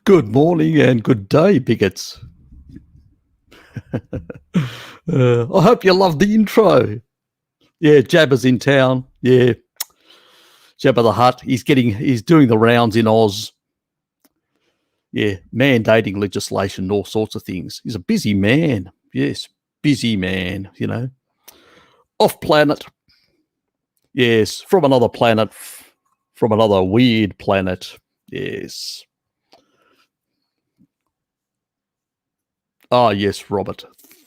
Good morning and good day, bigots. I hope you love the intro. Yeah, Jabba's in town. Yeah, Jabba the Hutt. He's doing the rounds in Oz. Yeah, mandating legislation, all sorts of things. He's a busy man. Yes, busy man, Off planet. Yes, from another planet, from another weird planet. Yes. Ah, yes, Robert.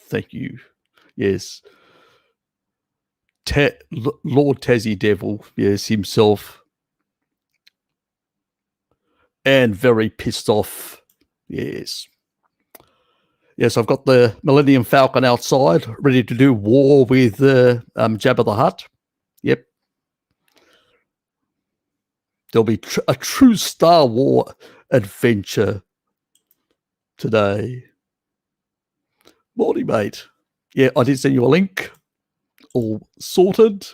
Thank you. Yes. Lord Tassie Devil, yes, himself. And very pissed off. Yes. Yes, I've got the Millennium Falcon outside, ready to do war with Jabba the Hutt. Yep. There'll be a true Star Wars adventure today. Morning, mate. Yeah, I did send you a link. All sorted.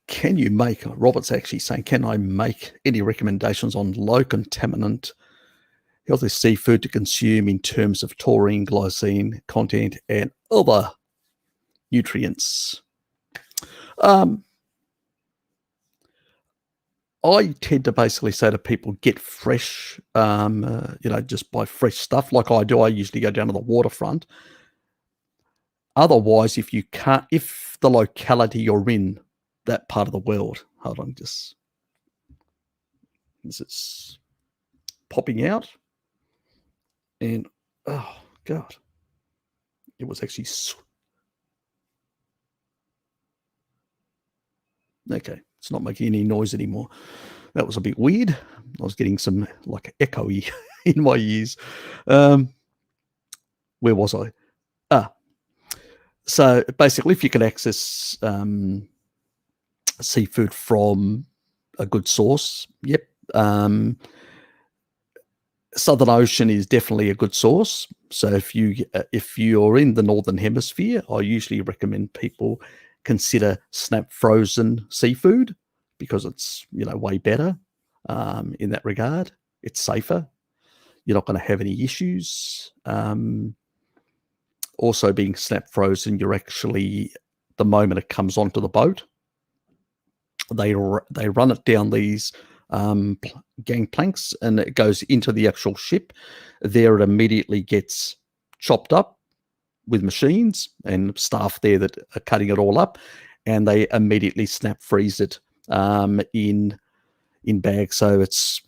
Can you make, Robert's actually saying, can I make any recommendations on low contaminant healthy seafood to consume in terms of taurine, glycine content, and other nutrients? I tend to basically say to people, get fresh, just buy fresh stuff like I do. I usually go down to the waterfront. Otherwise, if the locality you're in, that part of the world, hold on, is it popping out? And, oh, God, it was actually, okay, it's not making any noise anymore. That was a bit weird. I was getting some like echoey in my ears. Where was I? So basically, if you can access seafood from a good source, yep. Southern Ocean is definitely a good source. So if you're in the Northern Hemisphere, I usually recommend people consider snap frozen seafood because it's way better in that regard. It's safer. You're not going to have any issues. Also, being snap frozen, you're actually, the moment it comes onto the boat, they run it down these gangplanks and it goes into the actual ship. There it immediately gets chopped up with machines and staff there that are cutting it all up, and they immediately snap freeze it in bags, so it's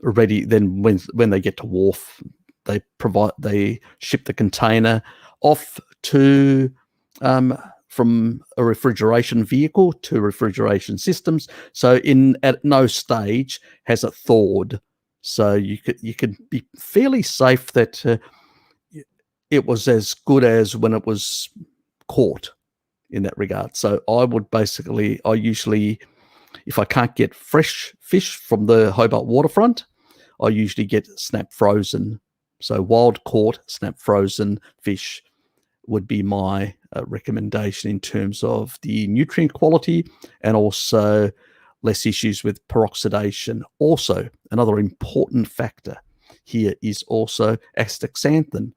ready. Then when they get to wharf, they ship the container off to from a refrigeration vehicle to refrigeration systems. So at no stage has it thawed. So you could be fairly safe that it was as good as when it was caught in that regard. So I usually, if I can't get fresh fish from the Hobart waterfront, I usually get snap frozen. So wild caught, snap frozen fish would be my recommendation in terms of the nutrient quality and also less issues with peroxidation. Also, another important factor here is also astaxanthin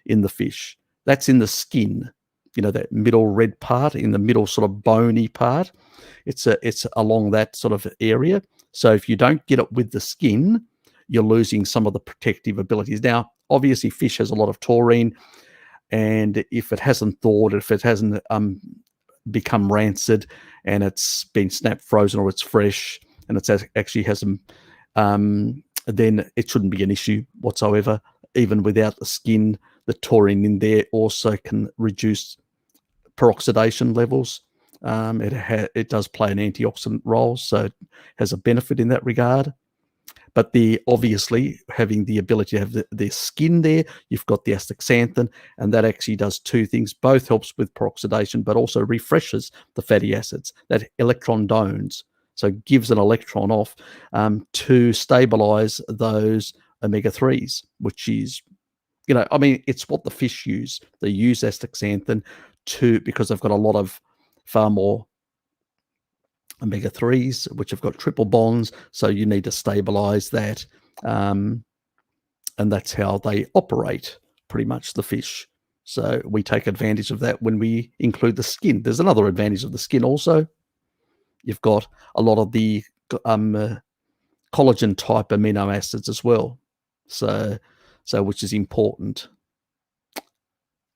in the fish. That's in the skin, that middle red part, in the middle sort of bony part. It's along that sort of area. So if you don't get it with the skin, you're losing some of the protective abilities. Now, obviously, fish has a lot of taurine, and if it hasn't thawed, if it hasn't become rancid, and it's been snap frozen or it's fresh, and it actually hasn't, then it shouldn't be an issue whatsoever. Even without the skin, the taurine in there also can reduce peroxidation levels. It does play an antioxidant role, so it has a benefit in that regard. But obviously having the ability to have the skin there, you've got the astaxanthin, and that actually does two things. Both helps with peroxidation, but also refreshes the fatty acids. That electron dones, so gives an electron off to stabilize those omega-3s, which is, it's what the fish use. They use astaxanthin because they've got a lot of far more omega-3s, which have got triple bonds, so you need to stabilize that. And that's how they operate, pretty much, the fish. So we take advantage of that when we include the skin. There's another advantage of the skin also. You've got a lot of the collagen type amino acids as well. So which is important.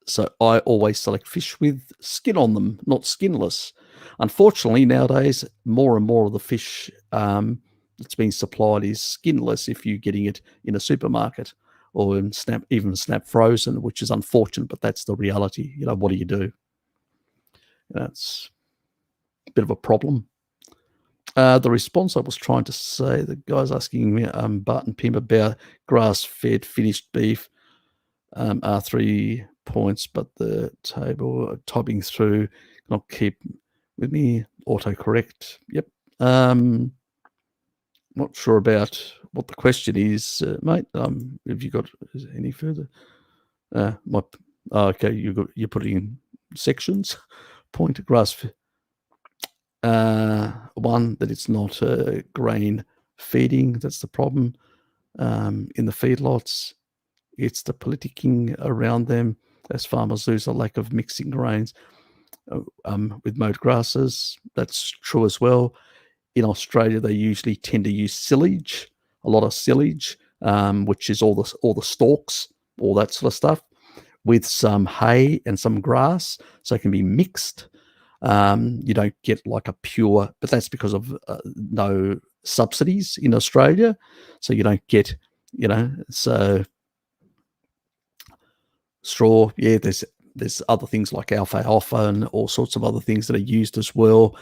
So I always select fish with skin on them, not skinless. Unfortunately, nowadays, more and more of the fish that's being supplied is skinless if you're getting it in a supermarket or in even snap frozen, which is unfortunate, but that's the reality. What do you do? That's a bit of a problem. The response I was trying to say, the guy's asking me, Bart and Pim, about grass-fed finished beef are 3 points, but the table typing through cannot keep with me. Autocorrect. Yep. Not sure about what the question is, mate. Have you got any further? Okay, you're putting in sections. Point grass. One, that it's not grain feeding. That's the problem. In the feedlots, it's the politicking around them as farmers lose a lack of mixing grains with mowed grasses. That's true as well. In Australia, they usually tend to use silage, a lot of silage, which is all the stalks, all that sort of stuff, with some hay and some grass, so it can be mixed. You don't get like a pure, but that's because of no subsidies in Australia, so you don't get, so straw. Yeah, there's other things like alfalfa and all sorts of other things that are used as well.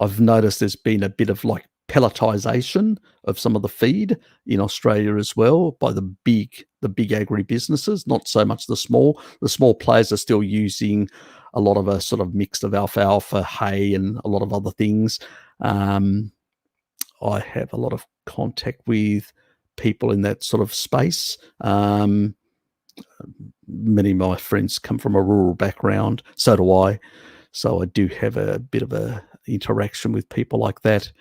I've noticed there's been a bit of like pelletization of some of the feed in Australia as well by the big agribusinesses, not so much the small. The small players are still using a lot of a sort of mix of alfalfa, hay, and a lot of other things. I have a lot of contact with people in that sort of space. Many of my friends come from a rural background, so do I. So I do have a bit of a interaction with people like that.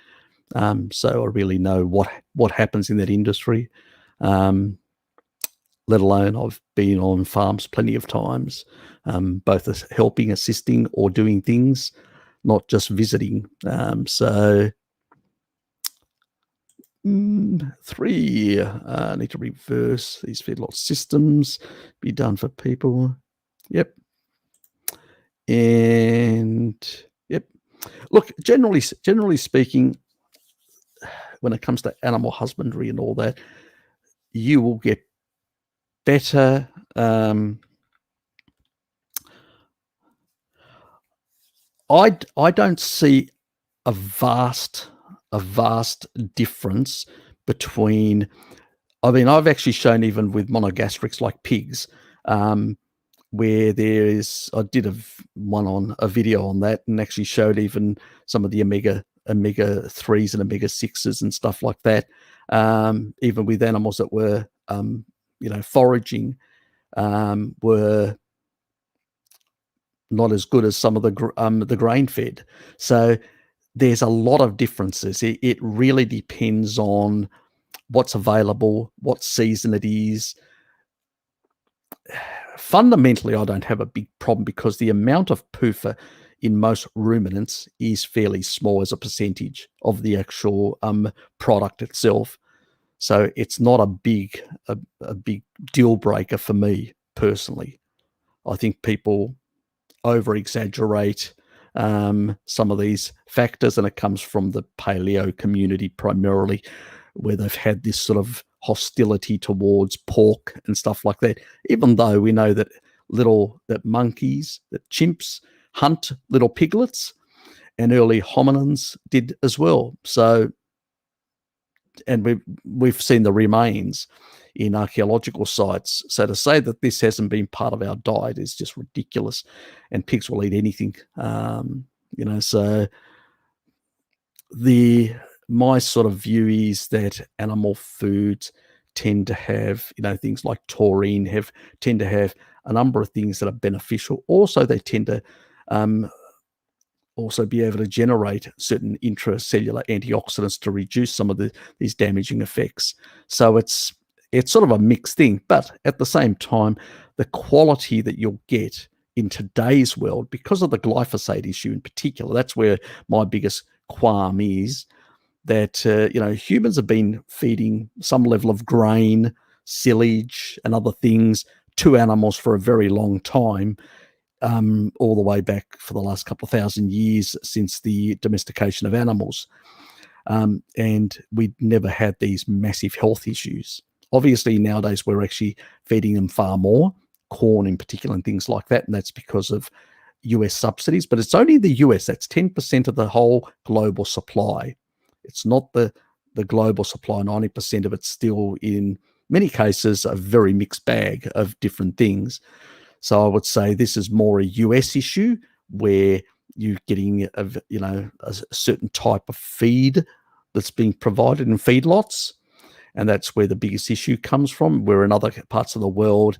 So I really know what happens in that industry. Let alone I've been on farms plenty of times, both as helping, assisting, or doing things, not just visiting. So 3, I need to reverse these feedlot systems, be done for people. Yep. And yep. Look, generally speaking, when it comes to animal husbandry and all that, you will get better. I don't see a vast difference between. I mean, I've actually shown even with monogastrics like pigs, where there is. I did a video on that and actually showed even some of the omega 3s and omega 6s and stuff like that. Even with animals that were foraging, were not as good as some of the grain fed. So there's a lot of differences. It really depends on what's available, what season it is. Fundamentally, I don't have a big problem because the amount of PUFA in most ruminants is fairly small as a percentage of the actual product itself. So it's not a big deal breaker for me personally. I think people over exaggerate some of these factors, and it comes from the paleo community primarily, where they've had this sort of hostility towards pork and stuff like that, even though we know that monkeys, that chimps hunt little piglets, and early hominins did as well. So, and we've seen the remains in archaeological sites. So to say that this hasn't been part of our diet is just ridiculous. And pigs will eat anything, So my sort of view is that animal foods tend to have, things like taurine tend to have a number of things that are beneficial. Also, they tend to also be able to generate certain intracellular antioxidants to reduce some of these damaging effects. So it's sort of a mixed thing, but at the same time, the quality that you'll get in today's world, because of the glyphosate issue in particular, that's where my biggest qualm is, that humans have been feeding some level of grain, silage, and other things to animals for a very long time, all the way back for the last couple of thousand years since the domestication of animals. And we'd never had these massive health issues. Obviously, nowadays we're actually feeding them far more, corn in particular and things like that, and that's because of US subsidies. But it's only the US, that's 10% of the whole global supply. It's not the global supply. 90% of it's still, in many cases, a very mixed bag of different things. So I would say this is more a US issue, where you're getting a certain type of feed that's being provided in feedlots, and that's where the biggest issue comes from. Where in other parts of the world,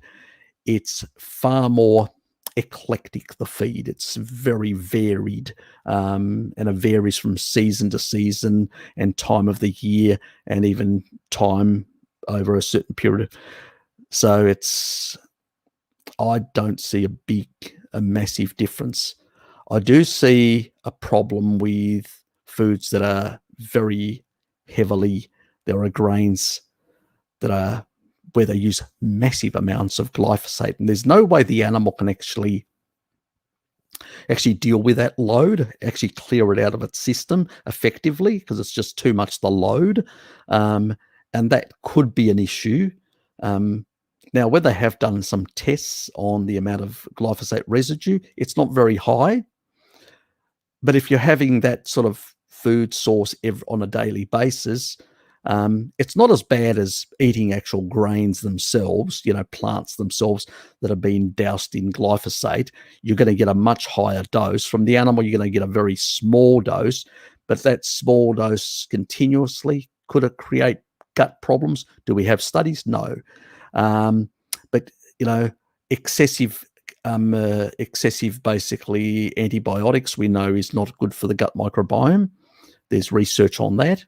it's far more eclectic, the feed. It's very varied, and it varies from season to season and time of the year, and even time over a certain period. So I don't see a massive difference. I do see a problem with foods that are very heavily, there are grains that are where they use massive amounts of glyphosate, and there's no way the animal can actually deal with that load, actually clear it out of its system effectively, because it's just too much the load, and that could be an issue. Now, where they have done some tests on the amount of glyphosate residue, it's not very high. But if you're having that sort of food source on a daily basis, it's not as bad as eating actual grains themselves, plants themselves that have been doused in glyphosate. You're going to get a much higher dose. From the animal, you're going to get a very small dose, but that small dose continuously, could it create gut problems? Do we have studies? No. But excessive basically antibiotics, we know, is not good for the gut microbiome. There's research on that.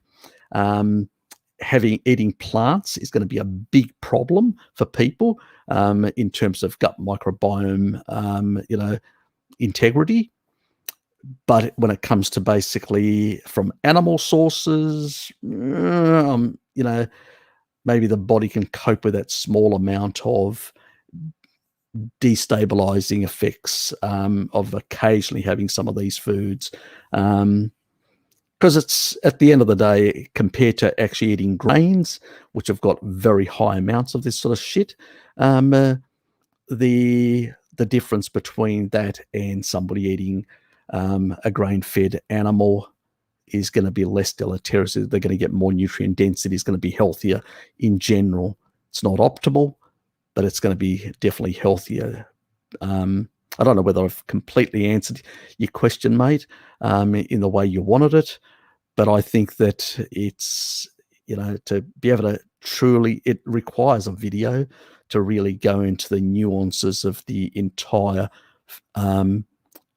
Eating plants is going to be a big problem for people in terms of gut microbiome, integrity. But when it comes to basically from animal sources, maybe the body can cope with that small amount of destabilizing effects of occasionally having some of these foods. Because it's, at the end of the day, compared to actually eating grains, which have got very high amounts of this sort of shit, the difference between that and somebody eating a grain-fed animal is going to be less deleterious. They're going to get more nutrient density. It's going to be healthier in general. It's not optimal, but it's going to be definitely healthier. I don't know whether I've completely answered your question, mate, in the way you wanted it, but I think that it's, to be able to truly, it requires a video to really go into the nuances of the entire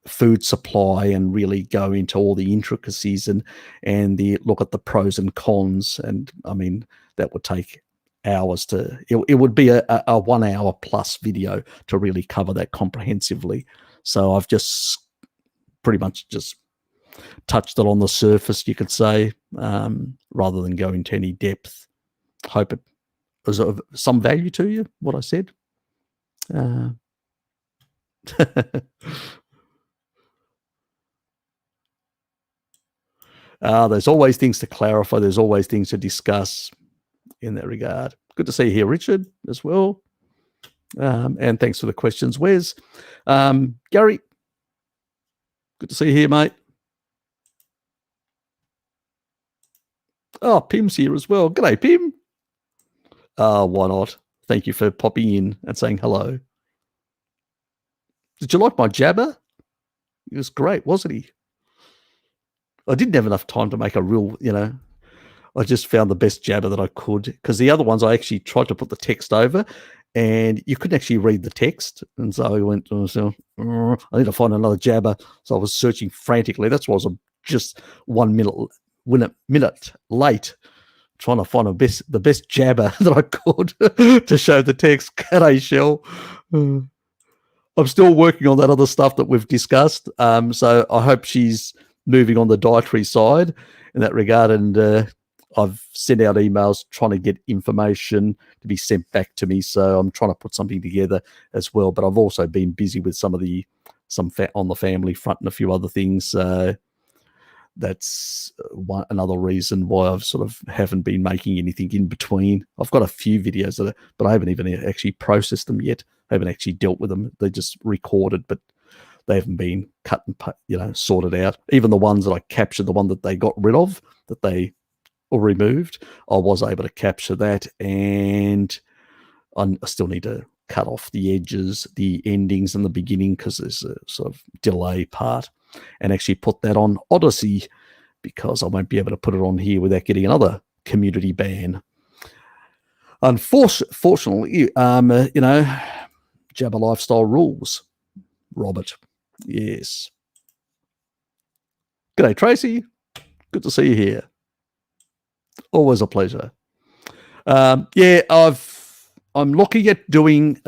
food supply and really go into all the intricacies and look at the pros and cons. And I mean, that would take hours it would be a 1 hour plus video to really cover that comprehensively. So I've just pretty much just touched it on the surface, you could say, rather than go into any depth. Hope it was of some value to you, what I said. There's always things to clarify. There's always things to discuss in that regard. Good to see you here, Richard, as well. And thanks for the questions, Wes. Gary, good to see you here, mate. Oh, Pim's here as well. G'day, Pim. Why not? Thank you for popping in and saying hello. Did you like my jabber? He was great, wasn't he? I didn't have enough time to make a real, I just found the best jabber that I could, because the other ones I actually tried to put the text over, and you couldn't actually read the text. And so I went to myself, I need to find another jabber. So I was searching frantically. That's why I was just 1 minute late, trying to find the best jabber that I could to show the text. G'day, Shell. I'm still working on that other stuff that we've discussed. So I hope she's moving on the dietary side in that regard. And I've sent out emails trying to get information to be sent back to me. So I'm trying to put something together as well. But I've also been busy with some on the family front and a few other things. So that's another reason why I've sort of haven't been making anything in between. I've got a few videos but I haven't even actually processed them yet. I haven't actually dealt with them. They're just recorded, but they haven't been cut and sorted out. Even the ones that I captured, the one that they got rid of, that they or removed, I was able to capture that, and I still need to cut off the edges, the endings, and the beginning, because there's a sort of delay part, and actually put that on Odyssey, because I won't be able to put it on here without getting another community ban. Unfortunately, Jabber lifestyle rules. Robert, yes. G'day, Tracy. Good to see you here. Always a pleasure. I'm looking at doing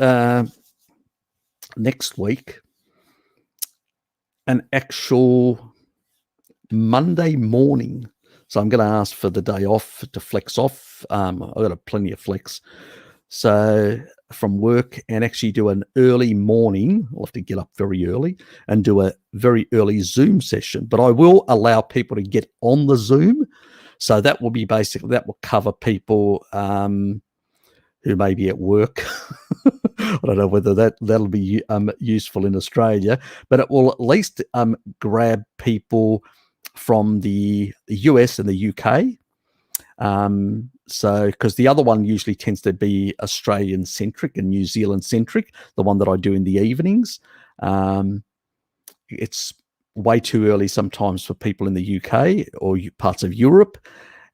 next week an actual Monday morning. So I'm going to ask for the day off to flex off. I've got plenty of flex. So from work, and actually do an early morning. I'll have to get up very early and do a very early Zoom session. But I will allow people to get on the Zoom. So that will be that will cover people who may be at work. I don't know whether that'll be useful in Australia, but it will at least grab people from the US and the UK. So, because the other one usually tends to be Australian centric and New Zealand centric, the one that I do in the evenings. It's way too early sometimes for people in the UK or parts of Europe,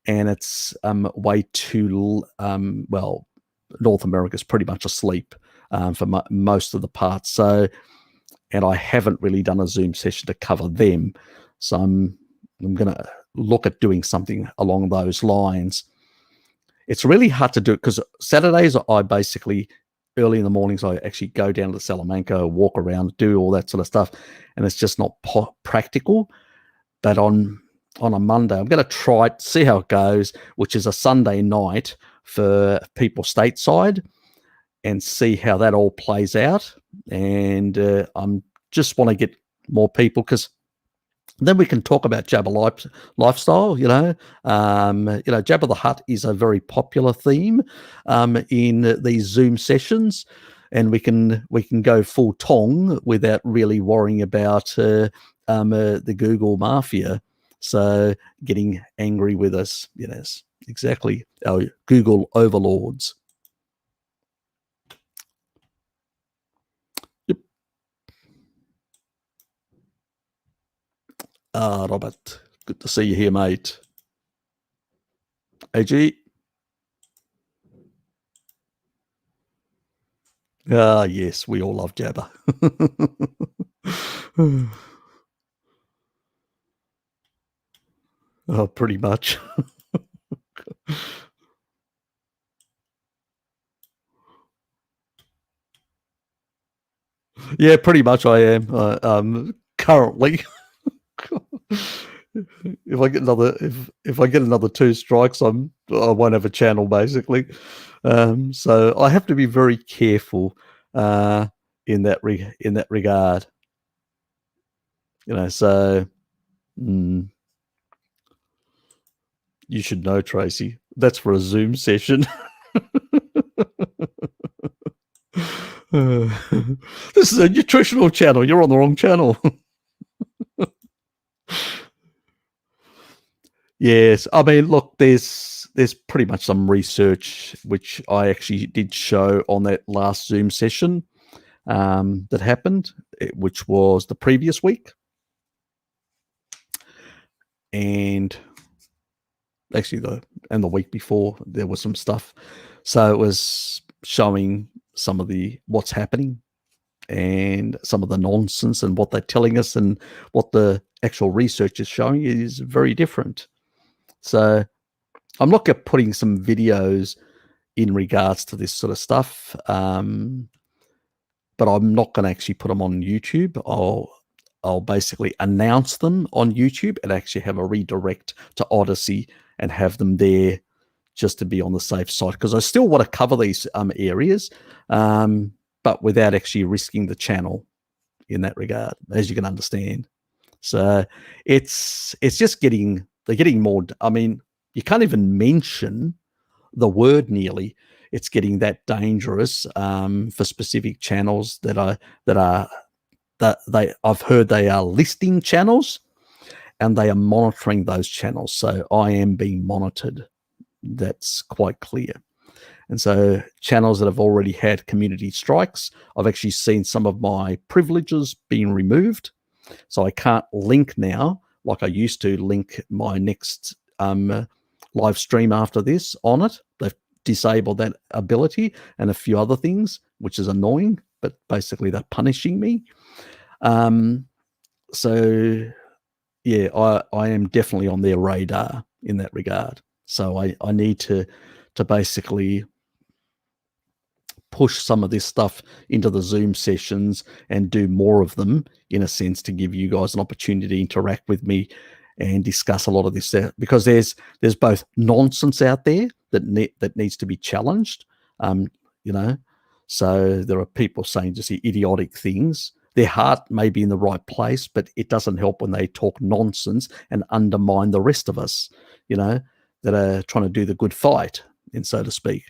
and it's way too North America's pretty much asleep for most of the parts. So, and I haven't really done a Zoom session to cover them. So I'm going to look at doing something along those lines. It's really hard to do it because Saturdays I basically, early in the mornings, I actually go down to Salamanca, walk around, do all that sort of stuff, and it's just not practical. But on a Monday, I'm going to try it, see how it goes, which is a Sunday night for people stateside, and see how that all plays out. And I'm just want to get more people, because then we can talk about Jabber lifestyle. Jabber the Hutt is a very popular theme in these Zoom sessions, and we can go full tong without really worrying about the Google mafia. So getting angry with us, yes, exactly, our Google overlords. Yep. Robert, good to see you here, mate. AG. Yes, we all love Jabber. Oh, pretty much. Yeah, pretty much I am currently. If I get another 2 strikes, I won't have a channel, basically. So I have to be very careful in that regard. So you should know, Tracy. That's for a Zoom session. This is a nutritional channel. You're on the wrong channel. Yes, I mean, look, there's pretty much some research which I actually did show on that last Zoom session that happened, which was the previous week, and actually the week before there was some stuff. So it was showing some of the what's happening and some of the nonsense and what they're telling us and what the actual research is showing is very different. So I'm looking at putting some videos in regards to this sort of stuff, but I'm not going to actually put them on YouTube. I'll basically announce them on YouTube and actually have a redirect to Odyssey and have them there just to be on the safe side, because I still want to cover these areas, but without actually risking the channel in that regard, as you can understand. So it's just they're getting more. I mean, you can't even mention the word nearly. It's getting that dangerous for specific channels I've heard they are listing channels and they are monitoring those channels. So I am being monitored. That's quite clear. And so channels that have already had community strikes, I've actually seen some of my privileges being removed. So I can't link now like I used to link my next live stream after this on it. They've disabled that ability and a few other things, which is annoying, but basically they're punishing me. So yeah, I am definitely on their radar in that regard. So I need to basically push some of this stuff into the Zoom sessions and do more of them, in a sense, to give you guys an opportunity to interact with me and discuss a lot of this, because there's both nonsense out there that needs to be challenged, so there are people saying just idiotic things. Their heart may be in the right place, but it doesn't help when they talk nonsense and undermine the rest of us, that are trying to do the good fight, and so to speak.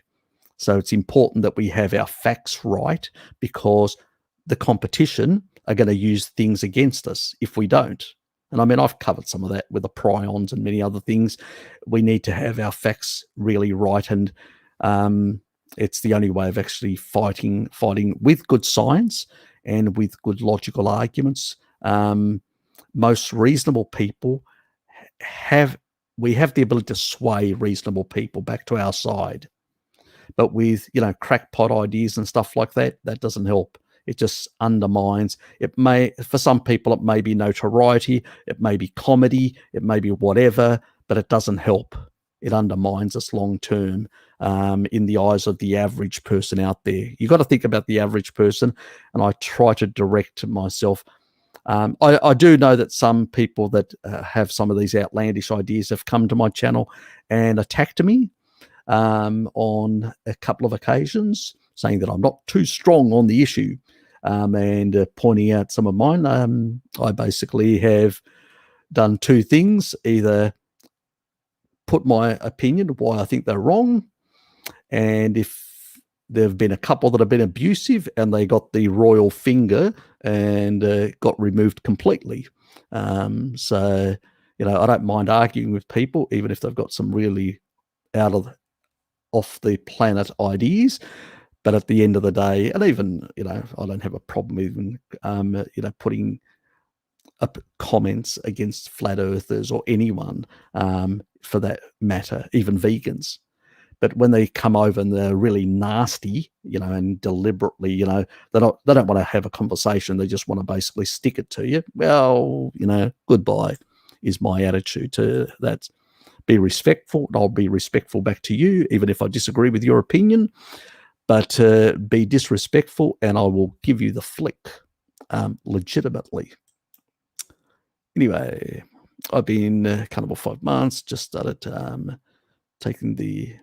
So it's important that we have our facts right, because the competition are going to use things against us if we don't. And I mean, I've covered some of that with the prions and many other things. We need to have our facts really right. And it's the only way of actually fighting with good science and with good logical arguments. Most reasonable people we have the ability to sway reasonable people back to our side. But with, crackpot ideas and stuff like that, that doesn't help. It just undermines. It may, for some people, it may be notoriety, it may be comedy, it may be whatever, but it doesn't help. It undermines us long term in the eyes of the average person out there. You've got to think about the average person, and I try to direct myself. I do know that some people that have some of these outlandish ideas have come to my channel and attacked me on a couple of occasions, saying that I'm not too strong on the issue, and pointing out some of mine. I basically have done two things: either put my opinion of why I think they're wrong, and if there have been a couple that have been abusive and they got the royal finger and got removed completely. So, I don't mind arguing with people, even if they've got some really off the planet ideas. But at the end of the day, and even, I don't have a problem even, putting up comments against flat earthers or anyone, for that matter, even vegans. But when they come over and they're really nasty, and deliberately, they don't want to have a conversation. They just want to basically stick it to you. Well, goodbye is my attitude to that. Be respectful, and I'll be respectful back to you, even if I disagree with your opinion. But be disrespectful, and I will give you the flick, legitimately. Anyway, I've been Carnivore 5 months, just started taking the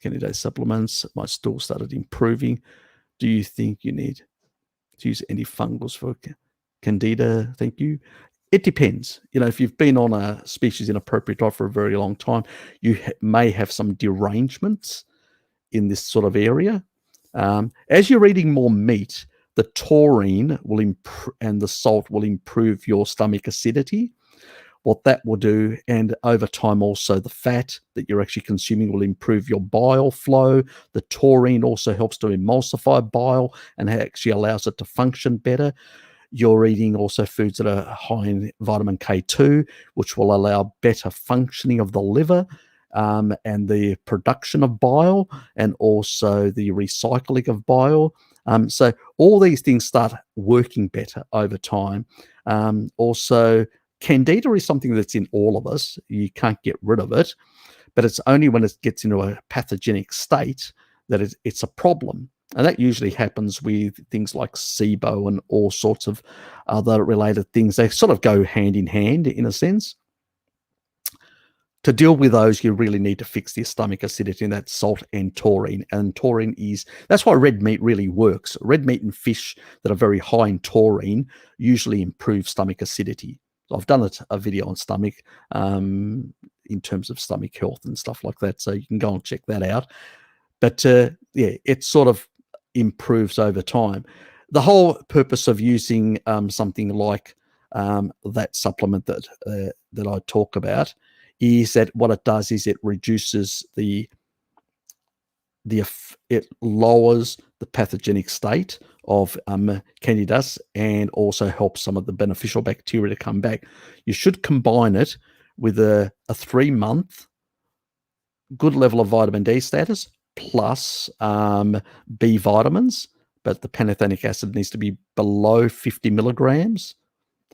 Kennedy supplements. My stool started improving. Do you think you need to use any fungals for Candida? Thank you. It depends. If you've been on a species inappropriate diet for a very long time, you may have some derangements in this sort of area. As you're eating more meat, the taurine will and the salt will improve your stomach acidity. What that will do, and over time also the fat that you're actually consuming will improve your bile flow. The taurine also helps to emulsify bile and actually allows it to function better. You're eating also foods that are high in vitamin K2, which will allow better functioning of the liver. and the production of bile, and also the recycling of bile. So all these things start working better over time. Also, candida is something that's in all of us. You can't get rid of it, but it's only when it gets into a pathogenic state that it's a problem. And that usually happens with things like SIBO and all sorts of other related things. They sort of go hand in hand in a sense. To deal with those, you really need to fix the stomach acidity, and that's salt and taurine. And taurine that's why red meat really works. Red meat and fish that are very high in taurine usually improve stomach acidity. I've done a video on stomach in terms of stomach health and stuff like that, so you can go and check that out. But yeah, it sort of improves over time. The whole purpose of using something like that supplement that I talk about is that what it does is it reduces it lowers the pathogenic state of candidas, and also helps some of the beneficial bacteria to come back. You should combine it with a 3-month good level of vitamin D status plus B vitamins, but the pantothenic acid needs to be below 50 milligrams,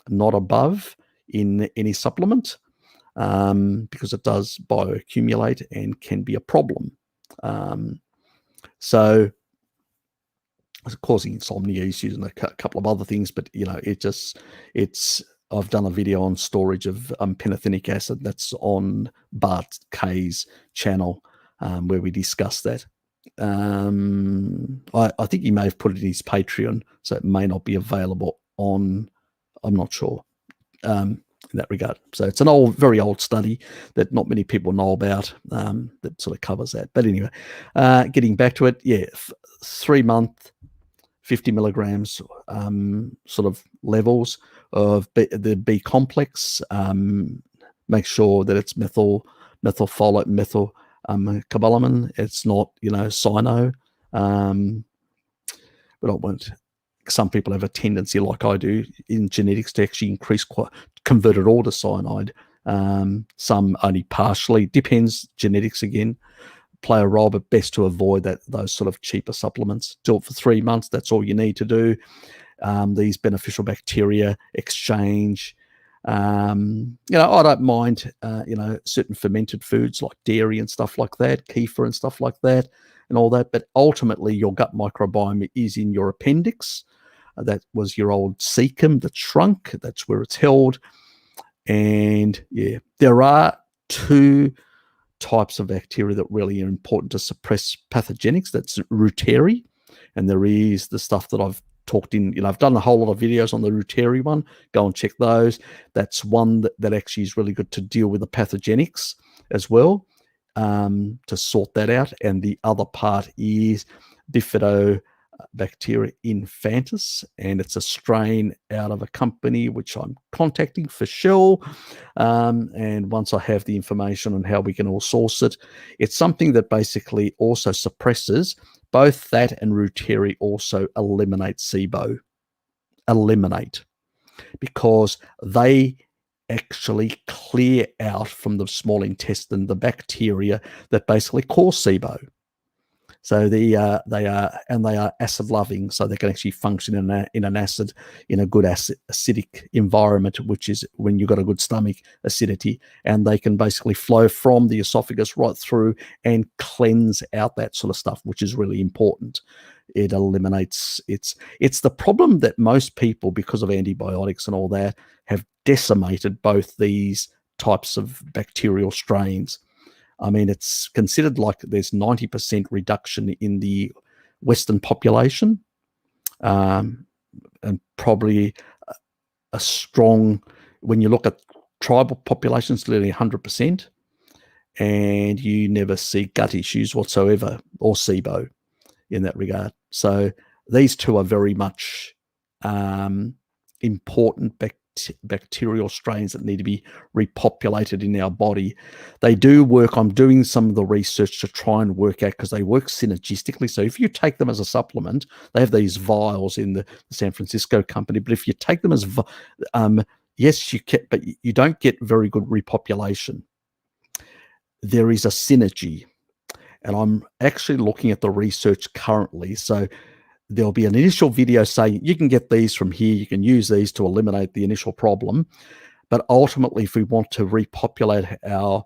not above, in any supplement, because it does bioaccumulate and can be a problem. So it's causing insomnia issues and a couple of other things, but I've done a video on storage of pantothenic acid. That's on Bart K's channel, where we discuss that. I think he may have put it in his Patreon, so it may not be available on, I'm not sure, in that regard. So it's an very old study that not many people know about, that sort of covers that. But anyway, getting back to it, yeah, 3-month, 50 milligrams sort of levels of the B complex. Make sure that it's methylfolate, methylcobalamin. It's not, cyano. But I won't. Some people have a tendency, like I do, in genetics to actually convert it all to cyanide. Some only partially. Depends. Genetics again play a role, but best to avoid those sort of cheaper supplements. Do it for 3 months. That's all you need to do. These beneficial bacteria exchange. I don't mind, certain fermented foods like dairy and stuff like that, kefir and stuff like that, and all that. But ultimately, your gut microbiome is in your appendix. That was your old cecum that shrunk. That's where it's held. And yeah, there are 2 types of bacteria that really are important to suppress pathogenics. That's Reuteri, and there is the stuff that I've talked in, I've done a whole lot of videos on the Reuteri one. Go and check those. That's one that actually is really good to deal with the pathogenics as well, to sort that out. And the other part is Bifidobacteria infantis, and it's a strain out of a company which I'm contacting for sure. And once I have the information on how we can all source it, it's something that basically also suppresses both that, and Reuteri also eliminate SIBO. Because they actually clear out from the small intestine the bacteria that basically cause SIBO. So they are acid loving, so they can actually function in a good acidic environment, which is when you've got a good stomach acidity, and they can basically flow from the esophagus right through and cleanse out that sort of stuff, which is really important. It eliminates it's the problem that most people, because of antibiotics and all that, have decimated both these types of bacterial strains. I mean, it's considered like there's 90% reduction in the Western population, and probably a strong, when you look at tribal populations, nearly 100%, and you never see gut issues whatsoever or SIBO in that regard. So these 2 are very much important bacterial strains that need to be repopulated in our body. They do work. I'm doing some of the research to try and work out, because they work synergistically. So if you take them as a supplement, they have these vials in the San Francisco company, but if you take them as yes, you can, but you don't get very good repopulation. there is a synergy. And I'm actually looking at the research currently. So there'll be an initial video saying you can get these from here, you can use these to eliminate the initial problem. But ultimately, if we want to repopulate our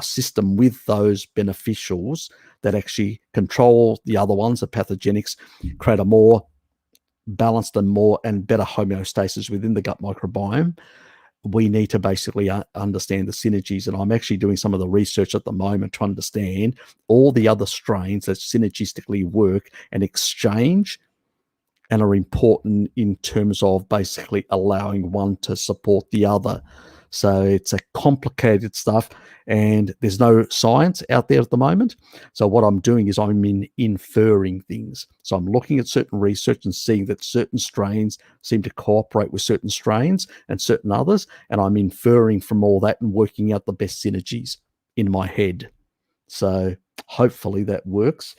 system with those beneficials that actually control the other ones, the pathogenics, create a more balanced and better homeostasis within the gut microbiome, we need to basically understand the synergies. And I'm actually doing some of the research at the moment to understand all the other strains that synergistically work and exchange and are important in terms of basically allowing one to support the other. So it's a complicated stuff, and there's no science out there at the moment. So what I'm doing is I'm inferring things. So I'm looking at certain research and seeing that certain strains seem to cooperate with certain strains and certain others, and I'm inferring from all that and working out the best synergies in my head. So hopefully that works,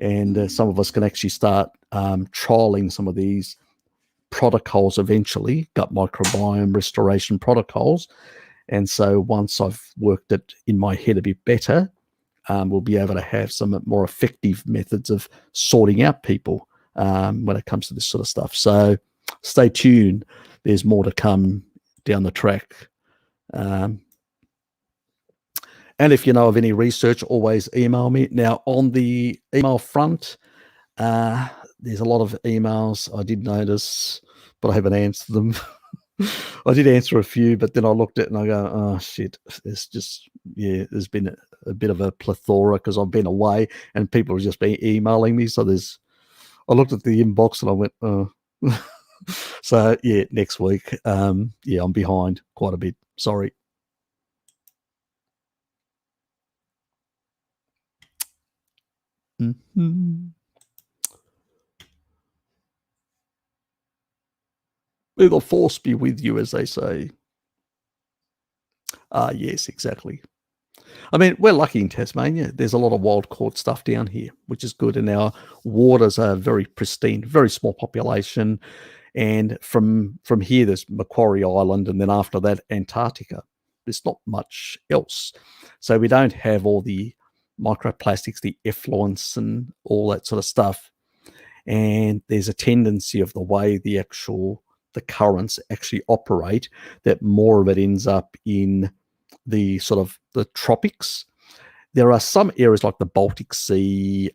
and some of us can actually start trialing some of these protocols eventually, gut microbiome restoration protocols. And so once I've worked it in my head a bit better, we'll be able to have some more effective methods of sorting out people when it comes to this sort of stuff. So stay tuned. There's more to come down the track. And if you know of any research, always email me. Now, on the email front, there's a lot of emails I did notice, but I haven't answered them. I did answer a few, but then I looked at it and I go, oh, shit. It's just, there's been a bit of a plethora because I've been away and people have just been emailing me. So I looked at the inbox and I went, oh. So, next week. I'm behind quite a bit. Sorry. Mm-hmm. May the force be with you, as they say. Yes, exactly. I mean, we're lucky in Tasmania. There's a lot of wild caught stuff down here, which is good. And our waters are very pristine, very small population. And from here, there's Macquarie Island, and then after that, Antarctica. There's not much else. So we don't have all the microplastics, the effluents, and all that sort of stuff. And there's a tendency of the way the currents actually operate that more of it ends up in the sort of the tropics. There are some areas like the Baltic Sea,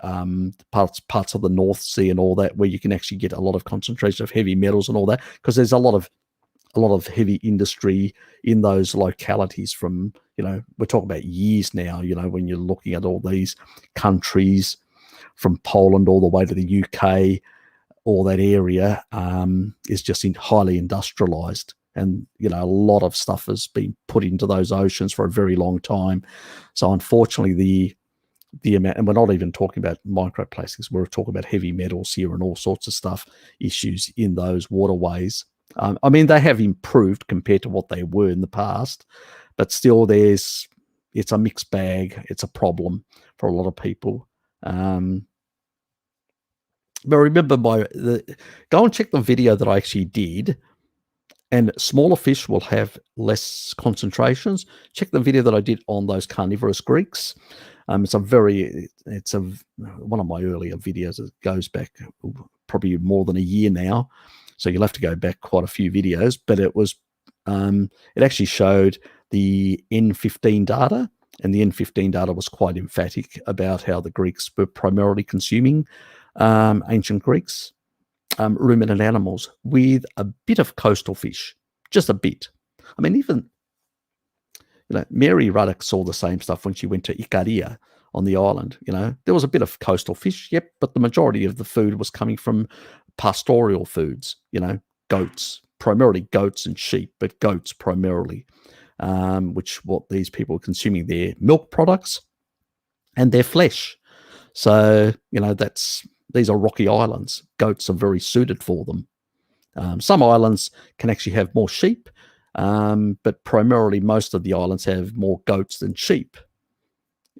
parts of the North Sea and all that, where you can actually get a lot of concentration of heavy metals and all that, because there's a lot of heavy industry in those localities from, we're talking about years now, when you're looking at all these countries from Poland all the way to the UK, all that area is just highly industrialized. And, a lot of stuff has been put into those oceans for a very long time. So unfortunately, the amount, and we're not even talking about microplastics, we're talking about heavy metals here and all sorts of stuff, issues in those waterways. I mean, they have improved compared to what they were in the past, but still it's a mixed bag. It's a problem for a lot of people. But remember, go and check the video that I actually did. And smaller fish will have less concentrations. Check the video that I did on those carnivorous Greeks. It's one of my earlier videos. It goes back probably more than a year now, so you'll have to go back quite a few videos. But it was, it actually showed the N15 data, and the N15 data was quite emphatic about how the Greeks were primarily consuming, ancient Greeks, ruminant animals with a bit of coastal fish, just a bit. I mean, even Mary Ruddock saw the same stuff when she went to Ikaria on the island. There was a bit of coastal fish, yep, but the majority of the food was coming from pastoral foods. Goats, primarily goats and sheep, but goats primarily, which what these people are consuming, their milk products and their flesh. So these are rocky islands. Goats are very suited for them. Some islands can actually have more sheep, but primarily most of the islands have more goats than sheep.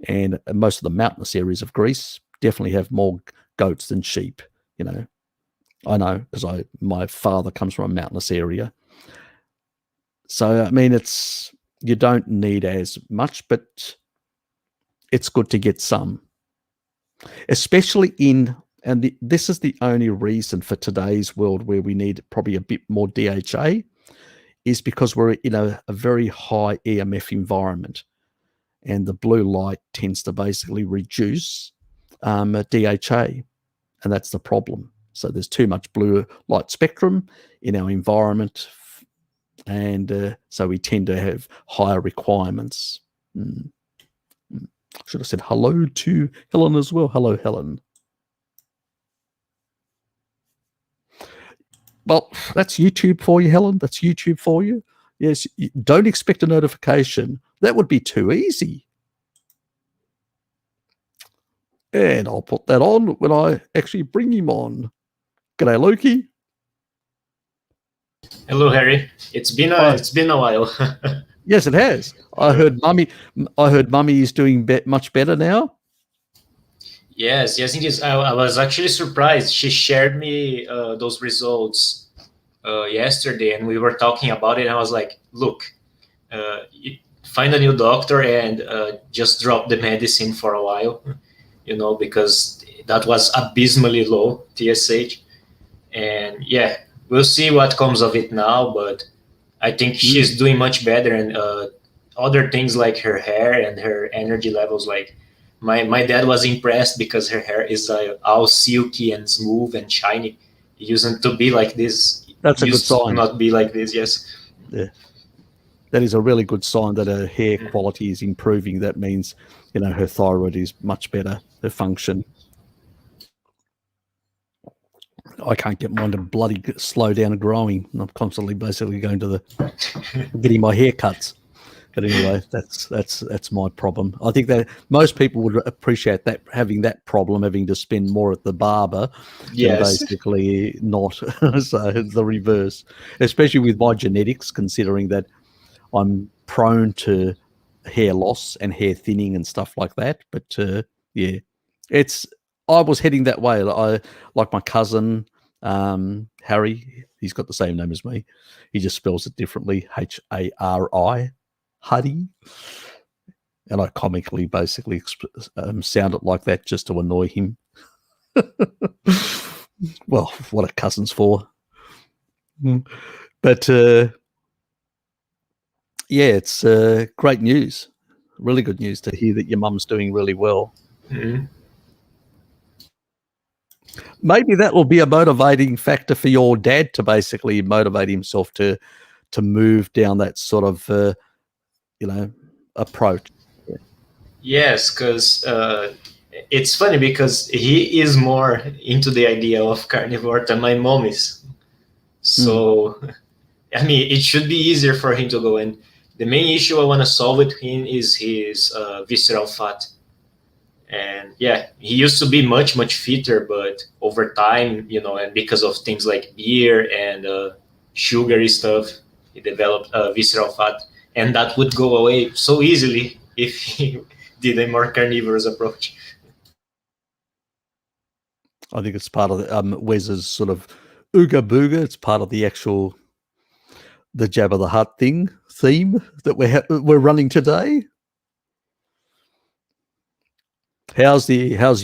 And most of the mountainous areas of Greece definitely have more goats than sheep. I know because my father comes from a mountainous area. So, I mean, it's you don't need as much, but it's good to get some, especially this is the only reason for today's world where we need probably a bit more DHA, is because we're in a very high EMF environment, and the blue light tends to basically reduce DHA, and that's the problem. So there's too much blue light spectrum in our environment, and so we tend to have higher requirements. Should have said hello to Helen as well. Hello, Helen. Well, that's YouTube for you, Helen. That's YouTube for you. Yes, don't expect a notification. That would be too easy. And I'll put that on when I actually bring him on. G'day, Loki. Hello, Harry. It's been a while. Yes, it has. I heard Mummy is doing much better now. Yes, it is. I was actually surprised. She shared me those results yesterday, and we were talking about it. And I was like, "Look, find a new doctor and just drop the medicine for a while, because that was abysmally low TSH." And yeah, we'll see what comes of it now. But I think she's doing much better, and other things like her hair and her energy levels, like. My dad was impressed because her hair is all silky and smooth and shiny. It used to be like this. That's a good sign. Not be like this, yes. Yeah, that is a really good sign that her hair quality is improving. That means, her thyroid is much better, her function. I can't get mine to bloody slow down growing. I'm constantly basically going to getting my hair cuts. But anyway, that's my problem. I think that most people would appreciate that, having that problem, having to spend more at the barber, than basically not. So it's the reverse, especially with my genetics, considering that I'm prone to hair loss and hair thinning and stuff like that. But yeah, I was heading that way. I like my cousin Harry. He's got the same name as me. He just spells it differently, Hari. Huddy, and I comically basically sound it like that just to annoy him. Well, what are cousins for? But yeah, it's great news, really good news to hear that your mum's doing really well. Mm-hmm. Maybe that will be a motivating factor for your dad to basically motivate himself to move down that sort of approach. Yes, because it's funny because he is more into the idea of carnivore than my mom is. So, I mean, it should be easier for him to go. And the main issue I want to solve with him is his visceral fat. And yeah, he used to be much, much fitter, but over time, and because of things like beer and sugary stuff, he developed visceral fat. And that would go away so easily if he did a more carnivorous approach. I think it's part of Wes's sort of ooga booga. It's part of the actual the Jabba the Hutt theme that we're running today. How's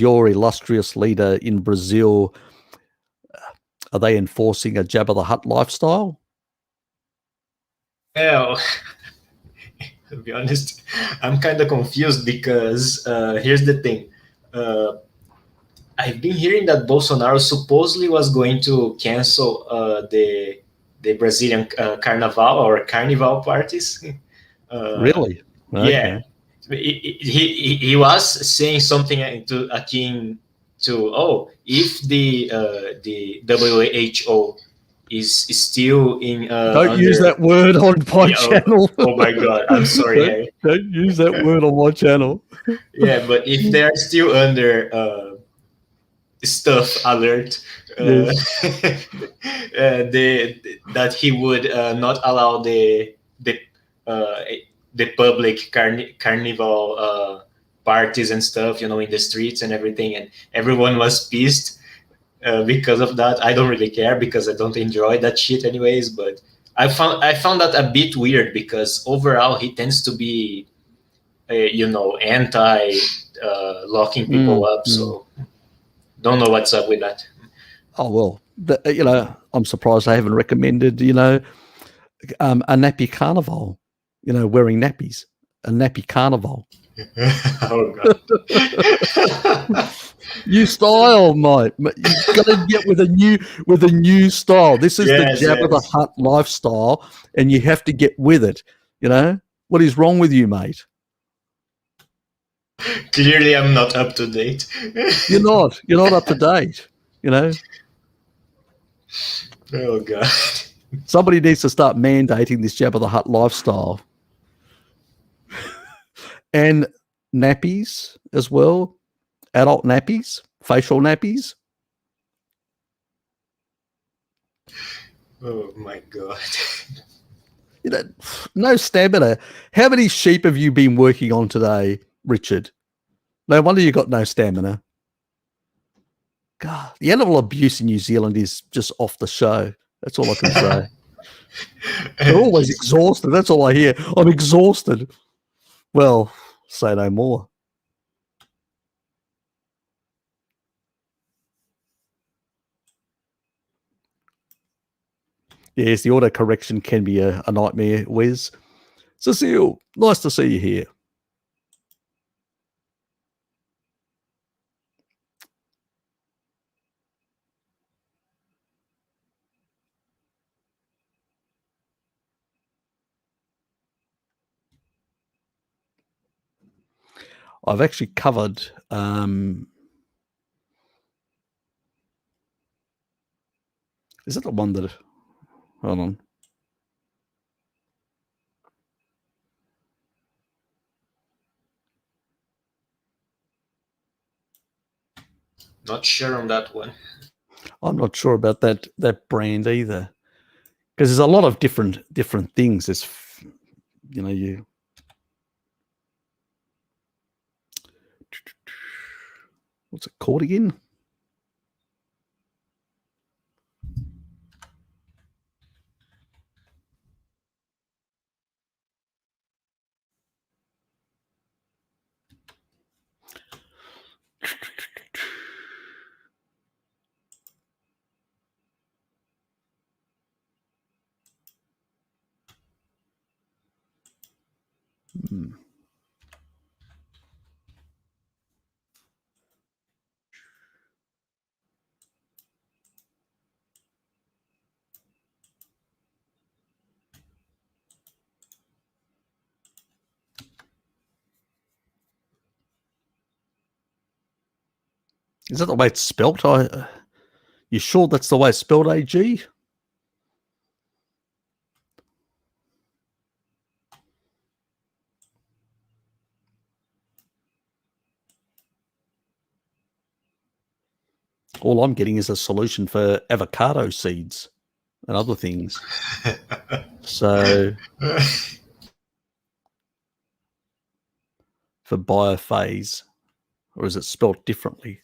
your illustrious leader in Brazil? Are they enforcing a Jabba the Hutt lifestyle? Well, to be honest, I'm kind of confused because here's the thing. I've been hearing that Bolsonaro supposedly was going to cancel the Brazilian Carnaval or Carnival parties. Really? Okay. Yeah. He was saying something akin to, if the WHO is still in. Don't use that word on my channel. Oh my God! I'm sorry, Harry. Don't use that word on my channel. Yeah, but if they're still under stuff alert, Yes. that he would not allow the public carnival parties and stuff, in the streets and everything, and everyone was pissed. Because of that. I don't really care because I don't enjoy that shit anyways, but I found that a bit weird because overall he tends to be, anti locking people up. So don't know what's up with that. Oh, well, I'm surprised I haven't recommended, a nappy carnival, wearing nappies, a nappy carnival. Oh god. New style, mate. You've got to get with a new style. This is the Jabba the Hutt lifestyle, and you have to get with it. What is wrong with you, mate? Clearly, I'm not up to date. You're not. You're not up to date. Oh god. Somebody needs to start mandating this Jabba the Hutt lifestyle. And nappies as well. Adult nappies, facial nappies. Oh my god. No stamina. How many sheep have you been working on today, Richard? No wonder you got no stamina. God, the animal abuse in New Zealand is just off the show. That's all I can say. They're always exhausted. That's all I hear. I'm exhausted. Well, say no more. Yes, the auto correction can be a nightmare, Wes. Cecile, nice to see you here. I've actually covered is that the one that, hold on. Not sure on that one. I'm not sure about that brand either, because there's a lot of different things. There's, you. What's it called again? Is that the way it's spelt? You sure that's the way it's spelled, AG? All I'm getting is a solution for avocado seeds and other things. So for biophase, or is it spelled differently?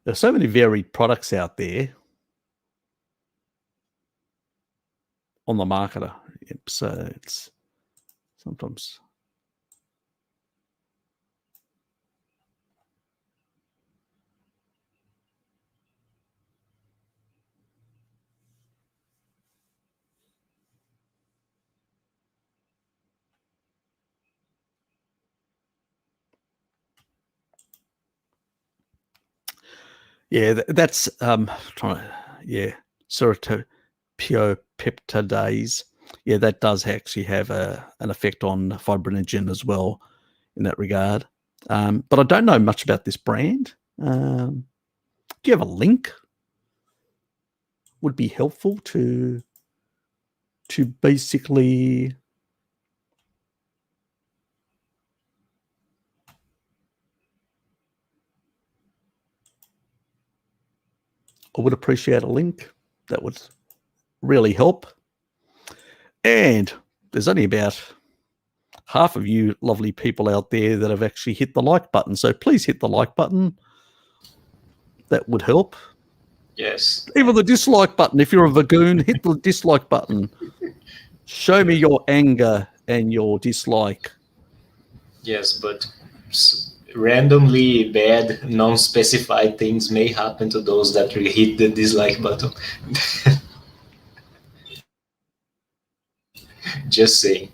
There's so many varied products out there on the market. So it's sometimes. Yeah, that's serotopiopeptidase. Yeah, that does actually have an effect on fibrinogen as well in that regard. But I don't know much about this brand. Do you have a link? Would be helpful to basically. I would appreciate a link. That would really help. And there's only about half of you lovely people out there that have actually hit the like button. So please hit the like button. That would help. Yes. Even the dislike button. If you're a Vagoon, hit the dislike button. Show me your anger and your dislike. Yes, but randomly bad, non-specified things may happen to those that hit the dislike button. Just saying.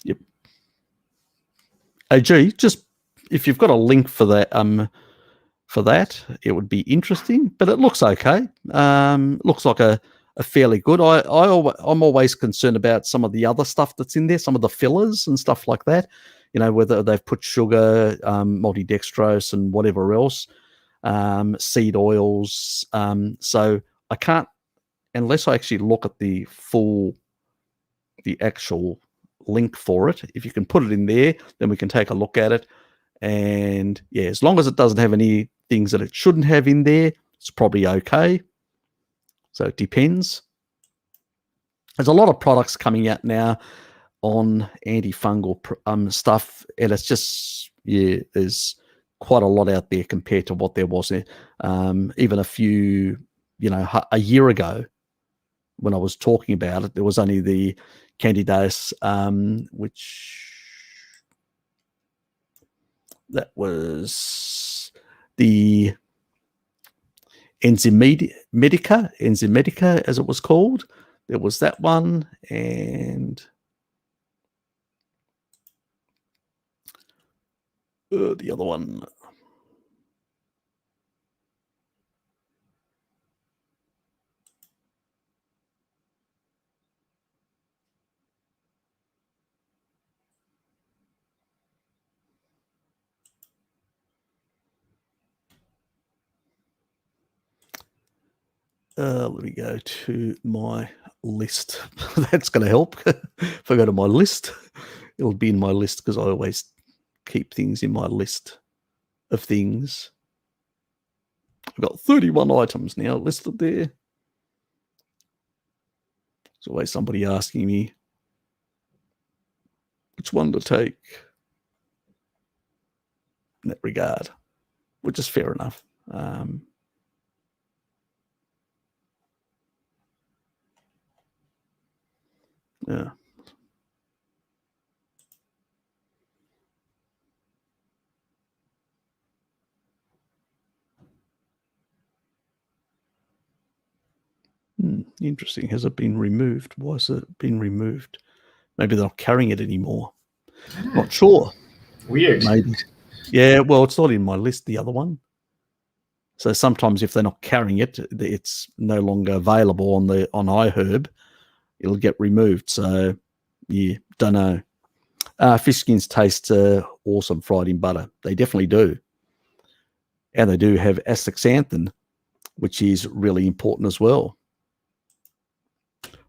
Yep. Gee, just if you've got a link for that, it would be interesting. But it looks okay. Looks like a fairly good. I'm always concerned about some of the other stuff that's in there, some of the fillers and stuff like that. You know, whether they've put sugar, maltodextrose, and whatever else, seed oils. So I can't, unless I actually look at the actual link for it. If you can put it in there, then we can take a look at it. And yeah, as long as it doesn't have any things that it shouldn't have in there, it's probably okay. So it depends. There's a lot of products coming out now on antifungal stuff, and it's just, yeah, there's quite a lot out there compared to what there was even a few, a year ago when I was talking about it. There was only the Candidates, which that was the Enzymedica, as it was called. There was that one, and the other one. Let me go to my list. That's going to help. If I go to my list, it'll be in my list because I always keep things in my list of things. I've got 31 items now listed there. There's always somebody asking me which one to take in that regard, which is fair enough. Yeah. Interesting. Has it been removed? Why has it been removed? Maybe they're not carrying it anymore. Not sure. Weird. Maybe. Yeah, well, it's not in my list, the other one. So sometimes if they're not carrying it, it's no longer available on iHerb. It'll get removed. So, yeah, don't know. Fish skins taste awesome fried in butter. They definitely do. And they do have astaxanthin, which is really important as well.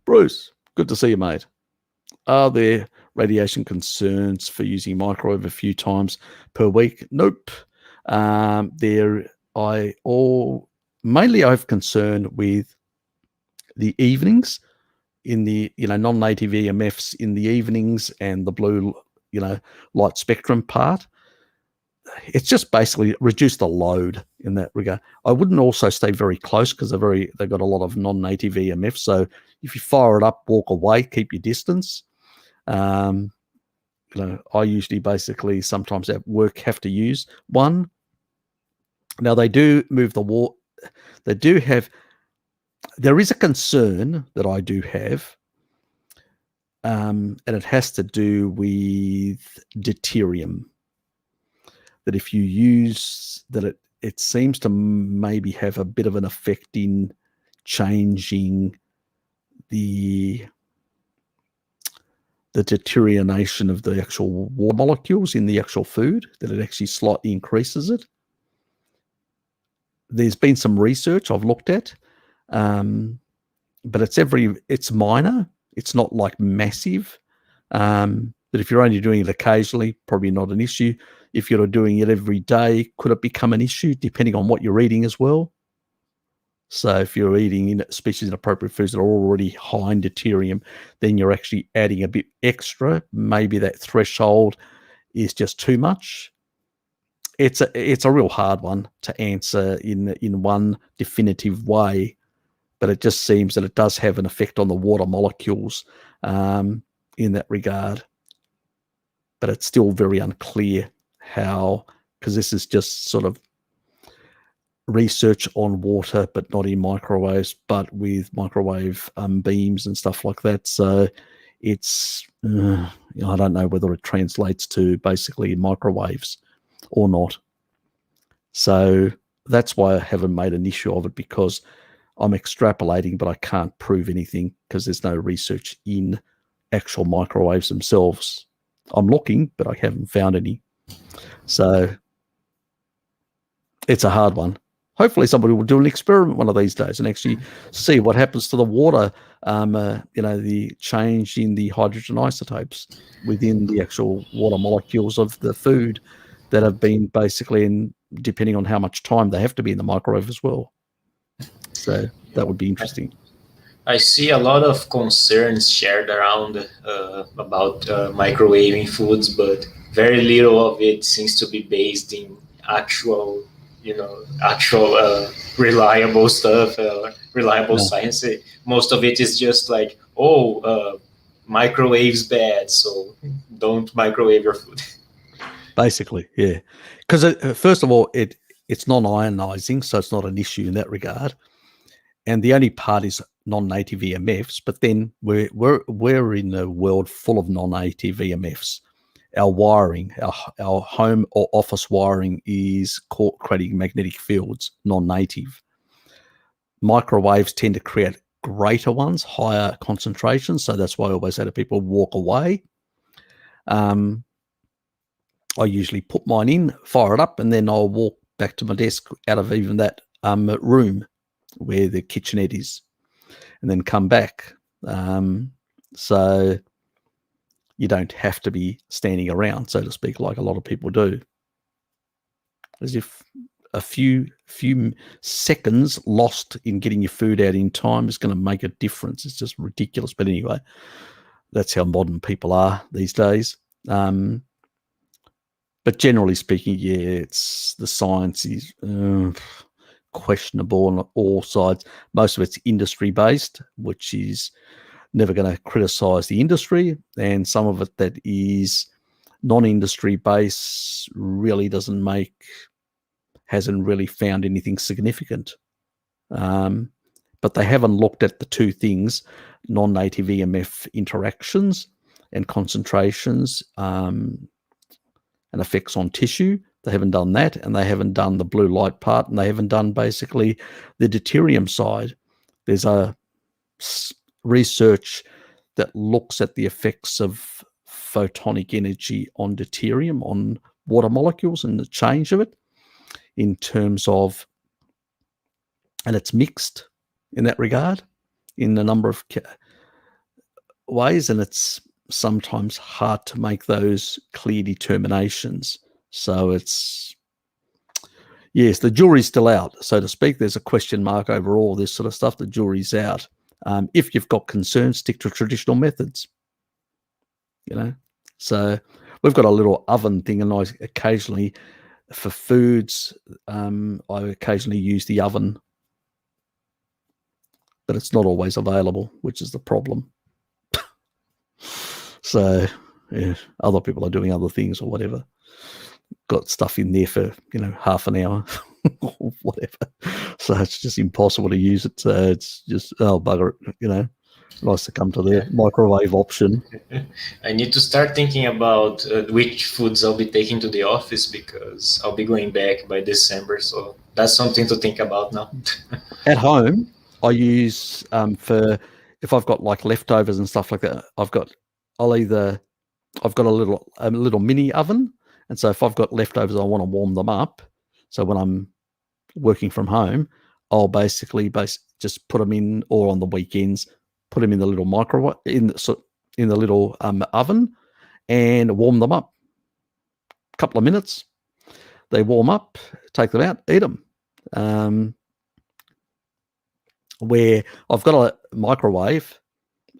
Bruce, good to see you, mate. Are there radiation concerns for using microwave a few times per week? Nope. Mainly I have concern with the evenings in the non-native EMFs in the evenings and the blue light spectrum part. It's just basically reduce the load in that regard. I wouldn't also stay very close because they've got a lot of non-native EMF. So if you fire it up, walk away, keep your distance. I usually basically sometimes at work have to use one. Now they do move the water. There is a concern that I do have, and it has to do with deuterium. That if you use that, it seems to maybe have a bit of an effect in changing the deterioration of the actual water molecules in the actual food, that it actually slightly increases it. there's been some research I've looked at, but it's minor. It's not like massive. But if you're only doing it occasionally, probably not an issue. If you're doing it every day, could it become an issue depending on what you're eating as well? So if you're eating species inappropriate foods that are already high in deuterium, then you're actually adding a bit extra. Maybe that threshold is just too much. It's a real hard one to answer in one definitive way, but it just seems that it does have an effect on the water molecules in that regard. But it's still very unclear how, because this is just sort of research on water, but not in microwaves, but with microwave beams and stuff like that. So it's, I don't know whether it translates to basically microwaves or not. So that's why I haven't made an issue of it, because I'm extrapolating, but I can't prove anything because there's no research in actual microwaves themselves. I'm looking, but I haven't found any. So it's a hard one. Hopefully somebody will do an experiment one of these days and actually see what happens to the water, the change in the hydrogen isotopes within the actual water molecules of the food that have been basically depending on how much time they have to be in the microwave as well. So that would be interesting. I see a lot of concerns shared around about microwaving foods, but very little of it seems to be based in actual reliable stuff, reliable science. Most of it is just like, microwave's bad, so don't microwave your food. Basically, yeah. Because first of all, it's non-ionizing, so it's not an issue in that regard. And the only part is non-native EMFs, but then we're in a world full of non-native EMFs. Our wiring, our home or office wiring is creating magnetic fields, non-native. Microwaves tend to create greater ones, higher concentrations, so that's why I always say to people, walk away. I usually put mine in, fire it up, and then I'll walk back to my desk out of even that room where the kitchenette is, and then come back. So you don't have to be standing around, so to speak, like a lot of people do. As if a few seconds lost in getting your food out in time is going to make a difference. It's just ridiculous. But anyway, that's how modern people are these days. But generally speaking, yeah, it's the science is questionable on all sides. Most of it's industry based, which is never going to criticize the industry, and some of it that is non-industry based really hasn't really found anything significant. But they haven't looked at the two things, non-native EMF interactions and concentrations and effects on tissue. They haven't done that, and they haven't done the blue light part, and they haven't done basically the deuterium side. There's a research that looks at the effects of photonic energy on deuterium, on water molecules and the change of it in terms of, and it's mixed in that regard in a number of ways, and it's sometimes hard to make those clear determinations. So it's, yes, the jury's still out, so to speak. There's a question mark over all this sort of stuff. The jury's out. If you've got concerns, stick to traditional methods. So we've got a little oven thing, and I occasionally, for foods, I occasionally use the oven, but it's not always available, which is the problem. So yeah, other people are doing other things or whatever. Got stuff in there for half an hour or whatever, so it's just impossible to use it. So it's just, oh bugger it, nice to come to the microwave option. I need to start thinking about which foods I'll be taking to the office, because I'll be going back by December, so that's something to think about now. At home, I use for if I've got like leftovers and stuff like that, I've got a little mini oven. And so if I've got leftovers, I want to warm them up. So when I'm working from home, I'll basically just put them in, or on the weekends, put them in the little microwave, in the little oven, and warm them up. A couple of minutes, they warm up, take them out, eat them. Where I've got a microwave,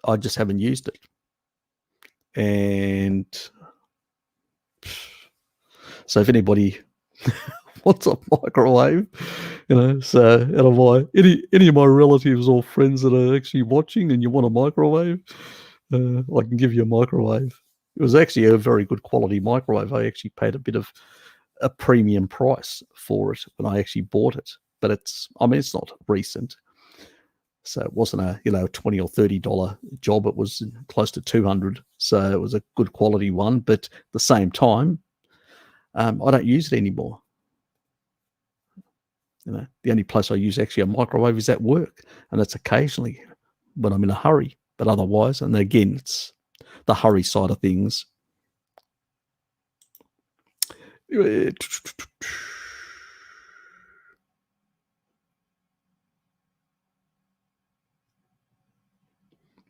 I just haven't used it. And so if anybody wants a microwave, so out of any of my relatives or friends that are actually watching and you want a microwave, I can give you a microwave. It was actually a very good quality microwave. I actually paid a bit of a premium price for it when I actually bought it, but it's not recent. So it wasn't a $20 or $30 job. It was close to $200. So it was a good quality one. But at the same time, I don't use it anymore. The only place I use actually a microwave is at work, and that's occasionally when I'm in a hurry. But otherwise, and again, it's the hurry side of things.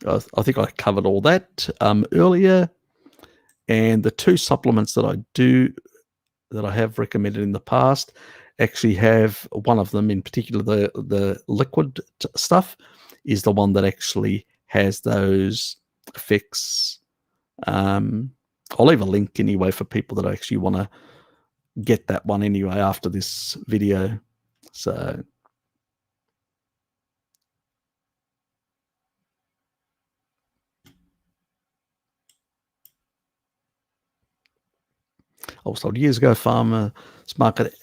I think I covered all that earlier. And the two supplements that I have recommended in the past actually have, one of them in particular, the liquid stuff, is the one that actually has those effects. I'll leave a link anyway for people that actually want to get that one anyway after this video. So I was told years ago, farmers market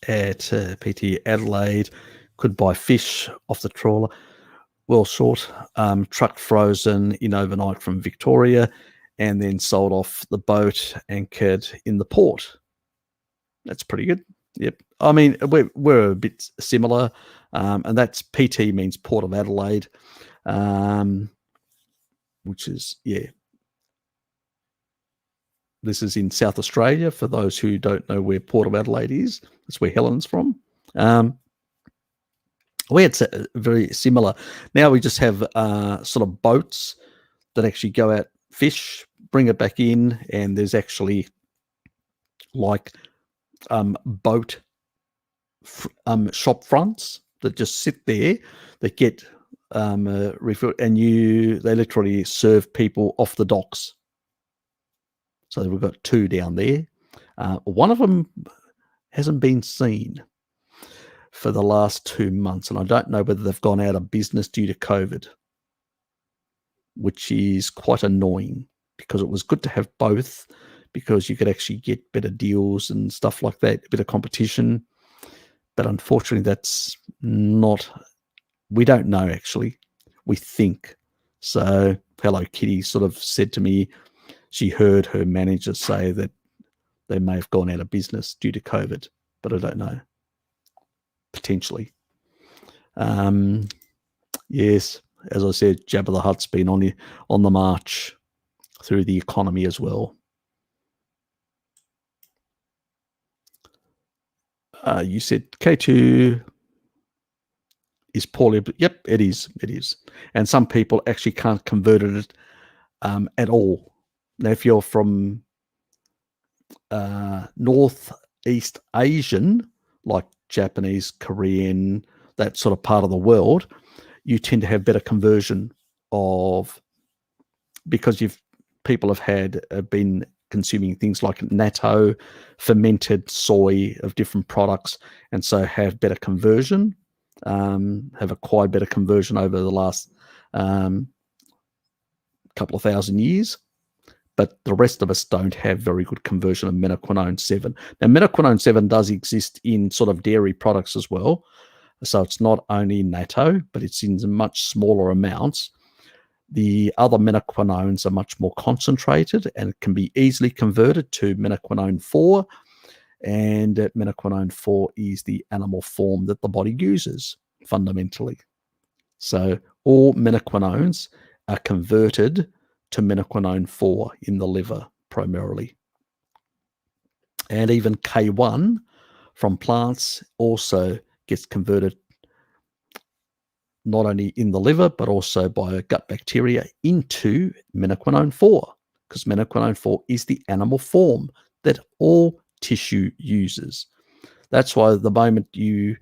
at PT Adelaide could buy fish off the trawler, well short, trucked frozen in overnight from Victoria, and then sold off the boat anchored in the port. That's pretty good. Yep. I mean, we're a bit similar, and that's PT means Port of Adelaide, which is, this is in South Australia, for those who don't know where Port of Adelaide is. That's where Helen's from. It's very similar. Now we just have sort of boats that actually go out, fish, bring it back in, and there's actually like boat shop fronts that just sit there that get refilled, and they literally serve people off the docks. So we've got two down there. One of them hasn't been seen for the last 2 months, and I don't know whether they've gone out of business due to COVID, which is quite annoying, because it was good to have both, because you could actually get better deals and stuff like that, a bit of competition. But unfortunately, that's not, we don't know actually. We think. So Hello Kitty sort of said to me, she heard her manager say that they may have gone out of business due to COVID, but I don't know. Potentially. Yes, as I said, Jabba the Hutt's been on the march through the economy as well. You said K2 is poorly, but yep, it is. It is. And some people actually can't convert it at all. Now, if you're from Northeast Asian, like Japanese, Korean, that sort of part of the world, you tend to have better conversion because people have been consuming things like natto, fermented soy of different products, and so have better conversion, have acquired better conversion over the last couple of thousand years. But the rest of us don't have very good conversion of menaquinone 7. Now, menaquinone 7 does exist in sort of dairy products as well. So it's not only natto, but it's in much smaller amounts. The other menaquinones are much more concentrated and can be easily converted to menaquinone 4. And menaquinone 4 is the animal form that the body uses fundamentally. So all menaquinones are converted to menaquinone 4 in the liver primarily. And even K1 from plants also gets converted not only in the liver, but also by gut bacteria into menaquinone 4, because menaquinone 4 is the animal form that all tissue uses. That's why the moment you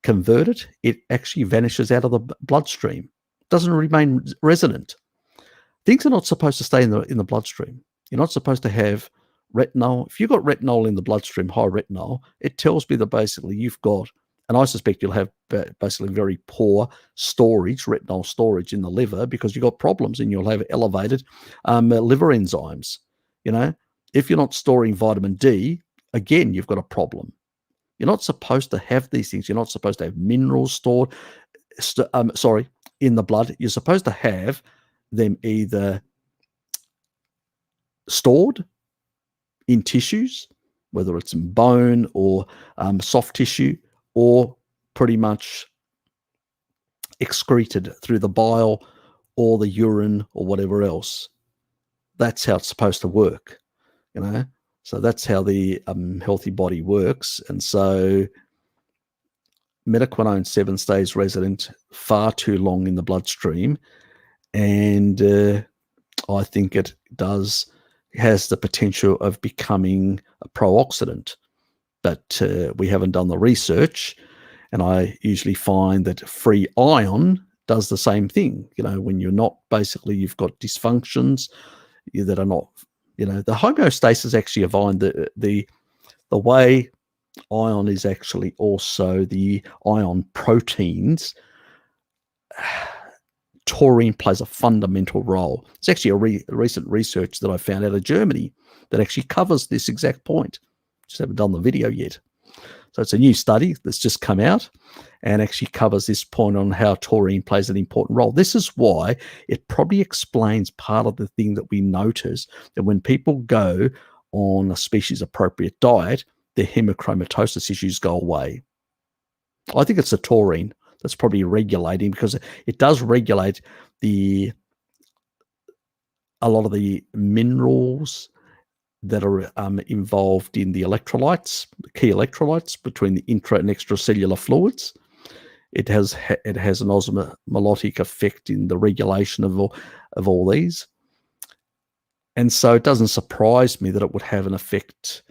convert it, it actually vanishes out of the bloodstream. It doesn't remain resident. Things are not supposed to stay in the bloodstream. You're not supposed to have retinol. If you've got retinol in the bloodstream, high retinol, it tells me that basically you've got, and I suspect you'll have basically very poor storage, retinol storage in the liver, because you've got problems and you'll have elevated liver enzymes. If you're not storing vitamin D, again, you've got a problem. You're not supposed to have these things. You're not supposed to have minerals stored, in the blood. You're supposed to have them either stored in tissues, whether it's in bone or soft tissue, or pretty much excreted through the bile or the urine or whatever else. That's how it's supposed to work, So that's how the healthy body works. And so menaquinone 7 stays resident far too long in the bloodstream, and I think it has the potential of becoming a pro-oxidant, but we haven't done the research. And I usually find that free ion does the same thing. When you're not, basically you've got dysfunctions that are not, the homeostasis actually of ion, the way ion is actually also the ion proteins. Taurine plays a fundamental role. It's actually a recent research that I found out of Germany that actually covers this exact point. Just haven't done the video yet. So it's a new study that's just come out and actually covers this point on how taurine plays an important role. This is why it probably explains part of the thing that we notice, that when people go on a species-appropriate diet, their hemochromatosis issues go away. I think it's the taurine that's probably regulating, because it does regulate a lot of the minerals that are involved in the electrolytes, the key electrolytes between the intra and extracellular fluids. It has an osmotic effect in the regulation of all these. And so it doesn't surprise me that it would have an effect,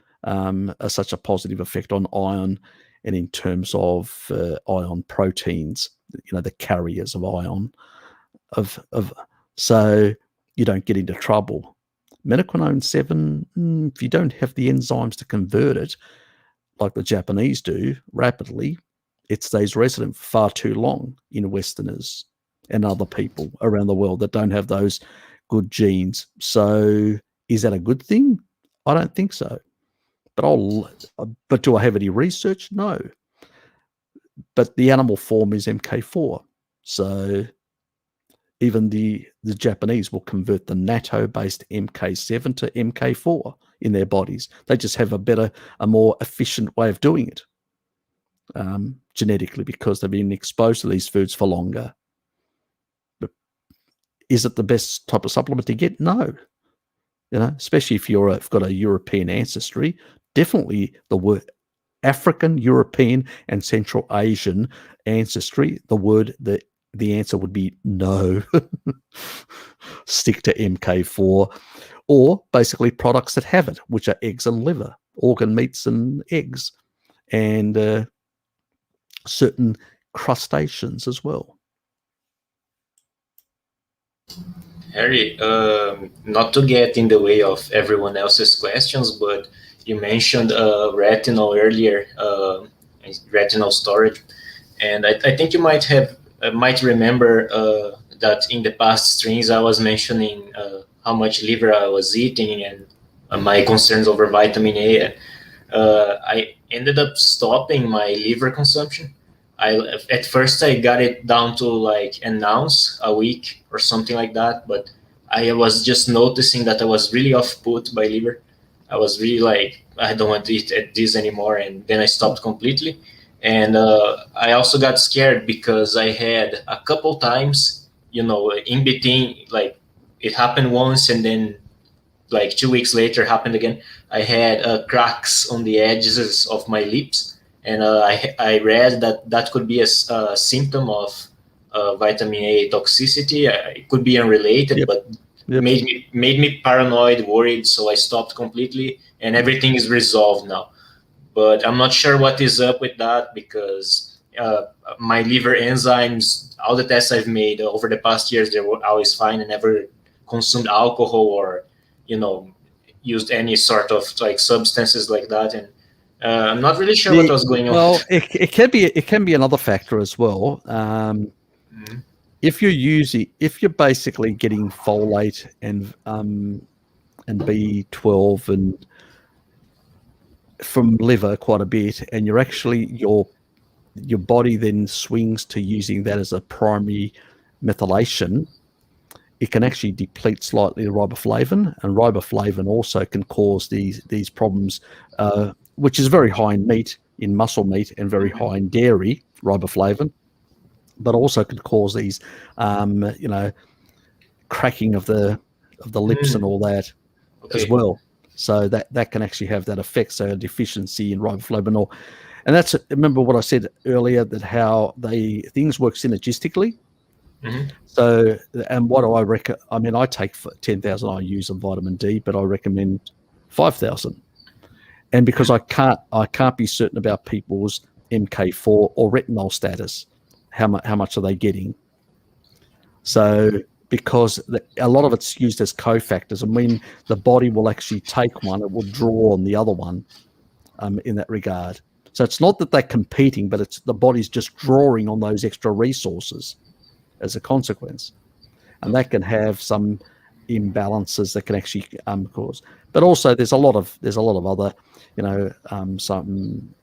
such a positive effect on iron, and in terms of ion proteins, the carriers of ion, so you don't get into trouble. Menaquinone 7, if you don't have the enzymes to convert it, like the Japanese do, rapidly, it stays resident for far too long in Westerners and other people around the world that don't have those good genes. So is that a good thing? I don't think so. But do I have any research? No. But the animal form is MK4. So even the Japanese will convert the natto-based MK7 to MK4 in their bodies. They just have a more efficient way of doing it, genetically, because they've been exposed to these foods for longer. But is it the best type of supplement to get? No. Especially if you've got a European ancestry. Definitely the word African, European, and Central Asian ancestry, the answer would be no. Stick to MK4, or basically products that have it, which are eggs and liver, organ meats and eggs, and certain crustaceans as well. Harry, not to get in the way of everyone else's questions, but you mentioned retinol earlier, retinol storage, and I think you might remember that in the past streams I was mentioning how much liver I was eating and my concerns over vitamin A. I ended up stopping my liver consumption. At first I got it down to like an ounce a week or something like that, but I was just noticing that I was really off-put by liver. I was really like, I don't want to eat this anymore, and then I stopped completely. And I also got scared because I had a couple times, in between, like it happened once and then like 2 weeks later happened again. I had cracks on the edges of my lips, And I read that could be a symptom of vitamin A toxicity. It could be unrelated, Yep. but Yep. made me paranoid, worried. So I stopped completely, and everything is resolved now. But I'm not sure what is up with that, because my liver enzymes, all the tests I've made over the past years, they were always fine. I never consumed alcohol or, used any sort of like substances like that. And I'm not really sure what was going on. Well, it can be another factor as well. Mhm. If you're basically getting folate and B12 and from liver quite a bit, and you're actually your body then swings to using that as a primary methylation, it can actually deplete slightly the riboflavin, and riboflavin also can cause these problems, which is very high in meat, in muscle meat, and very high in dairy, riboflavin, but also can cause these, cracking of the lips and all that as Okay. well. So that can actually have that effect. So a deficiency in riboflavin, and that's, remember what I said earlier, that how things work synergistically. Mhm. So, and what do I recommend? I mean, I take 10,000 IUs of vitamin D, but I recommend 5,000. And because I can't be certain about people's MK4 or retinol status, how much are they getting? So, because a lot of it's used as cofactors, and when the body will actually take one, it will draw on the other one, in that regard. So it's not that they're competing, but it's the body's just drawing on those extra resources as a consequence, and that can have some imbalances that can actually cause. But also, there's a lot of other, some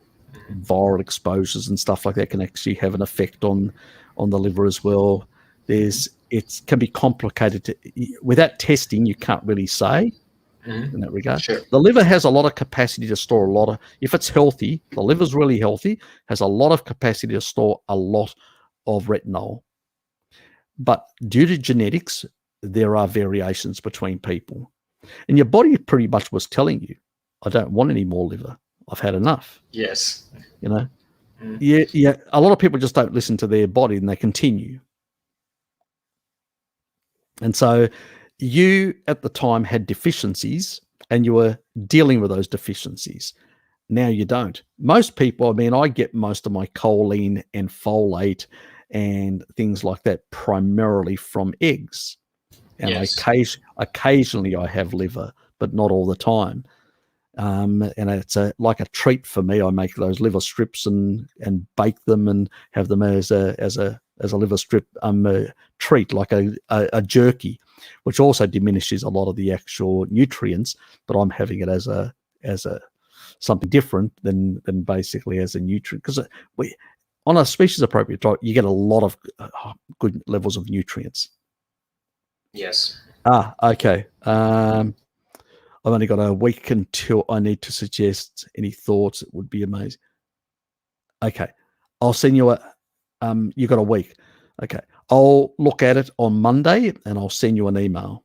viral exposures and stuff like that can actually have an effect on the liver as well. It can be complicated without testing. You can't really say in that regard. Sure. The liver has a lot of capacity to store a lot of, if it's healthy, the liver's really healthy, has a lot of capacity to store a lot of retinol. But due to genetics, there are variations between people. And your body pretty much was telling you, I don't want any more liver. I've had enough. Yes. You know? Yeah. A lot of people just don't listen to their body and they continue. And so you at the time had deficiencies and you were dealing with those deficiencies. Now you don't. Most people, I mean, I get most of my choline and folate and things like that primarily from eggs. And Yes. occasionally I have liver, but not all the time. And it's like a treat for me. I make those liver strips and bake them and have them as a liver strip treat, like a jerky, which also diminishes a lot of the actual nutrients. But I'm having it as a something different than basically as a nutrient, because we, on a species appropriate diet, you get a lot of good levels of nutrients. Yes. Okay. I've only got a week until I need to suggest any thoughts. It would be amazing. Okay. I'll send you you got a week. Okay. I'll look at it on Monday and I'll send you an email.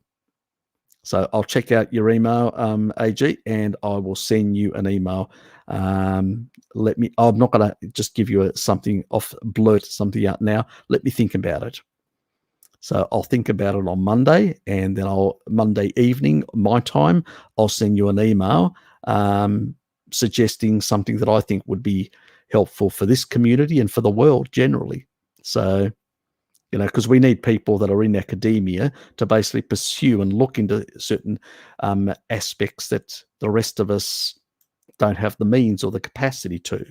So I'll check out your email, AG, and I will send you an email. I'm not going to just give you blurt something out now. Let me think about it. So I'll think about it on Monday, and then Monday evening, my time, I'll send you an email suggesting something that I think would be helpful for this community and for the world generally. So, because we need people that are in academia to basically pursue and look into certain aspects that the rest of us don't have the means or the capacity to.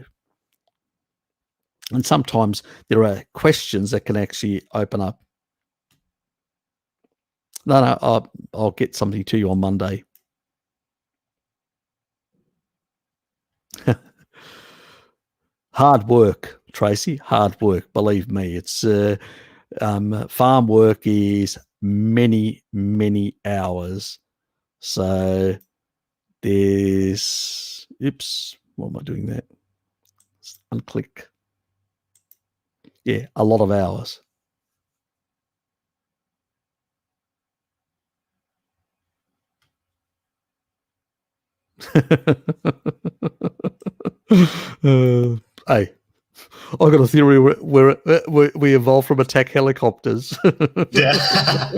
And sometimes there are questions that can actually open up. No, I'll get something to you on Monday. Hard work, Tracy. Hard work. Believe me, it's farm work is many, many hours. So there's, oops, what am I doing that? Unclick. Yeah, a lot of hours. Hey, I got a theory where we evolved from attack helicopters. Yeah.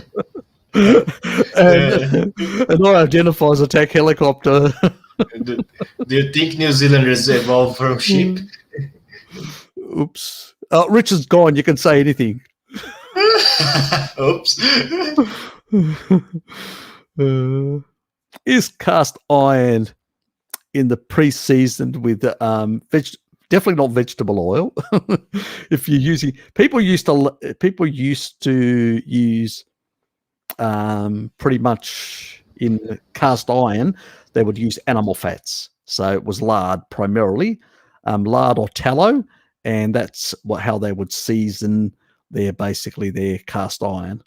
and, and I identify as attack helicopter. do, do you think New Zealanders evolved from sheep? Oops. Richard's gone. You can say anything. Oops. Is cast iron in the pre-seasoned with definitely not vegetable oil. If you're using, people used to use pretty much in cast iron, they would use animal fats. So it was lard primarily, lard or tallow, and that's how they would season their cast iron.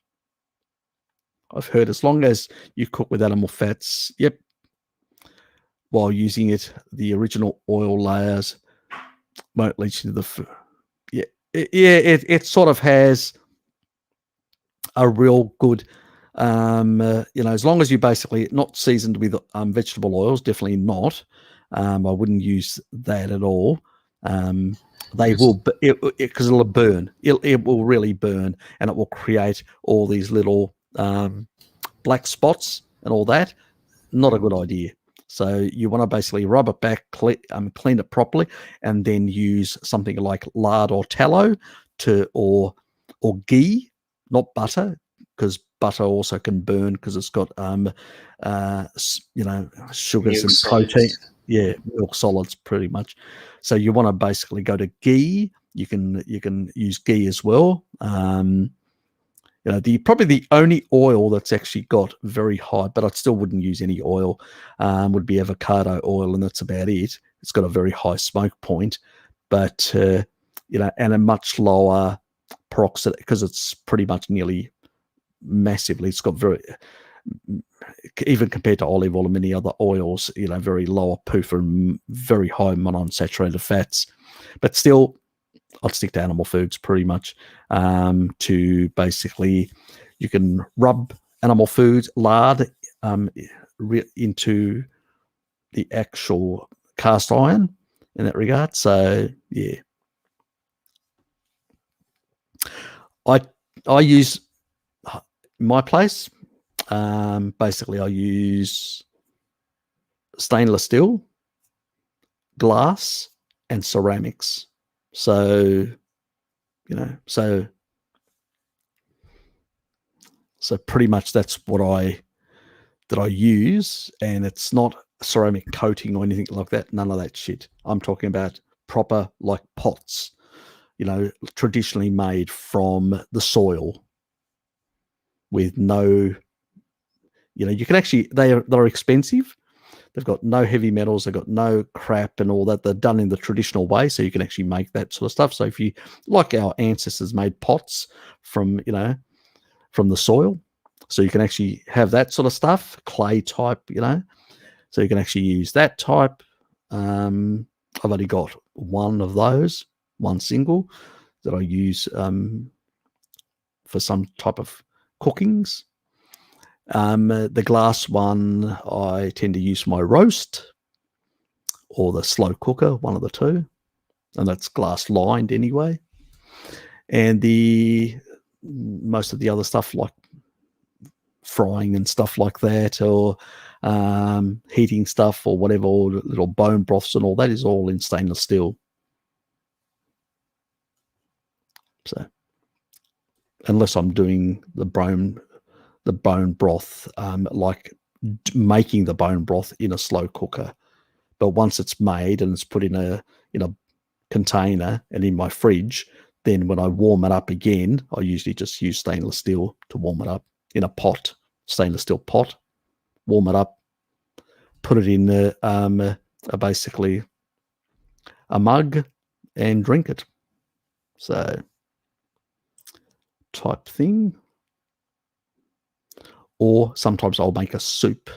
I've heard as long as you cook with animal fats, yep, while using it, the original oil layers won't leach into the food. Yeah, it sort of has a real good, as long as you basically not seasoned with vegetable oils, definitely not. I wouldn't use that at all. They will, because it'll burn. It will really burn, and it will create all these little black spots and all that. Not a good idea. So you want to basically rub it back, clean it properly, and then use something like lard or tallow or ghee, not butter, because butter also can burn because it's got sugars and protein. Yeah, milk solids pretty much. So you want to basically go to ghee. You can use ghee as well. Probably the only oil that's actually got very high, but I still wouldn't use any oil, would be avocado oil, and that's about it. It's got a very high smoke point, but and a much lower peroxide, because it's pretty much nearly massively. It's got very, even compared to olive oil and many other oils, very lower PUFA and very high monounsaturated fats, but still. I'd stick to animal foods pretty much. To basically, you can rub animal foods, lard, into the actual cast iron in that regard. So yeah, I use my place. Basically, I use stainless steel, glass, and ceramics. So, so pretty much that's what I use, and it's not ceramic coating or anything like that. None of that shit. I'm talking about proper like pots, traditionally made from the soil with no, you can actually, they're expensive. They've got no heavy metals. They've got no crap and all that. They're done in the traditional way, so you can actually make that sort of stuff. So if you, like our ancestors made pots from, from the soil, so you can actually have that sort of stuff, clay type, so you can actually use that type. I've only got one of those, one single that I use for some type of cookings. The glass one I tend to use for my roast or the slow cooker, one of the two, and that's glass lined anyway. And most of the other stuff like frying and stuff like that, or heating stuff or whatever, or little bone broths and all that, is all in stainless steel. So unless I'm doing the bone broth, like making the bone broth in a slow cooker, but once it's made and it's put in a container and in my fridge, then when I warm it up again, I usually just use stainless steel to warm it up in a pot, stainless steel pot, warm it up, put it in basically a mug and drink it. So type thing. Or sometimes I'll make a soup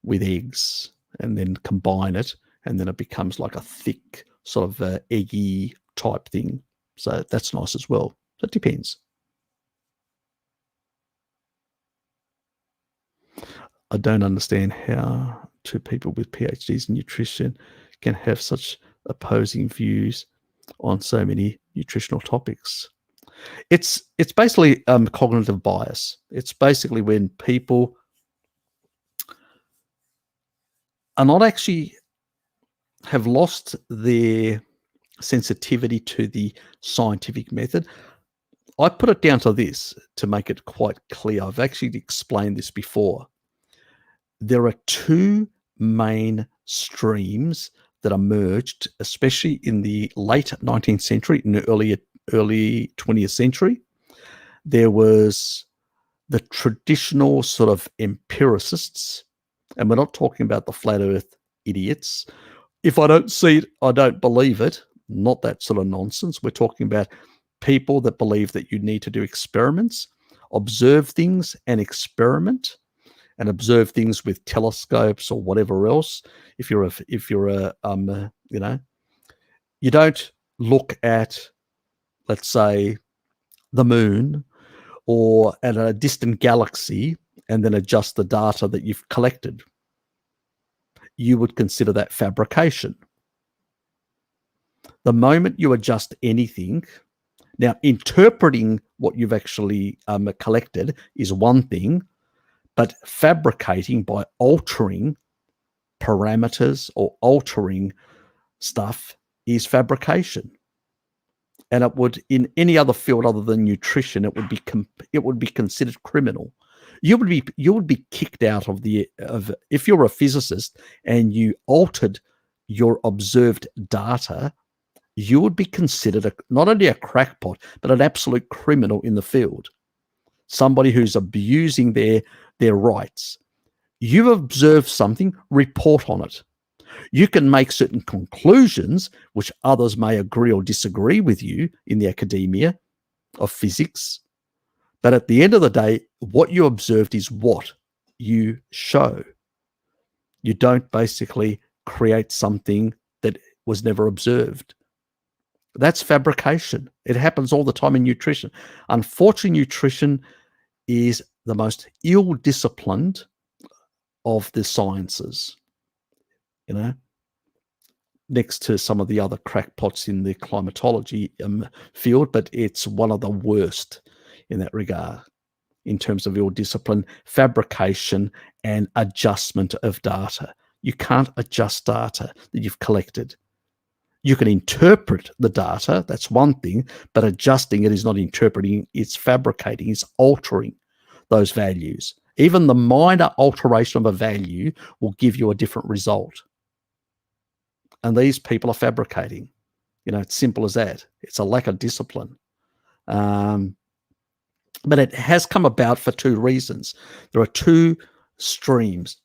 with eggs and then combine it, and then it becomes like a thick sort of eggy type thing. So that's nice as well. So it depends. I don't understand how two people with PhDs in nutrition can have such opposing views. on so many nutritional topics. It's basically cognitive bias. It's basically when people are not actually have lost their sensitivity to the scientific method. I put it down to this to make it quite clear. I've actually explained this before. There are two main streams that emerged, especially in the late 19th century and the early 20th century. There was the traditional sort of empiricists, and we're not talking about the flat earth idiots. If I don't see it, I don't believe it. Not that sort of nonsense. We're talking about people that believe that you need to do experiments, observe things and experiment, and observe things with telescopes or whatever else. If you're a you don't look at, let's say, the moon or at a distant galaxy and then adjust the data that you've collected. You would consider that fabrication. The moment you adjust anything, now interpreting what you've actually collected is one thing, but fabricating by altering parameters or altering stuff is fabrication. And it would, in any other field other than nutrition, it would be considered criminal. You would be kicked out of if you're a physicist and you altered your observed data, you would be considered not only a crackpot but an absolute criminal in the field. Somebody who's abusing their rights. You've observed something, report on it. You can make certain conclusions, which others may agree or disagree with you in the academia of physics. But at the end of the day, what you observed is what you show. You don't basically create something that was never observed. That's fabrication. It happens all the time in nutrition. Unfortunately, nutrition is the most ill-disciplined of the sciences, next to some of the other crackpots in the climatology field, but it's one of the worst in that regard in terms of ill-discipline, fabrication, and adjustment of data. You can't adjust data that you've collected. You can interpret the data, that's one thing, but adjusting it is not interpreting, it's fabricating, it's altering those values. Even the minor alteration of a value will give you a different result. And these people are fabricating. It's simple as that. It's a lack of discipline. But it has come about for two reasons. There are two streams.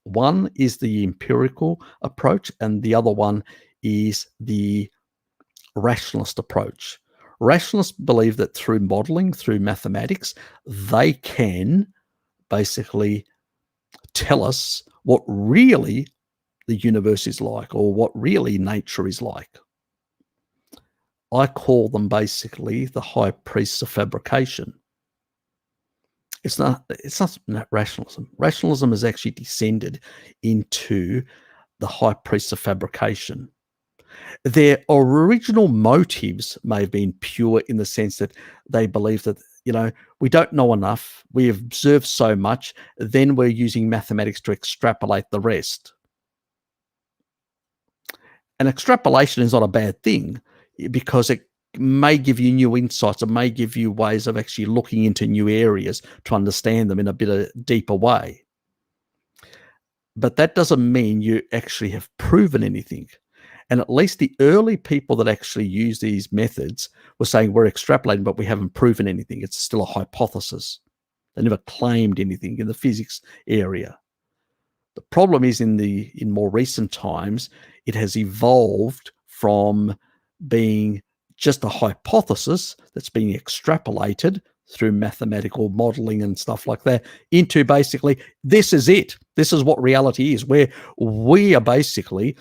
One is the empirical approach, and the other one is the rationalist approach. Rationalists believe that through modeling, through mathematics, they can basically tell us what really the universe is like or what really nature is like. I call them basically the high priests of fabrication. It's not rationalism. Rationalism has actually descended into the high priests of fabrication. Their original motives may have been pure in the sense that they believe that, we don't know enough, we have observed so much, then we're using mathematics to extrapolate the rest. And extrapolation is not a bad thing because it may give you new insights. It may give you ways of actually looking into new areas to understand them in a bit of a deeper way. But that doesn't mean you actually have proven anything. And at least the early people that actually use these methods were saying we're extrapolating, but we haven't proven anything. It's still a hypothesis. They never claimed anything in the physics area. The problem is in more recent times, it has evolved from being just a hypothesis that's being extrapolated through mathematical modeling and stuff like that into basically, this is it. This is what reality is, where we are basically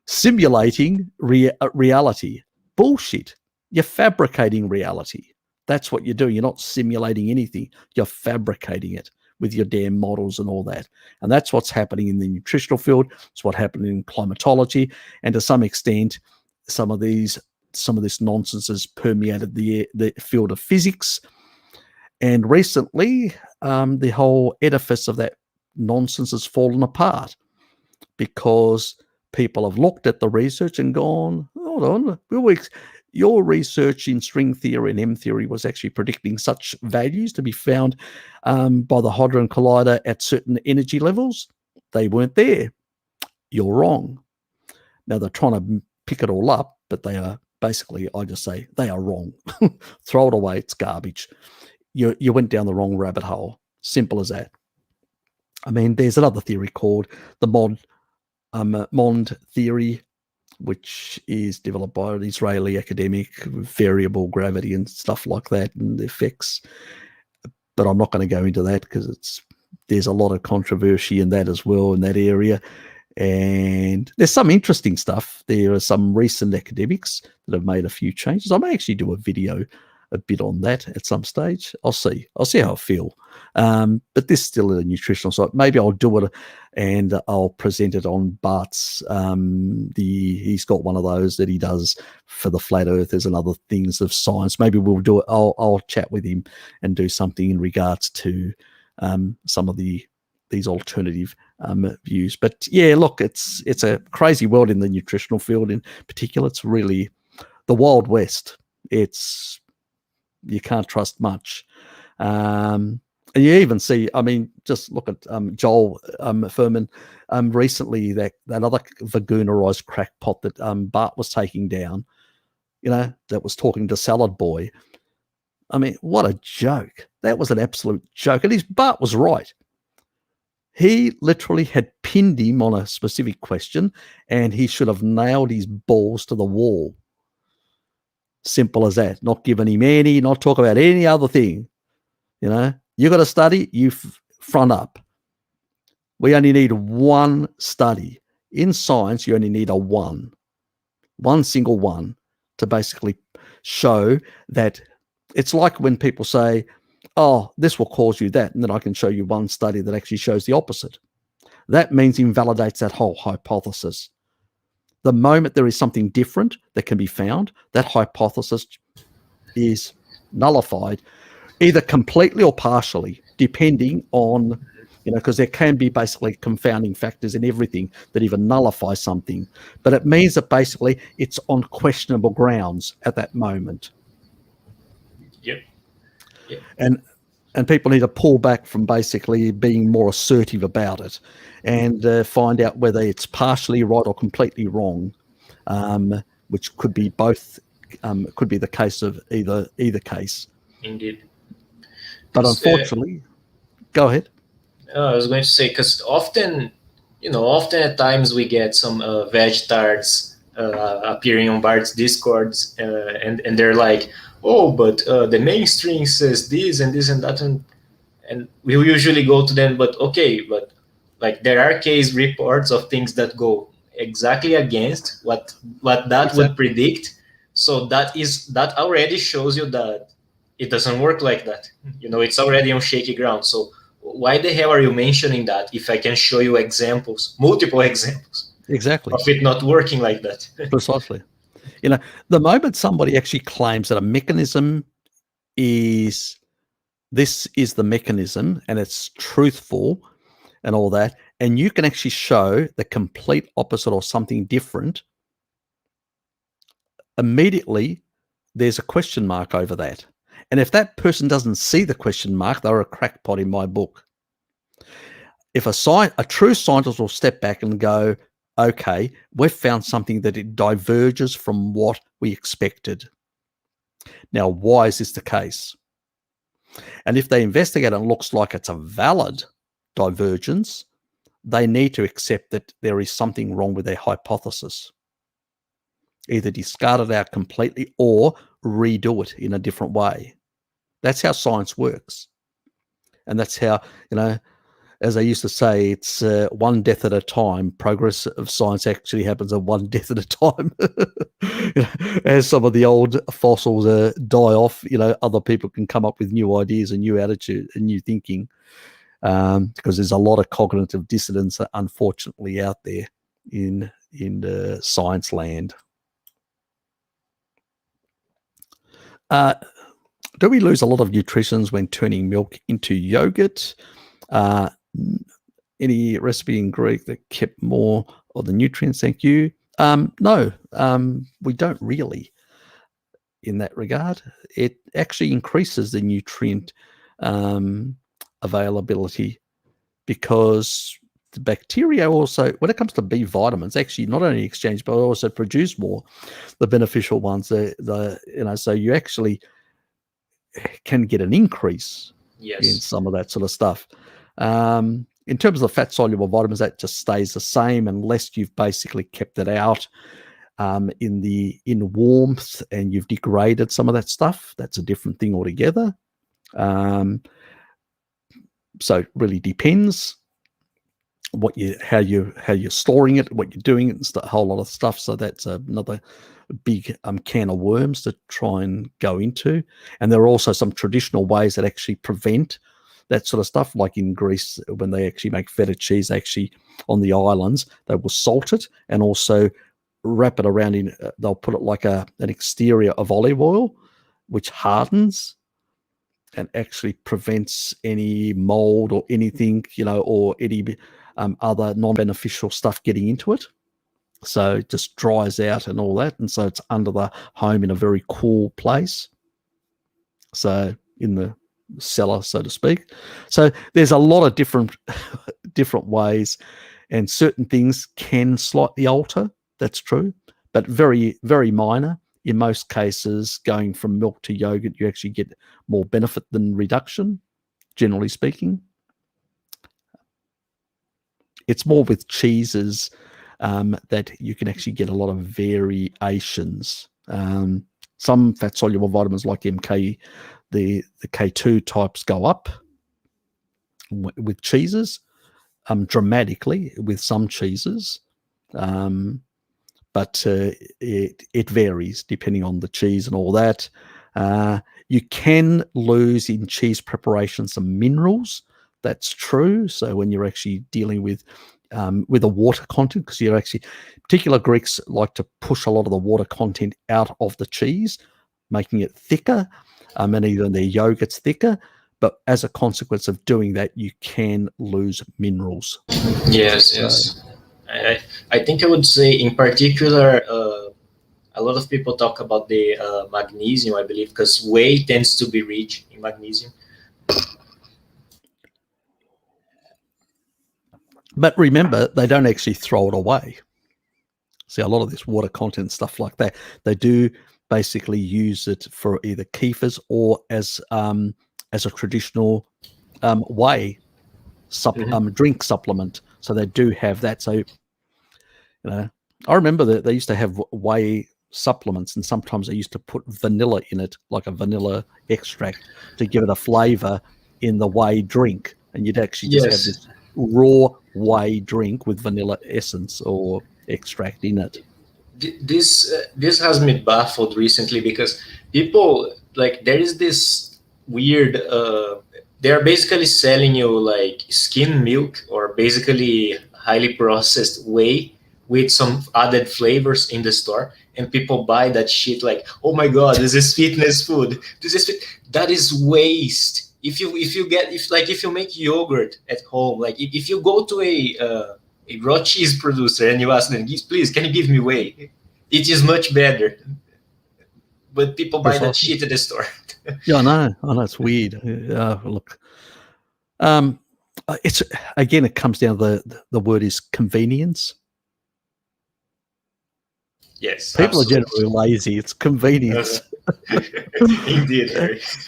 simulating reality. Bullshit. You're fabricating reality. That's what you're doing. You're not simulating anything. You're fabricating it with your damn models and all that. And that's what's happening in the nutritional field. It's what happened in climatology, and to some extent, some of this nonsense has permeated the field of physics. And recently, the whole edifice of that nonsense has fallen apart because people have looked at the research and gone, hold on, your research in string theory and M theory was actually predicting such values to be found by the Hadron Collider at certain energy levels. They weren't there. You're wrong. Now they're trying to pick it all up, but they are basically, I just say, they are wrong. Throw it away. It's garbage. You went down the wrong rabbit hole. Simple as that. I mean, there's another theory called the Mond Theory, which is developed by an Israeli academic, variable gravity and stuff like that, and the effects. But I'm not going to go into that because there's a lot of controversy in that as well, in that area. And there's some interesting stuff. There are some recent academics that have made a few changes. I may actually do a video a bit on that at some stage. I'll see how I feel. But this is still a nutritional site. Maybe I'll do it and I'll present it on Bart's. He's got one of those that he does for the flat earthers and other things of science. Maybe we'll do it. I'll chat with him and do something in regards to some of these alternative views. But yeah, look, it's a crazy world in the nutritional field in particular. It's really the Wild West. You can't trust much. And you even see, I mean, just look at Joel Furman recently, that other vagunarized crackpot that Bart was taking down, that was talking to Salad Boy. I mean, what a joke. That was an absolute joke. And Bart was right. He literally had pinned him on a specific question, and he should have nailed his balls to the wall. Simple as that. Not giving him not talk about any other thing. You got to study, you front up. We only need one study. In science, you only need one single one to basically show that. It's like when people say, oh, this will cause you that, and then I can show you one study that actually shows the opposite. That means invalidates that whole hypothesis. The moment there is something different that can be found, that hypothesis is nullified, either completely or partially, depending on, because there can be basically confounding factors in everything that even nullify something. But it means that basically it's on questionable grounds at that moment. Yep. And people need to pull back from basically being more assertive about it and find out whether it's partially right or completely wrong, which could be both, could be the case of either case. Indeed. But unfortunately, go ahead. I was going to say, because often at times we get some vegetards appearing on Bart's Discords, and they're like, oh, but the mainstream says this and this and that, and we usually go to them, but okay, but like there are case reports of things that go exactly against what that would predict. So that already shows you that it doesn't work like that. It's already on shaky ground. So why the hell are you mentioning that if I can show you multiple examples exactly of it not working like that? Precisely. The moment somebody actually claims that a mechanism is the mechanism and it's truthful and all that, and you can actually show the complete opposite or something different, immediately there's a question mark over that. And if that person doesn't see the question mark, they're a crackpot in my book. If a true scientist will step back and go, okay, we've found something that it diverges from what we expected. Now, why is this the case? And if they investigate and it looks like it's a valid divergence, they need to accept that there is something wrong with their hypothesis. Either discard it out completely or redo it in a different way. That's how science works. And that's how, as I used to say, it's one death at a time. Progress of science actually happens at one death at a time. As some of the old fossils die off, other people can come up with new ideas and new attitude and new thinking. because there's a lot of cognitive dissonance, unfortunately, out there in the science land. Do we lose a lot of nutrients when turning milk into yogurt? Any recipe in Greek that kept more of the nutrients? Thank you. No, we don't really in that regard. It actually increases the nutrient availability, because the bacteria also, when it comes to B vitamins, actually not only exchange but also produce more the beneficial ones. So you actually can get an increase in some of that sort of stuff. In terms of fat-soluble vitamins, that just stays the same unless you've basically kept it out in warmth and you've degraded some of that stuff. That's a different thing altogether. So it really depends how you're storing it, what you're doing, and a whole lot of stuff. So that's another big can of worms to try and go into. And there are also some traditional ways that actually prevent that sort of stuff. Like in Greece, when they actually make feta cheese, actually on the islands, they will salt it and also wrap it around in, they'll put it like an exterior of olive oil, which hardens and actually prevents any mold or anything, or any other non-beneficial stuff getting into it. So it just dries out and all that. And so it's under the home in a very cool place. So in the cellar, so to speak. So there's a lot of different ways, and certain things can slightly alter. That's true, but very, very minor. In most cases, going from milk to yogurt, you actually get more benefit than reduction, generally speaking. It's more with cheeses that you can actually get a lot of variations. Some fat-soluble vitamins like MK, the K2 types go up with cheeses dramatically with some cheeses. But it varies depending on the cheese and all that. You can lose in cheese preparation some minerals. That's true. So when you're actually dealing with a water content, because you're actually, particular Greeks like to push a lot of the water content out of the cheese, making it thicker, and even their yogurt's thicker. But as a consequence of doing that, you can lose minerals. Yes. I think I would say in particular, a lot of people talk about the magnesium, I believe, because whey tends to be rich in magnesium. But remember, they don't actually throw it away. See, a lot of this water content, stuff like that, they do basically use it for either kefirs or as a traditional whey drink supplement. So they do have that. So, I remember that they used to have whey supplements, and sometimes they used to put vanilla in it, like a vanilla extract, to give it a flavor in the whey drink. And you'd actually just have this raw whey drink with vanilla essence or extract in it. This has me baffled recently, because people, like, there is this weird they're basically selling you like skim milk, or basically highly processed whey with some added flavors in the store, and people buy that shit like, oh my god, this is fitness food, that is waste. If you make yogurt at home, like if you go to a raw cheese producer and you ask them, please, can you give me whey? It is much better. But people buy that shit at the store. Yeah, I know. It's weird. Look, it's, again, it comes down to the word is convenience. Yes, people absolutely. are generally lazy. It's convenience. Indeed.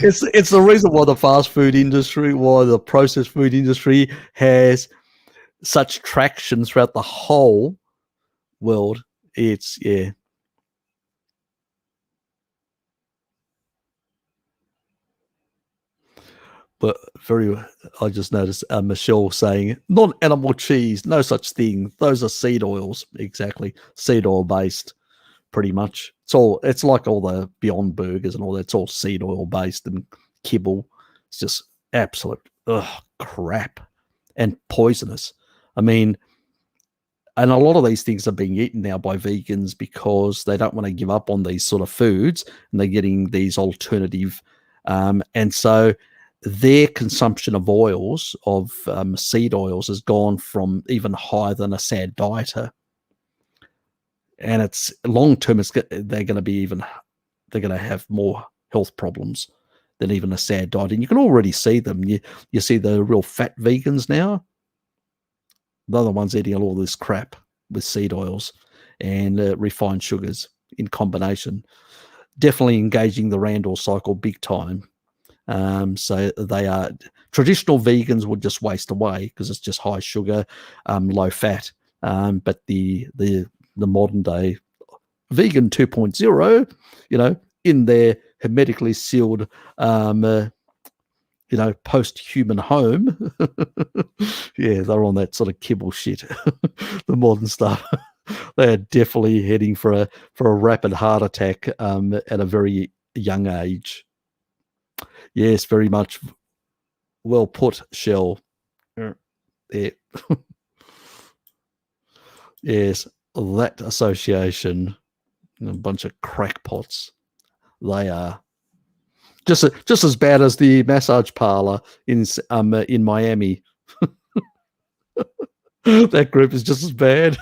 It's the reason why the fast food industry, why the processed food industry has such traction throughout the whole world. It's But I just noticed Michelle saying, non-animal cheese, no such thing. Those are seed oils. Exactly. Seed oil based, pretty much. It's like all the Beyond Burgers and all that. It's all seed oil based and kibble. It's just absolute crap. and poisonous. I mean, and a lot of these things are being eaten now by vegans because they don't want to give up on these sort of foods, and they're getting these alternative. And so their consumption of oils, of seed oils, has gone from even higher than a sad dieter. And it's long term, they're going to have more health problems than even a sad diet. And you can already see them. You see the real fat vegans now. They're the ones eating all this crap with seed oils and refined sugars in combination. Definitely engaging the Randall cycle big time. So they are traditional vegans would just waste away because it's just high sugar, low fat. But the modern day vegan 2.0, in their hermetically sealed, post-human home, yeah, they're on that sort of kibble shit, the modern stuff. They're definitely heading for a rapid heart attack at a very young age. Yes, very much well put, Shell. Yeah. Yes, that association, a bunch of crackpots. They are just as bad as the massage parlor in Miami. That group is just as bad.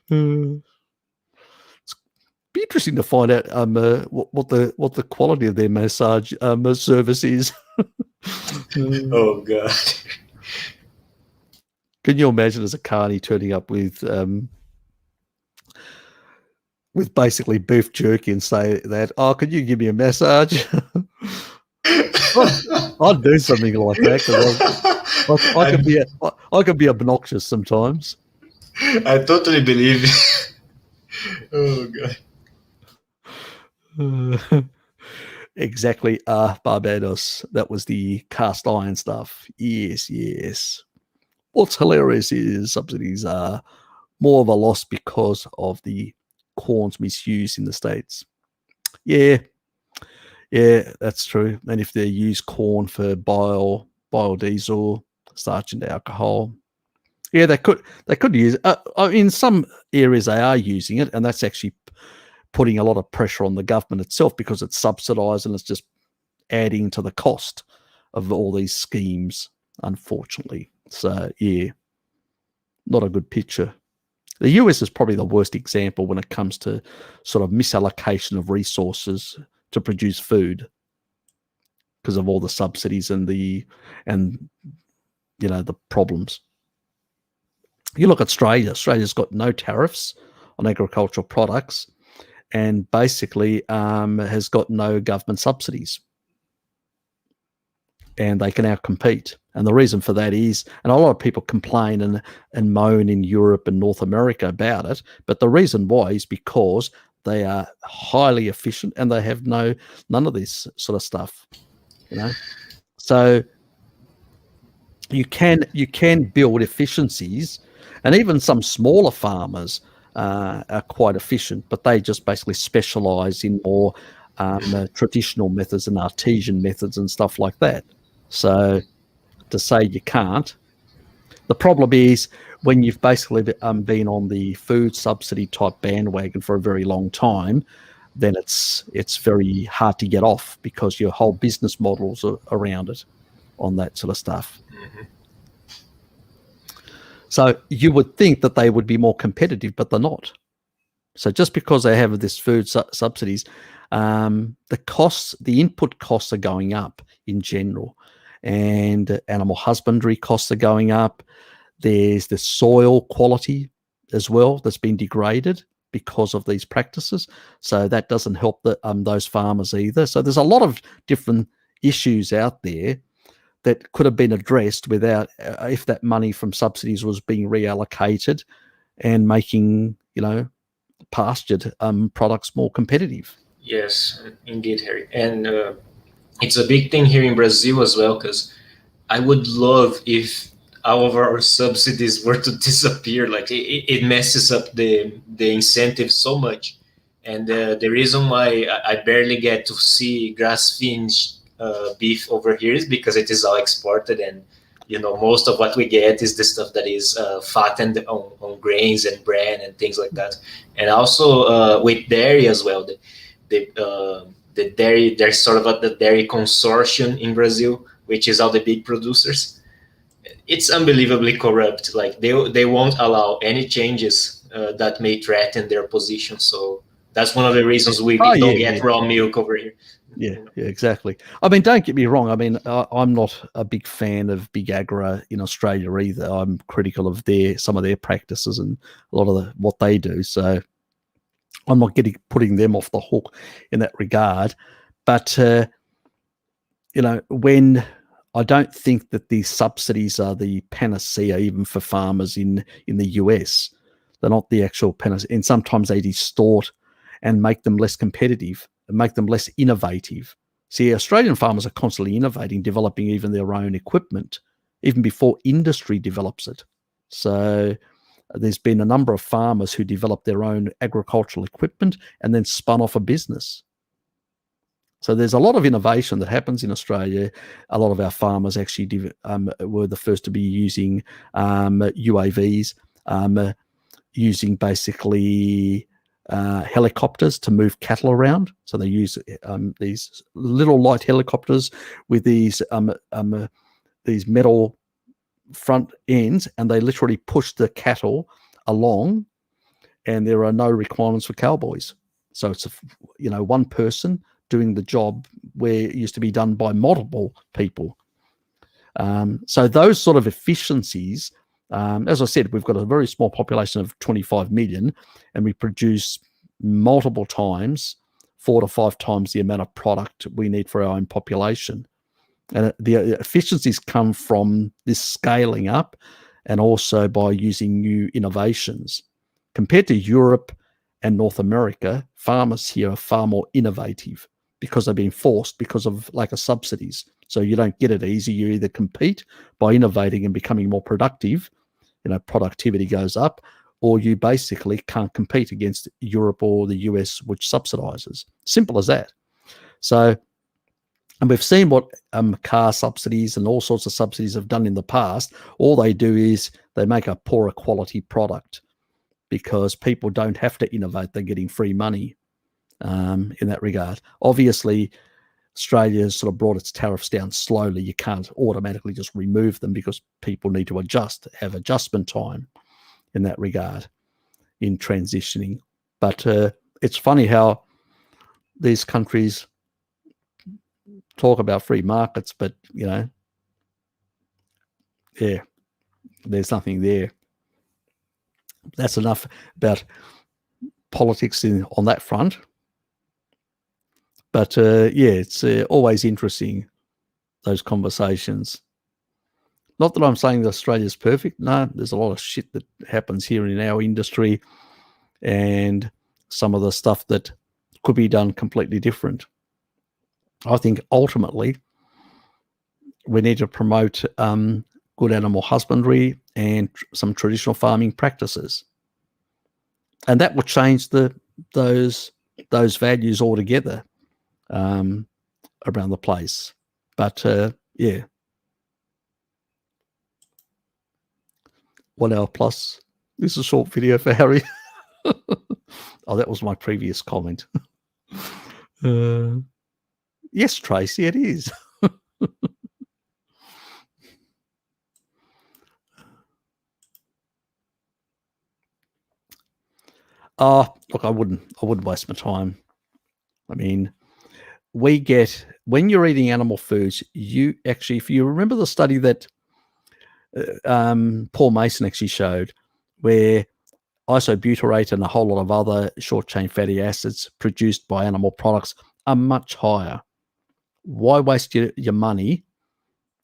It's be interesting to find out what the quality of their massage service is. Oh God. Can you imagine as a carny turning up with basically beef jerky and say that, oh, could you give me a massage? I'd do something like that because I could be obnoxious sometimes. I totally believe it. Oh God. Exactly. Barbados. That was the cast iron stuff. Yes. What's hilarious is subsidies are more of a loss because of the corn's misuse in the States. Yeah, that's true. And if they use corn for biodiesel, starch and alcohol, yeah, they could use it. In some areas they are using it, and that's actually putting a lot of pressure on the government itself because it's subsidized and it's just adding to the cost of all these schemes, unfortunately. So, yeah, not a good picture. The US is probably the worst example when it comes to sort of misallocation of resources to produce food because of all the subsidies and the problems. You look at Australia. Australia's got no tariffs on agricultural products and basically has got no government subsidies. And they can now compete. And the reason for that is, and a lot of people complain and moan in Europe and North America about it, but the reason why is because they are highly efficient and they have none of this sort of stuff, So you can build efficiencies, and even some smaller farmers are quite efficient, but they just basically specialize in more traditional methods and artesian methods and stuff like that. So to say you can't, the problem is when you've basically been on the food subsidy type bandwagon for a very long time, then it's very hard to get off because your whole business models are around it on that sort of stuff. Mm-hmm. So you would think that they would be more competitive, but they're not. So just because they have this food subsidies, the input costs are going up in general, and animal husbandry costs are going up. There's the soil quality as well that's been degraded because of these practices. So that doesn't help those farmers either. So there's a lot of different issues out there that could have been addressed without if that money from subsidies was being reallocated and making pastured products more competitive. Yes, indeed, Harry. And it's a big thing here in Brazil as well, because I would love if all of our subsidies were to disappear. Like it messes up the incentive so much. And the reason why I barely get to see grass-finished beef over here is because it is all exported, and most of what we get is the stuff that is fattened on grains and bran and things like that. And also with dairy as well. The dairy, there's sort of the dairy consortium in Brazil, which is all the big producers. It's unbelievably corrupt. Like they won't allow any changes that may threaten their position. So that's one of the reasons we don't get raw milk over here. Yeah, exactly. I mean, don't get me wrong. I mean, I'm not a big fan of big agri in Australia either. I'm critical of some of their practices and a lot of what they do. So I'm not putting them off the hook in that regard. But when I don't think that these subsidies are the panacea even for farmers in the US. They're not the actual panacea, and sometimes they distort and make them less competitive and make them less innovative. See, Australian farmers are constantly innovating, developing even their own equipment, even before industry develops it. So there's been a number of farmers who developed their own agricultural equipment and then spun off a business. So there's a lot of innovation that happens in Australia. A lot of our farmers actually were the first to be using UAVs, using basically helicopters to move cattle around. So they use these little light helicopters with these metal front ends, and they literally push the cattle along, and there are no requirements for cowboys. So it's one person doing the job where it used to be done by multiple people. So those sort of efficiencies, as I said, we've got a very small population of 25 million, and we produce multiple times, 4 to 5 times the amount of product we need for our own population. And the efficiencies come from this scaling up and also by using new innovations. Compared to Europe and North America, farmers here are far more innovative because they've been forced because of lack of subsidies. So you don't get it easy. You either compete by innovating and becoming more productive, productivity goes up, or you basically can't compete against Europe or the US, which subsidizes. Simple as that. So, and we've seen what car subsidies and all sorts of subsidies have done in the past. All they do is they make a poorer quality product because people don't have to innovate. They're getting free money in that regard. Obviously, Australia has sort of brought its tariffs down slowly. You can't automatically just remove them because people need to have adjustment time in that regard in transitioning. But it's funny how these countries talk about free markets, but, there's nothing there. That's enough about politics on that front. But, it's always interesting, those conversations. Not that I'm saying that Australia's perfect. No, there's a lot of shit that happens here in our industry and some of the stuff that could be done completely different. I think ultimately we need to promote good animal husbandry and some traditional farming practices. And that will change those values altogether around the place. But, 1 hour plus. This is a short video for Harry. Oh, that was my previous comment. Yes, Tracy, it is. Look, I wouldn't waste my time. I mean, when you're eating animal foods, you actually, if you remember the study that Paul Mason actually showed, where isobutyrate and a whole lot of other short-chain fatty acids produced by animal products are much higher. Why waste your money?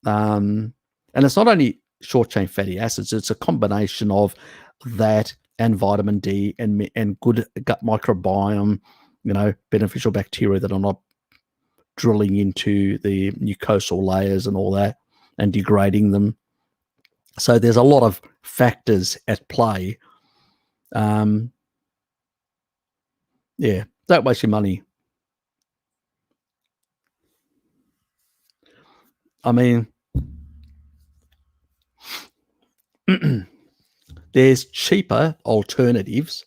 And it's not only short-chain fatty acids, it's a combination of that and vitamin D and good gut microbiome, beneficial bacteria that are not drilling into the mucosal layers and all that and degrading them. So there's a lot of factors at play. Don't waste your money. I mean, there's cheaper alternatives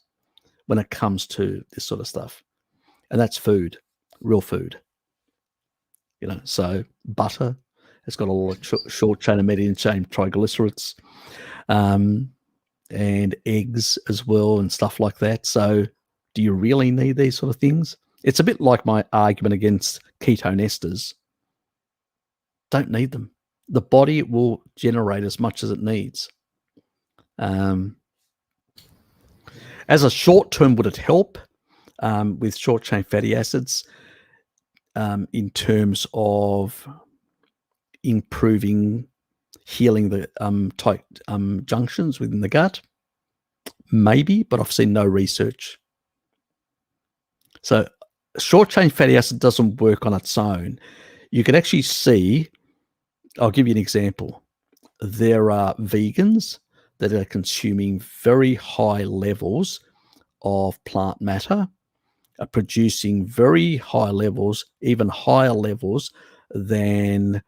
when it comes to this sort of stuff. And that's food, real food. So butter, it's got a lot of short chain and medium chain triglycerides, and eggs as well and stuff like that. So do you really need these sort of things? It's a bit like my argument against ketone esters. Don't need them. The body will generate as much as it needs. As a short term, would it help with short chain fatty acids in terms of improving, healing the tight junctions within the gut? Maybe, but I've seen no research. So short chain fatty acid doesn't work on its own. You can actually see, I'll give you an example. There are vegans that are consuming very high levels of plant matter, are producing very high levels, even higher levels than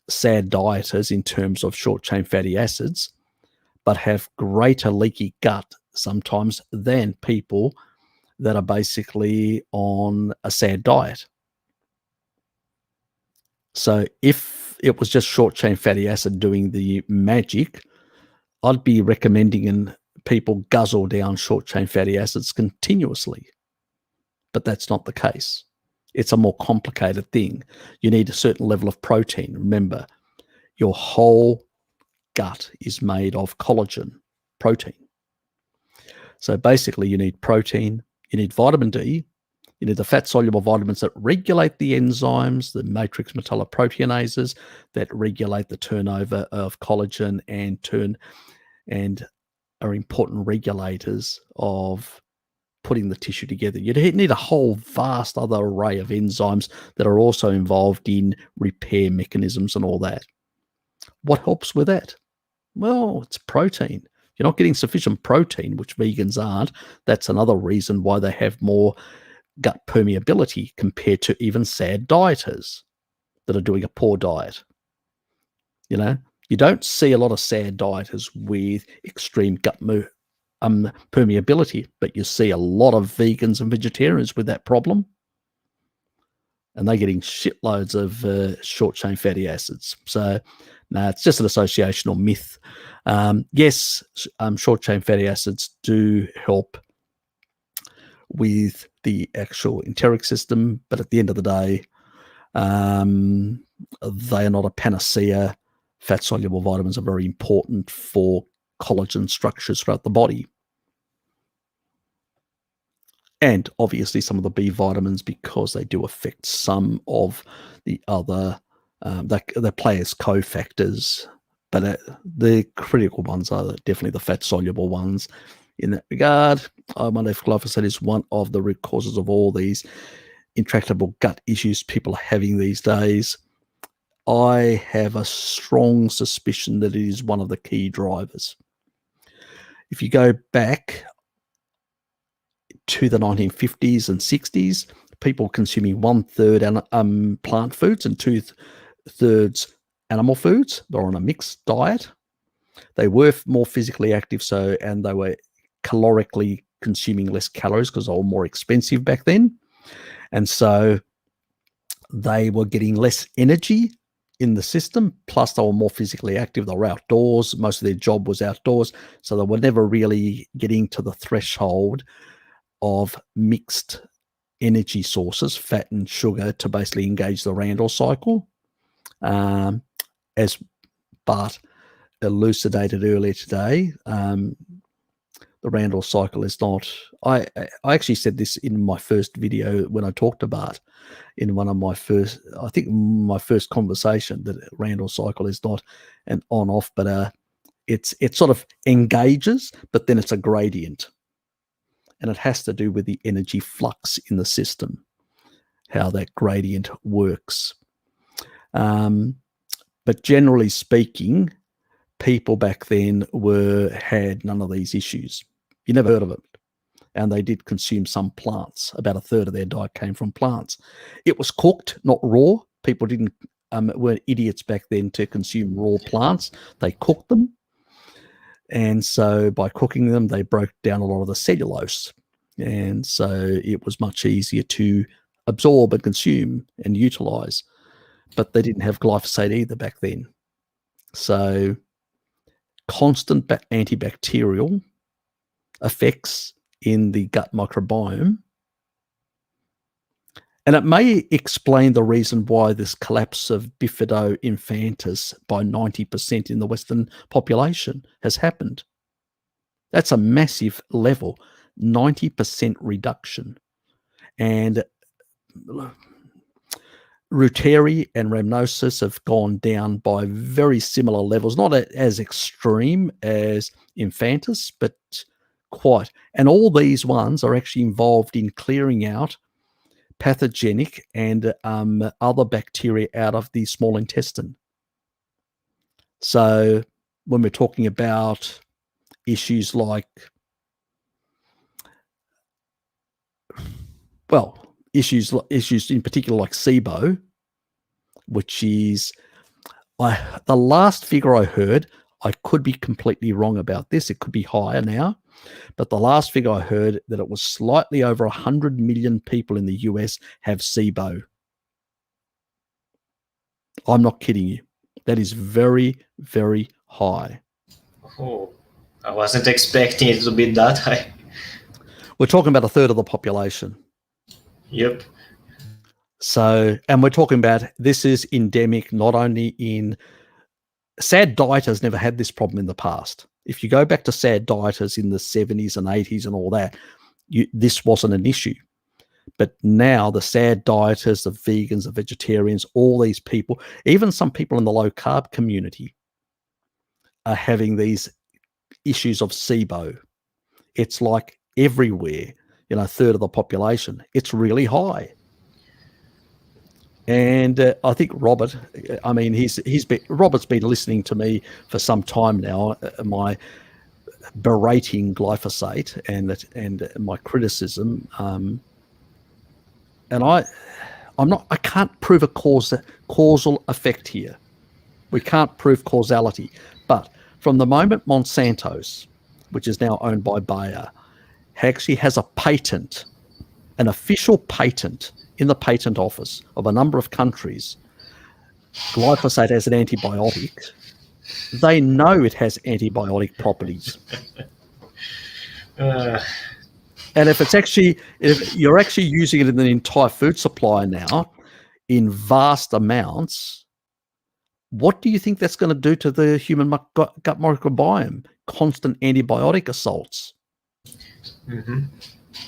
SAD dieters in terms of short chain fatty acids, but have greater leaky gut sometimes than people that are basically on a SAD diet. So if it was just short chain fatty acid doing the magic, I'd be recommending people guzzle down short chain fatty acids continuously. But that's not the case. It's a more complicated thing. You need a certain level of protein. Remember, your whole gut is made of collagen, protein. So basically you need protein, you need vitamin D, you need the fat-soluble vitamins that regulate the enzymes, the matrix metalloproteinases that regulate the turnover of collagen and are important regulators of putting the tissue together. You need a whole vast other array of enzymes that are also involved in repair mechanisms and all that. What helps with that? Well, it's protein. You're not getting sufficient protein, which vegans aren't. That's another reason why they have more gut permeability compared to even SAD dieters that are doing a poor diet. You don't see a lot of SAD dieters with extreme gut permeability, but you see a lot of vegans and vegetarians with that problem, and they're getting shitloads of short chain fatty acids. So no, it's just an associational myth. Yes, short chain fatty acids do help with the actual enteric system, but at the end of the day, they are not a panacea. Fat-soluble vitamins are very important for collagen structures throughout the body. And obviously some of the B vitamins, because they do affect some of the other, they play as cofactors, but the critical ones are definitely the fat-soluble ones. In that regard, I wonder if glyphosate is one of the root causes of all these intractable gut issues people are having these days. I have a strong suspicion that it is one of the key drivers. If you go back to the 1950s and 60s, people consuming 1/3 plant foods and 2/3 animal foods. They're on a mixed diet. They were more physically active, and they were calorically consuming less calories because they were more expensive back then. And so they were getting less energy in the system, plus they were more physically active. They were outdoors. Most of their job was outdoors. So they were never really getting to the threshold of mixed energy sources, fat and sugar, to basically engage the Randall cycle. As Bart elucidated earlier today, the Randall cycle is not, I actually said this in my first video when I talked to Bart in one of my first, I think my first conversation, that Randall cycle is not an on-off, but it sort of engages, but then it's a gradient. And it has to do with the energy flux in the system, how that gradient works. But generally speaking, people back then had none of these issues. You never heard of it. And they did consume some plants. About 1/3 of their diet came from plants. It was cooked, not raw. People weren't idiots back then to consume raw plants. They cooked them. And so by cooking them, they broke down a lot of the cellulose. And so it was much easier to absorb and consume and utilize. But they didn't have glyphosate either back then. So constant antibacterial effects in the gut microbiome. And it may explain the reason why this collapse of bifido infantis by 90% in the Western population has happened. That's a massive level, 90% reduction. And Reuteri and rhamnosus have gone down by very similar levels, not as extreme as infantis, but quite. And all these ones are actually involved in clearing out pathogenic and other bacteria out of the small intestine. So when we're talking about issues like, well, issues in particular like SIBO, which is the last figure I heard, I could be completely wrong about this. It could be higher now. But the last figure I heard that it was slightly over 100 million people in the US have SIBO. I'm not kidding you. That is very, very high. Oh, I wasn't expecting it to be that high. We're talking about a third of the population. Yep. So, and we're talking about this is endemic not only in SAD dieters never had this problem in the past. If you go back to SAD dieters in the 70s and 80s and all that, this wasn't an issue. But now the SAD dieters, the vegans, the vegetarians, all these people, even some people in the low carb community are having these issues of SIBO. It's like everywhere, a third of the population. It's really high. And I think Robert, I mean, Robert's been listening to me for some time now, my berating glyphosate and my criticism. And I can't prove a causal effect here. We can't prove causality. But from the moment Monsanto's, which is now owned by Bayer, actually has a patent, an official patent in the patent office of a number of countries, glyphosate as an antibiotic, they know it has antibiotic properties. And if you're actually using it in the entire food supply now in vast amounts, what do you think that's going to do to the human gut microbiome? Constant antibiotic assaults. Mm-hmm.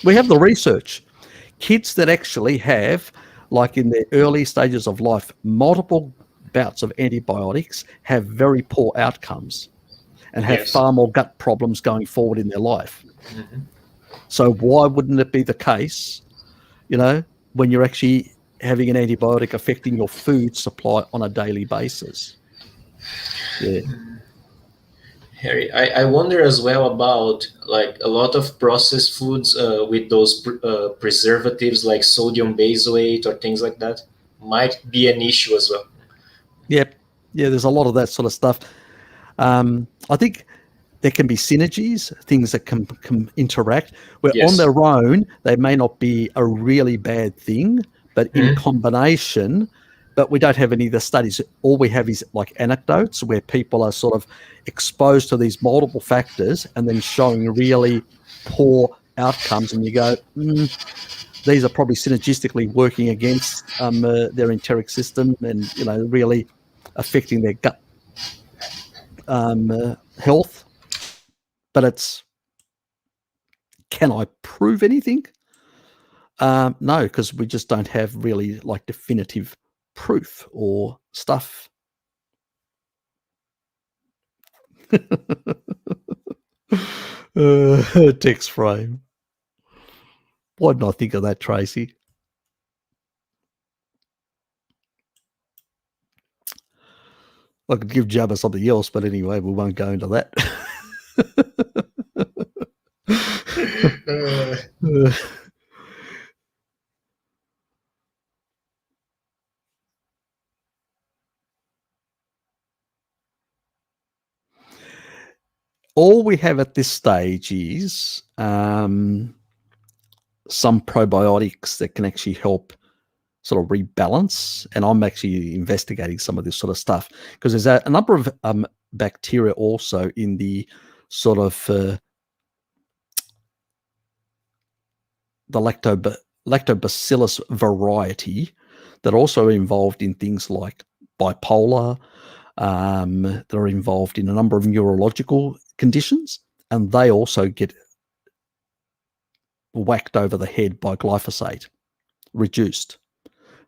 We have the research. Kids that actually have, like in their early stages of life, multiple bouts of antibiotics have very poor outcomes and have far more gut problems going forward in their life. Mm-hmm. So why wouldn't it be the case, when you're actually having an antibiotic affecting your food supply on a daily basis? Yeah. Harry, I wonder as well about like a lot of processed foods with those preservatives like sodium benzoate or things like that might be an issue as well. Yep. Yeah, there's a lot of that sort of stuff. I think there can be synergies, things that can interact, where on their own, they may not be a really bad thing, but in combination, but we don't have any of the studies. All we have is like anecdotes where people are sort of exposed to these multiple factors and then showing really poor outcomes. And you go, these are probably synergistically working against their enteric system and, really affecting their gut health. But can I prove anything? No, because we just don't have really like definitive proof or stuff. Text frame. Why didn't I think of that, Tracy? I could give Jabba something else, but anyway, we won't go into that. all we have at this stage is some probiotics that can actually help sort of rebalance. And I'm actually investigating some of this sort of stuff because there's a number of bacteria also in the sort of the lactobacillus variety that are also involved in things like bipolar, that are involved in a number of neurological conditions, and they also get whacked over the head by glyphosate, reduced.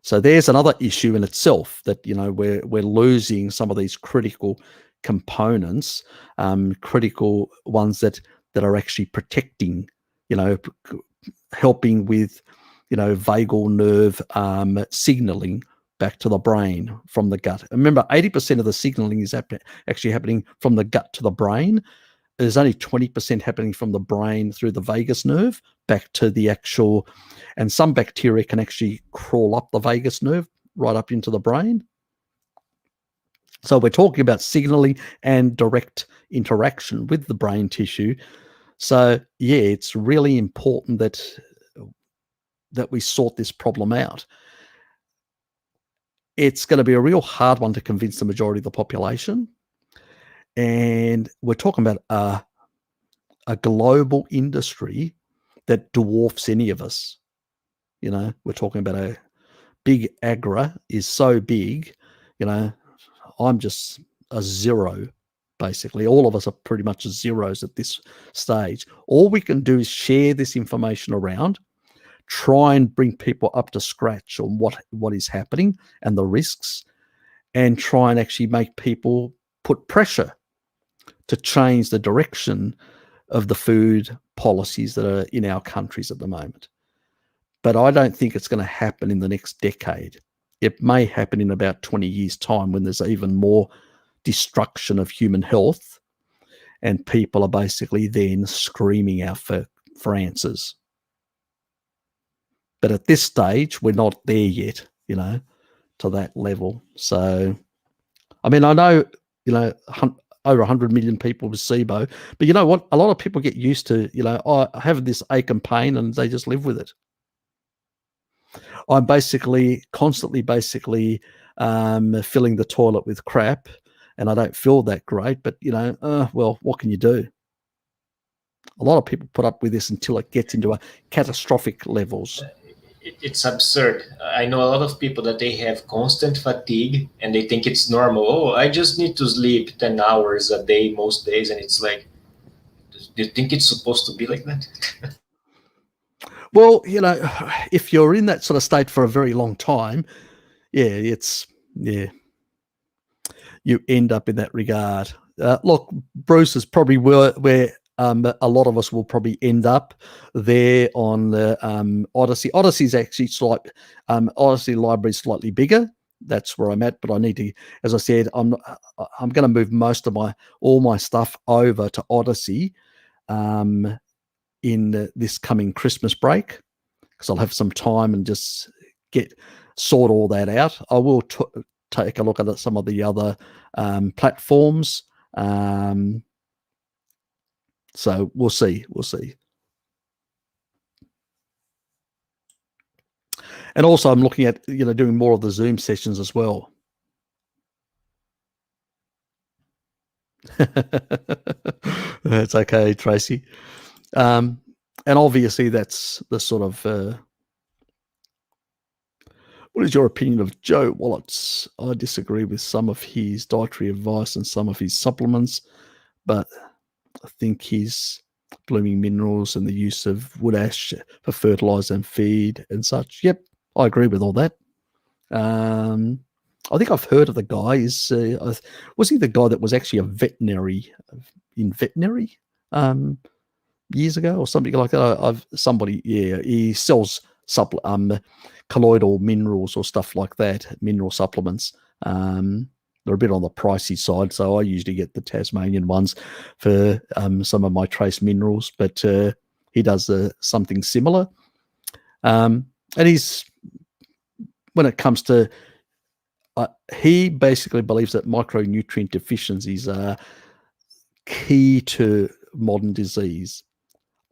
So there's another issue in itself that, you know, we're losing some of these critical components, critical ones that are actually protecting, you know, helping with, you know, vagal nerve signaling back to the brain from the gut. Remember, 80% of the signaling is actually happening from the gut to the brain. There's only 20% happening from the brain through the vagus nerve back to the actual, and some bacteria can actually crawl up the vagus nerve right up into the brain. So we're talking about signaling and direct interaction with the brain tissue. So yeah, it's really important that we sort this problem out. It's going to be a real hard one to convince the majority of the population. And we're talking about a global industry that dwarfs any of us. You know, we're talking about a big agra is so big, you know, I'm just a zero, basically. All of us are pretty much zeros at this stage. All we can do is share this information around, try and bring people up to scratch on what is happening and the risks, and try and actually make people put pressure to change the direction of the food policies that are in our countries at the moment. But I don't think it's going to happen in the next decade. It may happen in about 20 years' time when there's even more destruction of human health and people are basically then screaming out for answers. But at this stage, we're not there yet, you know, to that level. So, I mean, I know, you know, over 100 million people with SIBO, but you know what? A lot of people get used to, you know, I have this ache and pain and they just live with it. I'm constantly filling the toilet with crap and I don't feel that great, but you know, well, what can you do? A lot of people put up with this until it gets into a catastrophic levels. It's absurd. I know a lot of people that they have constant fatigue and they think it's normal. Oh, I just need to sleep 10 hours a day most days. And it's like, do you think it's supposed to be like that? Well, you know, if you're in that sort of state for a very long time, you end up in that regard. Look, Bruce is probably where a lot of us will probably end up there on the Odyssey. Odyssey is actually Odyssey library is slightly bigger. That's where I'm at, but I need to, as I said, I'm going to move most of all my stuff over to Odyssey in this coming Christmas break because I'll have some time and just sort all that out. I will take a look at some of the other platforms. So we'll see. And also I'm looking at, you know, doing more of the Zoom sessions as well. That's okay, Tracy. And obviously that's the sort of, what is your opinion of Joe Wallets? I disagree with some of his dietary advice and some of his supplements, but I think his blooming minerals and the use of wood ash for fertilizer and feed and such. Yep, I agree with all that. I think I've heard of the guy. Was he the guy that was actually a veterinary years ago or something like that? He sells colloidal minerals or stuff like that, mineral supplements. They're a bit on the pricey side, so I usually get the Tasmanian ones for some of my trace minerals, but he does something similar. And when it comes to, he basically believes that micronutrient deficiencies are key to modern disease.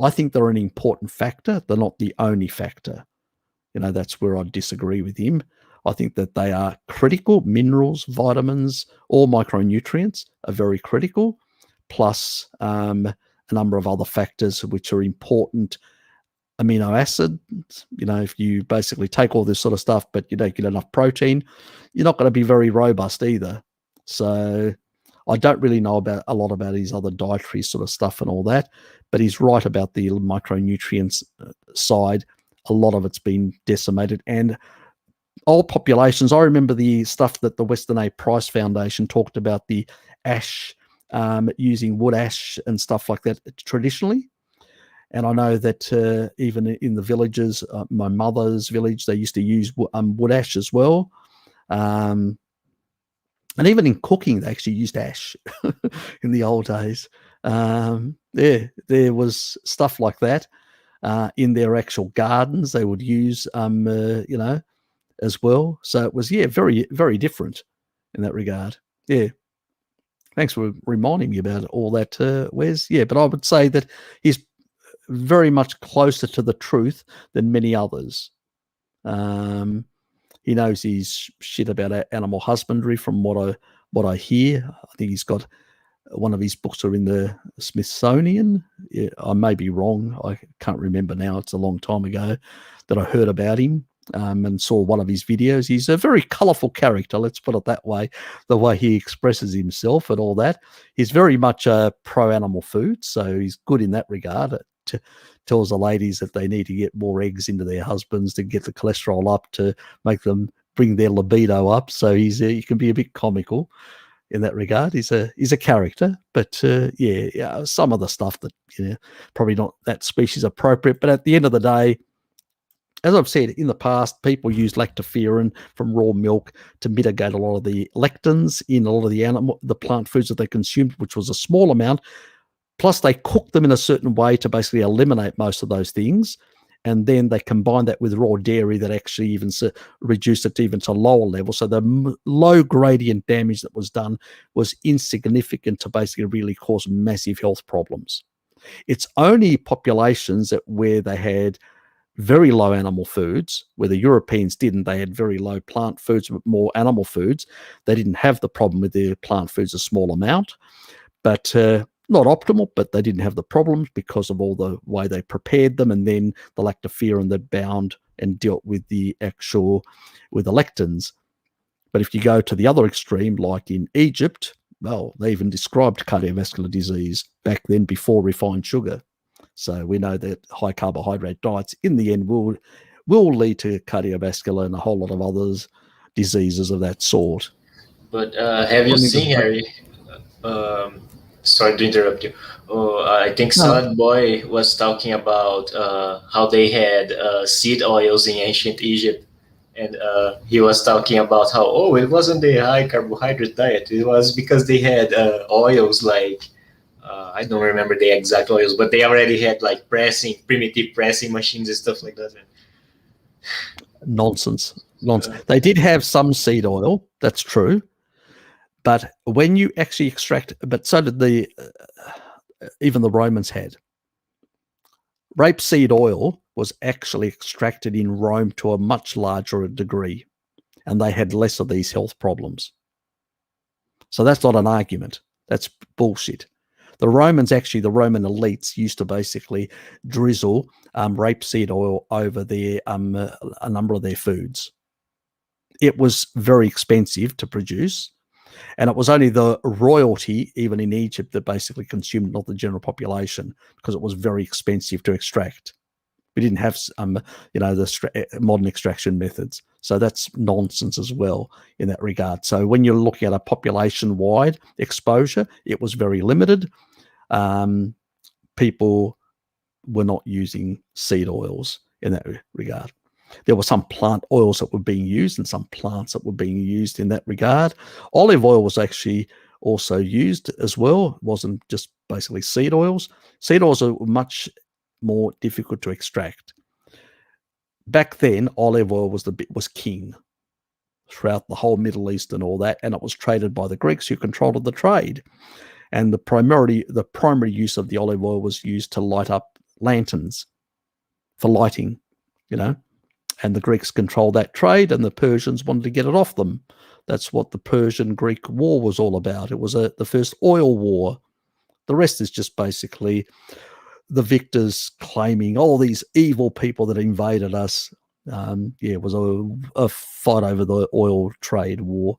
I think they're an important factor. They're not the only factor. That's where I disagree with him. I think that they are critical. Minerals, vitamins, all micronutrients are very critical, plus a number of other factors which are important. Amino acids, if you basically take all this sort of stuff, but you don't get enough protein, you're not going to be very robust either. So I don't really know a lot about his other dietary sort of stuff and all that, but he's right about the micronutrients side. A lot of it's been decimated, and old populations. I remember the stuff that the Weston A. Price Foundation talked about, the ash, using wood ash and stuff like that traditionally. And I know that even in the villages, my mother's village, they used to use wood ash as well. And even in cooking, they actually used ash in the old days. There was stuff like that in their actual gardens. They would use, as well. So it was, very, very different in that regard. Yeah. Thanks for reminding me about all that, Wes. Yeah, but I would say that he's very much closer to the truth than many others. He knows his shit about animal husbandry from what I hear. I think he's got one of his books are in the Smithsonian. Yeah, I may be wrong. I can't remember now. It's a long time ago that I heard about him and saw one of his videos. He's a very colourful character, let's put it that way, the way he expresses himself and all that. He's very much a pro-animal food, so he's good in that regard. It tells the ladies that they need to get more eggs into their husbands to get the cholesterol up, to make them bring their libido up. So he can be a bit comical in that regard. He's a character, but some of the stuff that probably not that species appropriate. But at the end of the day, as I've said in the past, people use lactoferrin from raw milk to mitigate a lot of the lectins in a lot of the plant foods that they consumed, which was a small amount. Plus, they cook them in a certain way to basically eliminate most of those things. And then they combine that with raw dairy that actually even reduced it even to lower levels. So the low gradient damage that was done was insignificant to basically really cause massive health problems. It's only populations where they had very low animal foods, where the Europeans didn't. They had very low plant foods, but more animal foods. They didn't have the problem with their plant foods a small amount. But not optimal, but they didn't have the problems because of all the way they prepared them, and then the lactoferrin that bound and dealt with the lectins. But if you go to the other extreme, like in Egypt, well, they even described cardiovascular disease back then before refined sugar. So we know that high carbohydrate diets in the end will lead to cardiovascular and a whole lot of others diseases of that sort. But have you seen, Harry? Sorry to interrupt you. I think Salad Boy was talking about how they had seed oils in ancient Egypt. And he was talking about how, it wasn't a high carbohydrate diet. It was because they had oils like, I don't remember the exact oils, but they already had like primitive pressing machines and stuff like that. Nonsense. They did have some seed oil, that's true. But when you actually extract, but so did even the Romans had. Rapeseed oil was actually extracted in Rome to a much larger degree, and they had less of these health problems. So that's not an argument. That's bullshit. The Roman elites used to basically drizzle rapeseed oil over a number of their foods. It was very expensive to produce. And it was only the royalty, even in Egypt, that basically consumed, not the general population, because it was very expensive to extract. We didn't have, the modern extraction methods. So that's nonsense as well in that regard. So when you're looking at a population-wide exposure, it was very limited. People were not using seed oils in that regard. There were some plant oils that were being used and some plants that were being used in that regard. Olive oil was actually also used as well. It wasn't just basically seed oils. Seed oils are much more difficult to extract. Back then, olive oil was king throughout the whole Middle East and all that, and it was traded by the Greeks, who controlled the trade. And the primary use of the olive oil was used to light up lanterns for lighting, and the Greeks controlled that trade, and the Persians wanted to get it off them. That's what the Persian-Greek War was all about. It was the first oil war. The rest is just basically the victors claiming, these evil people that invaded us. It was a fight over the oil trade war.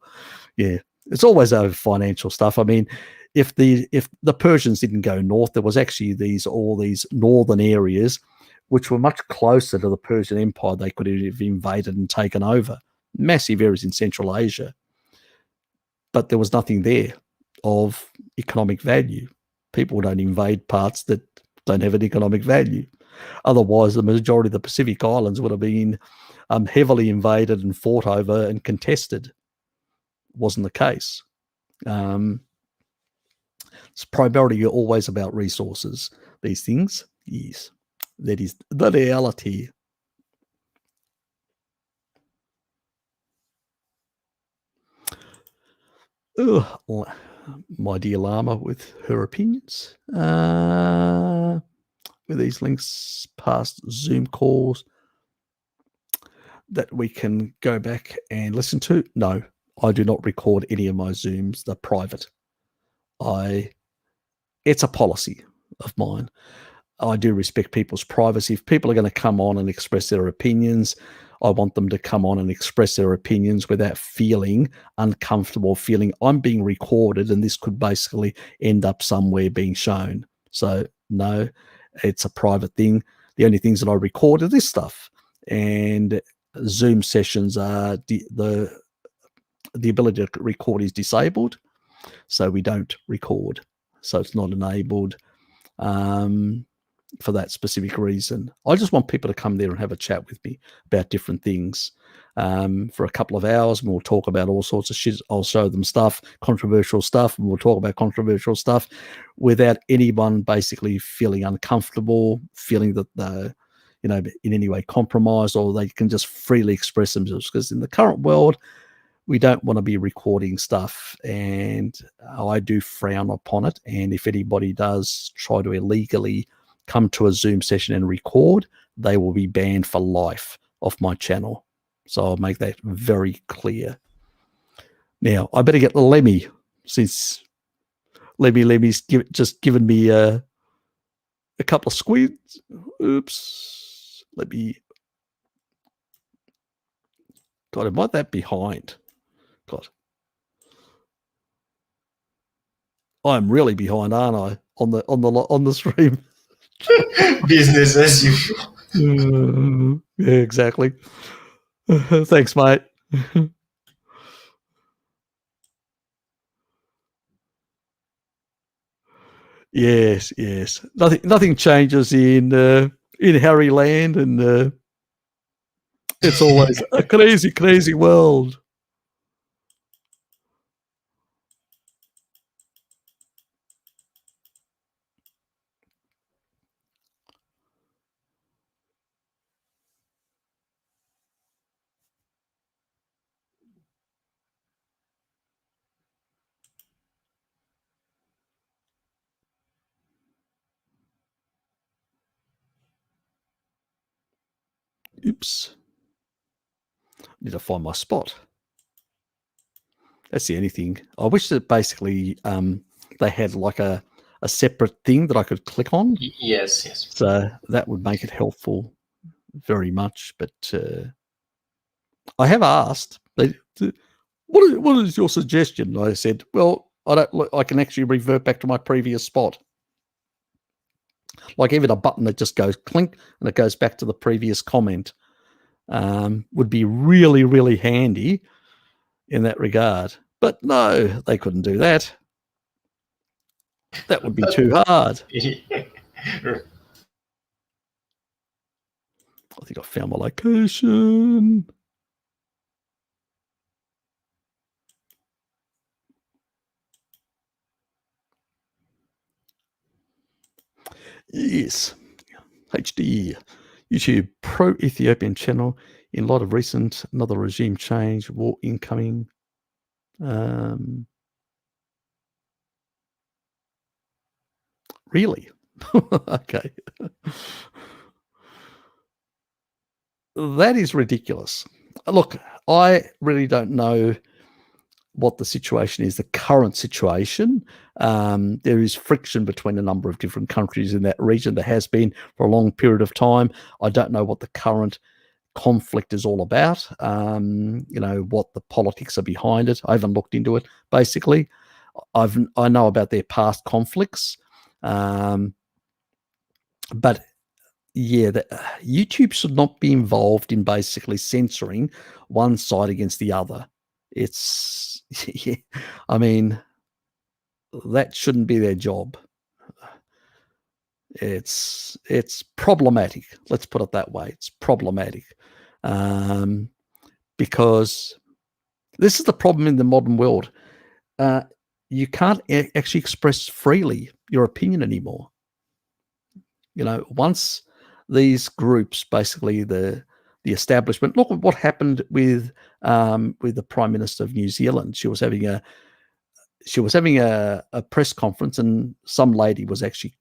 Yeah, it's always over financial stuff. I mean, if the Persians didn't go north, there was actually all these northern areas which were much closer to the Persian Empire. They could have invaded and taken over. Massive areas in Central Asia. But there was nothing there of economic value. People don't invade parts that don't have an economic value. Otherwise, the majority of the Pacific Islands would have been heavily invaded and fought over and contested. Wasn't the case. It's primarily always about resources. These things, yes, that is the reality. My dear Lama with her opinions. With these links past Zoom calls that we can go back and listen to. No, I do not record any of my Zooms. They're private. It's a policy of mine. I do respect people's privacy. If people are going to come on and express their opinions, I want them to come on and express their opinions without feeling uncomfortable, feeling I'm being recorded and this could basically end up somewhere being shown. So no, it's a private thing. The only things that I record are this stuff. And Zoom sessions are the ability to record is disabled. So we don't record. So it's not enabled for that specific reason. I just want people to come there and have a chat with me about different things for a couple of hours, and we'll talk about all sorts of shit. I'll show them stuff, controversial stuff, and we'll talk about controversial stuff without anyone basically feeling uncomfortable, feeling that they're, in any way compromised, or they can just freely express themselves. Because in the current world, we don't want to be recording stuff, and I do frown upon it. And if anybody does try to illegally come to a Zoom session and record, they will be banned for life off my channel. So I'll make that very clear. Now, I better get Lemmy, since Lemmy's just given me a couple of squids. Oops. Let me... God, am I that behind? God. I'm really behind, aren't I? On the stream. Business as usual. Yeah, exactly. Thanks, mate. Yes. Nothing changes in Harry Land, and it's always a crazy world. Oops. Need to find my spot. That's the only thing. I wish that basically they had like a separate thing that I could click on. Yes. So that would make it helpful very much. But I have asked, what is your suggestion? And I said, well, I can actually revert back to my previous spot. Like even a button that just goes clink and it goes back to the previous comment would be really, really handy in that regard. But no, they couldn't do that. That would be too hard. I think I found my location. Yes. HD. YouTube pro-Ethiopian channel in light of recent another regime change, war incoming. Really? Okay. That is ridiculous. Look, I really don't know what the situation is, the current situation. There is friction between a number of different countries in that region. There has been for a long period of time. I don't know what the current conflict is all about, what the politics are behind it. I haven't looked into it, basically. I know about their past conflicts. But yeah, YouTube should not be involved in basically censoring one side against the other. It's, yeah, I mean, that shouldn't be their job. It's problematic. Let's put it that way. It's problematic because this is the problem in the modern world. You can't actually express freely your opinion anymore. Once these groups, basically the establishment. Look at what happened with the Prime Minister of New Zealand. She was having a press conference, and some lady was actually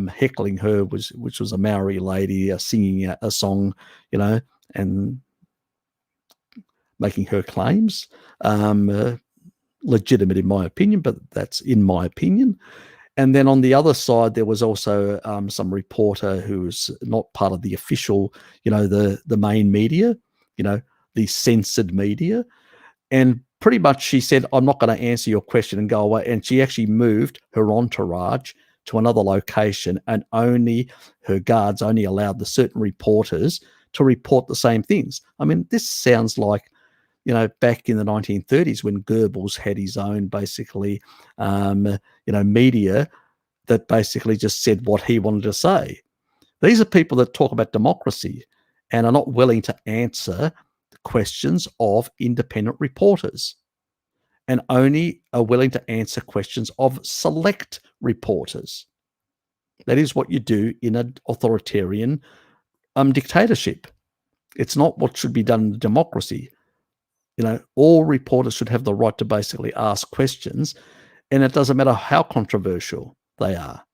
heckling her, which was a Maori lady singing a song, and making her claims. Legitimate in my opinion, but that's in my opinion. And then on the other side, there was also some reporter who was not part of the official, the main media, the censored media. And pretty much she said, I'm not going to answer your question, and go away. And she actually moved her entourage to another location, and her guards only allowed the certain reporters to report the same things. I mean, this sounds like, back in the 1930s when Goebbels had his own basically, media that basically just said what he wanted to say. These are people that talk about democracy and are not willing to answer the questions of independent reporters, and only are willing to answer questions of select reporters. That is what you do in an authoritarian dictatorship. It's not what should be done in a democracy. All reporters should have the right to basically ask questions, and it doesn't matter how controversial they are.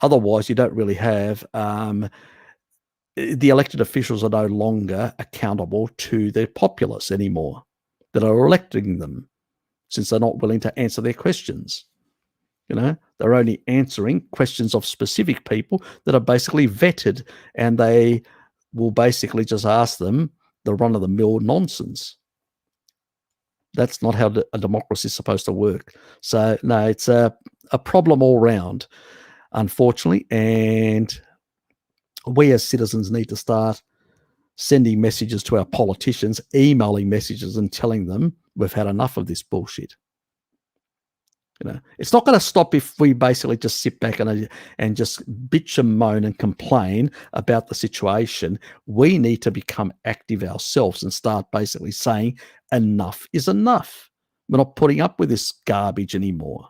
Otherwise you don't really have the elected officials are no longer accountable to their populace anymore that are electing them, since they're not willing to answer their questions. They're only answering questions of specific people that are basically vetted, and they will basically just ask them the run-of-the-mill nonsense. That's not how a democracy is supposed to work. So, no, it's a problem all round, unfortunately, and we as citizens need to start sending messages to our politicians, emailing messages and telling them we've had enough of this bullshit. It's not going to stop if we basically just sit back and just bitch and moan and complain about the situation. We need to become active ourselves and start basically saying enough is enough. We're not putting up with this garbage anymore.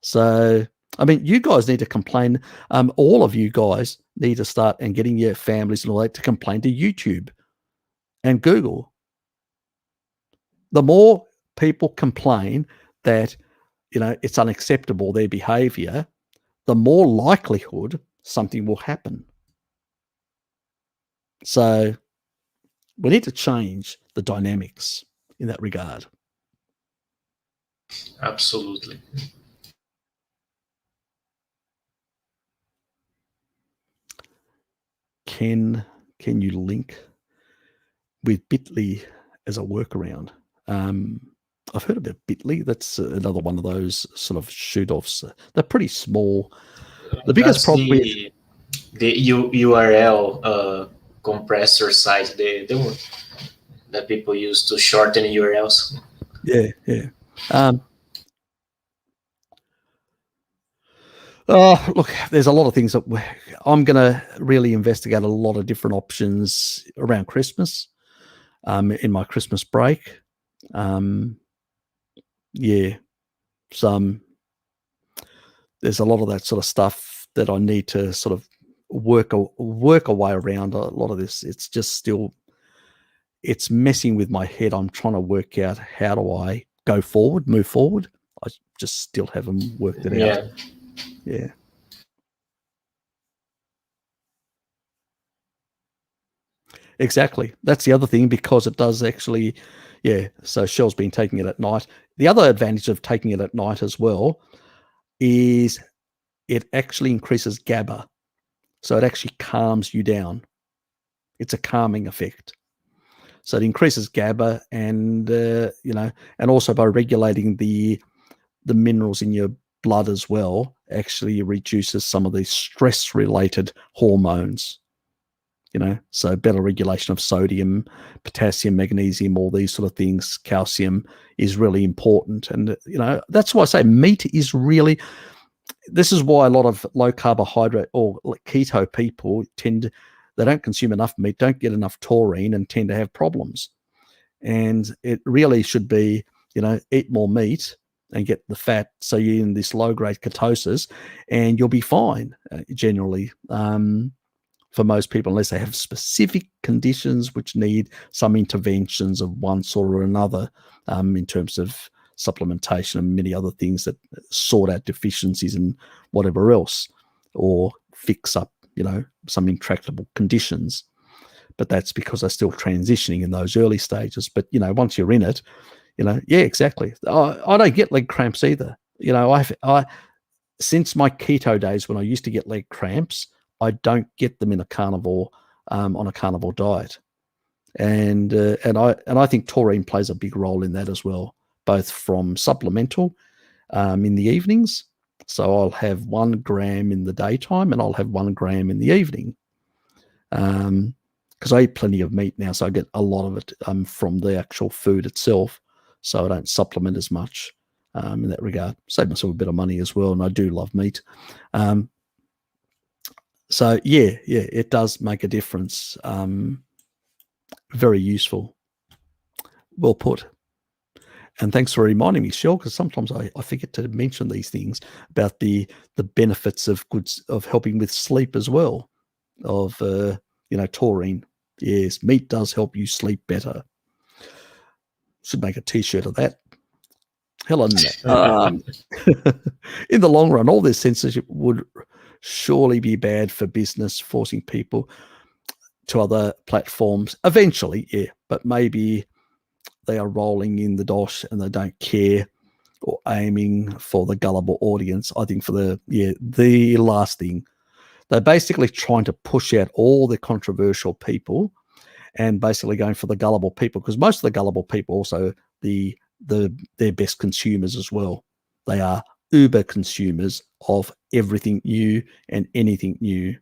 So, I mean, you guys need to complain. All of you guys need to start and getting your families and all that to complain to YouTube and Google. The more people complain that it's unacceptable, their behavior, the more likelihood something will happen. So we need to change the dynamics in that regard. Absolutely. Can you link with Bitly as a workaround? I've heard about Bitly. That's another one of those sort of shoot-offs. They're pretty small. The biggest problem with the URL compressor site, the one that people use to shorten URLs. Yeah. Look, there's a lot of things that I'm going to really investigate a lot of different options around Christmas, in my Christmas break. Yeah, there's a lot of that sort of stuff that I need to sort of work a way around. A lot of this, it's just still, it's messing with my head. I'm trying to work out how do I go forward, move forward. I just still haven't worked it Yeah. out. Yeah. Exactly. That's the other thing, because it does actually, so Shell's been taking it at night. The other advantage of taking it at night as well is it actually increases GABA. So it actually calms you down. It's a calming effect. So it increases GABA, and and also by regulating the minerals in your blood as well, actually reduces some of these stress-related hormones. So better regulation of sodium, potassium, magnesium, all these sort of things, calcium is really important. And, that's why I say meat is really, this is why a lot of low carbohydrate or keto people they don't consume enough meat, don't get enough taurine, and tend to have problems. And it really should be, eat more meat and get the fat, so you're in this low-grade ketosis, and you'll be fine, generally, for most people, unless they have specific conditions which need some interventions of one sort or another, in terms of supplementation and many other things that sort out deficiencies and whatever else, or fix up, some intractable conditions. But that's because they're still transitioning in those early stages. But, once you're in it, exactly. I don't get leg cramps either. I since my keto days, when I used to get leg cramps, I don't get them in a carnivore, on a carnivore diet. And I think taurine plays a big role in that as well, both from supplemental, in the evenings. So I'll have 1 gram in the daytime, and I'll have 1 gram in the evening. Because I eat plenty of meat now, so I get a lot of it from the actual food itself. So I don't supplement as much in that regard. Save myself a bit of money as well, and I do love meat. So it does make a difference. Very useful. Well put. And thanks for reminding me, Shell, because sometimes I forget to mention these things about the benefits of helping with sleep as well, of taurine. Yes, meat does help you sleep better. Should make a T-shirt of that. Helen, in the long run, all this censorship would surely be bad for business, forcing people to other platforms eventually, but maybe they are rolling in the dosh and they don't care, or aiming for the gullible audience. I think for the last thing, they're basically trying to push out all the controversial people and basically going for the gullible people, because most of the gullible people also their best consumers as well. They are uber consumers of everything new and anything new.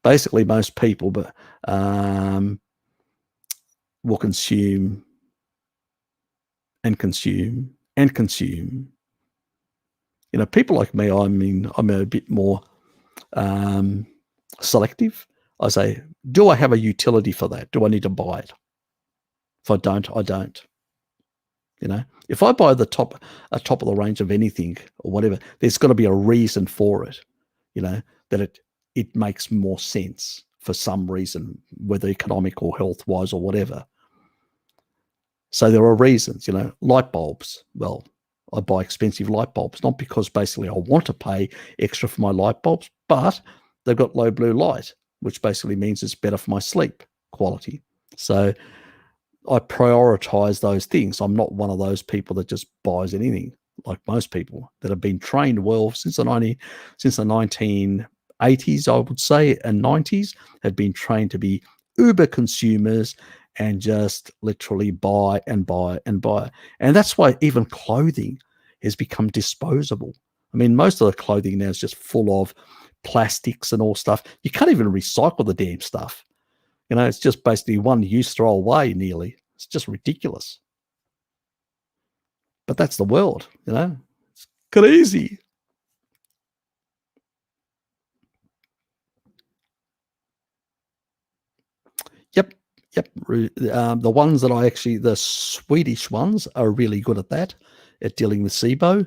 Basically, most people will consume and consume and consume. People like me, I'm a bit more selective. I say, do I have a utility for that? Do I need to buy it? If I don't, I don't. If I buy a top of the range of anything or whatever, there's got to be a reason for it, that it makes more sense for some reason, whether economic or health wise or whatever. So there are reasons, light bulbs. Well, I buy expensive light bulbs, not because basically I want to pay extra for my light bulbs, but they've got low blue light, which basically means it's better for my sleep quality. So I prioritize those things. I'm not one of those people that just buys anything, like most people that have been trained well since the 1980s, I would say, and 90s, have been trained to be uber consumers and just literally buy and buy and buy. And that's why even clothing has become disposable. I mean, most of the clothing now is just full of plastics and all stuff. You can't even recycle the damn stuff. It's just basically one use, throw away nearly. It's just ridiculous. But that's the world, It's crazy. Yep. The ones that the Swedish ones are really good at that, at dealing with SIBO.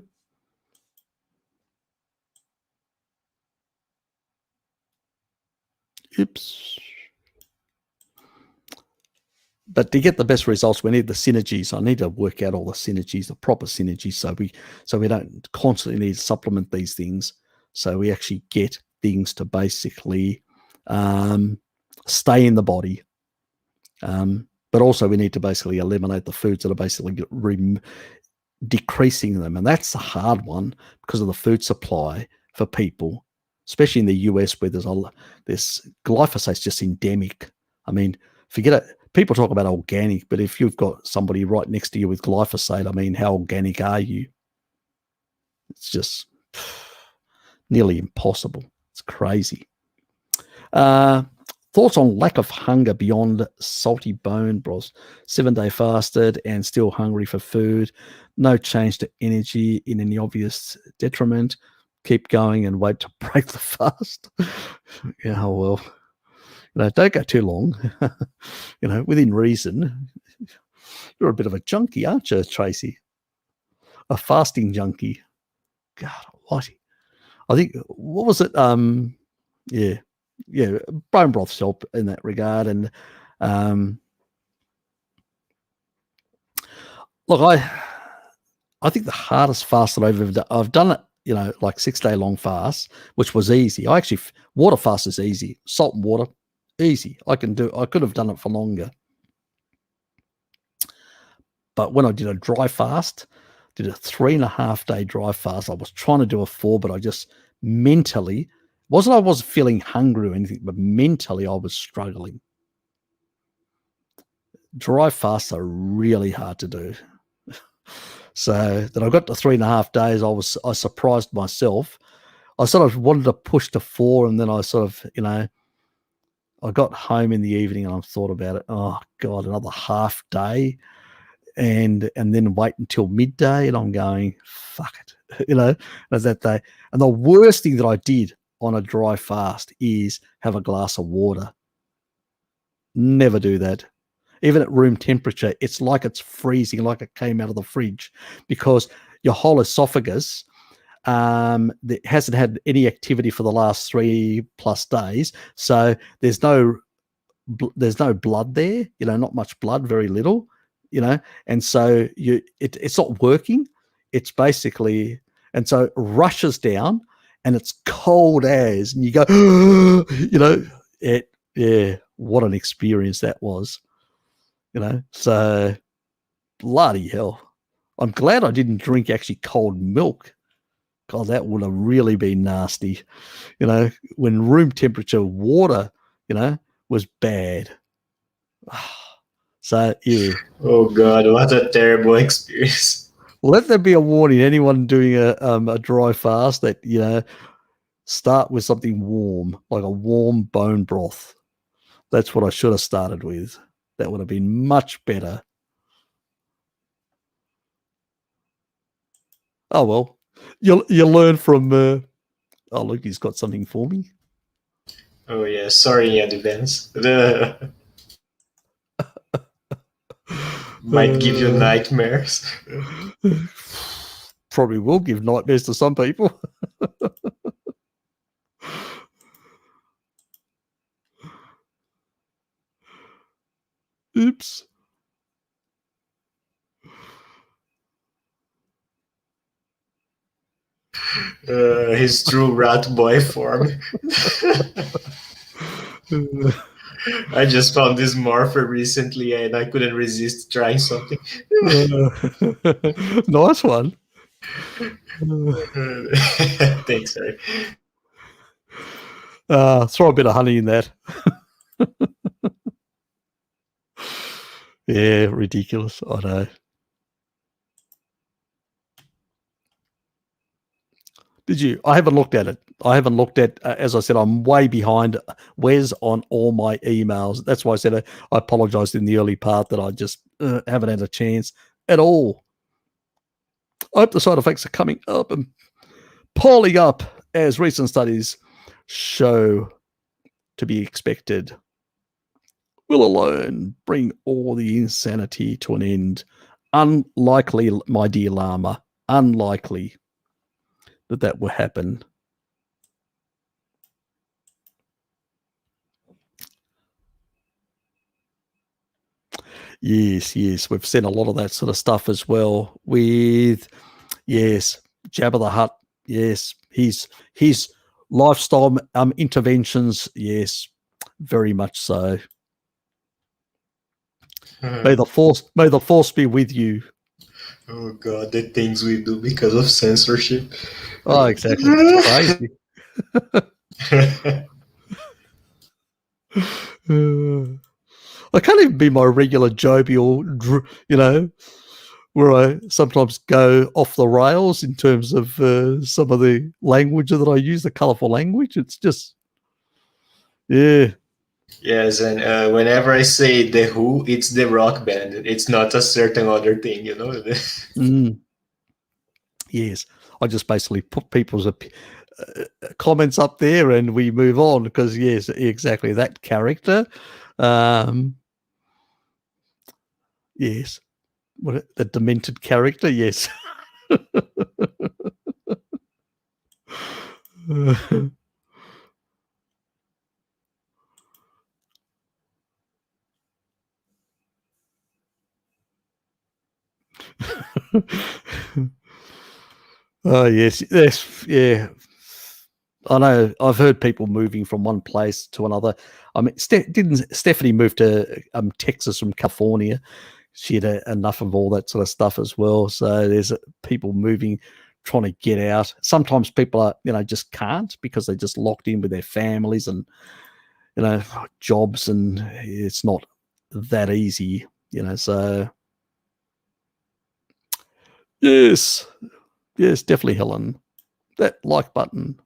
Oops. But to get the best results, we need the synergies. I need to work out all the synergies, the proper synergies, so we don't constantly need to supplement these things. So we actually get things to basically stay in the body. But also we need to basically eliminate the foods that are basically decreasing them. And that's the hard one because of the food supply for people, especially in the US where there's glyphosate's just endemic. I mean, forget it. People talk about organic, but if you've got somebody right next to you with glyphosate, I mean, how organic are you? It's just nearly impossible. It's crazy. Thoughts on lack of hunger beyond salty bone broth? 7-day fasted and still hungry for food. No change to energy in any obvious detriment. Keep going and wait to break the fast. Yeah, well, don't go too long. Within reason. You're a bit of a junkie, aren't you, Tracy? A fasting junkie. God almighty. I think, what was it? Yeah, bone broths help in that regard. And look, I think the hardest fast that I've done it, like 6-day long fast, which was easy. Water fast is easy. Salt and water, easy. I could have done it for longer. But when I did a dry fast, did a 3.5-day dry fast, I was trying to do a 4, but I just mentally, I wasn't feeling hungry or anything, but mentally I was struggling. Dry fasts are really hard to do. So that I got to 3.5 days, I surprised myself. I sort of wanted to push to 4, and then I sort of, I got home in the evening and I thought about it. Oh God, another half day, and then wait until midday, and I'm going, fuck it, as that day. And the worst thing that I did on a dry fast is have a glass of water. Never do that. Even at room temperature, it's like it's freezing, like it came out of the fridge, because your whole esophagus that hasn't had any activity for the last 3+ days. So there's no blood there, not much blood, very little, and so it's not working. It's basically, and so it rushes down and it's cold as, and you go, yeah, what an experience that was, so bloody hell. I'm glad I didn't drink actually cold milk. God, that would have really been nasty. When room temperature water, was bad. So, yeah. Oh, God, what a terrible experience. Let there be a warning. Anyone doing a dry fast that, start with something warm, like a warm bone broth. That's what I should have started with. That would have been much better. Oh, well, you'll learn from... oh, look, he's got something for me. Oh, yeah, sorry in advance. Might give you nightmares. Probably will give nightmares to some people. Oops. His true rat boy form. I just found this morpher recently and I couldn't resist trying something. Nice one. Thanks, sorry. Throw a bit of honey in that. Yeah, ridiculous. I know. Did you? I haven't looked at it. I haven't looked at, as I said, I'm way behind Wes on all my emails. That's why I said I apologized in the early part that I just haven't had a chance at all. I hope the side effects are coming up and piling up as recent studies show to be expected. Will alone bring all the insanity to an end. Unlikely, my dear Lama. Unlikely that will happen. Yes, yes. We've seen a lot of that sort of stuff as well with, yes, Jabba the Hutt. Yes, his lifestyle interventions. Yes, very much so. May the force be with you. Oh God, the things we do because of censorship. Oh, exactly. It's crazy. I can't even be my regular jovial, where I sometimes go off the rails in terms of some of the language that I use, the colourful language. It's just, yeah. Yes, and whenever I say the Who, it's the rock band. It's not a certain other thing, you know. Mm. Yes, I just basically put people's comments up there and we move on because, yes, exactly that character. Yes, the demented character. Yes. Oh yes, yes, yeah. I know. I've heard people moving from one place to another. I mean, didn't Stephanie move to Texas from California? She had enough of all that sort of stuff as well. So there's people moving, trying to get out. Sometimes people are, just can't because they're just locked in with their families and, jobs, and it's not that easy, So yes, yes, definitely, Helen. That like button.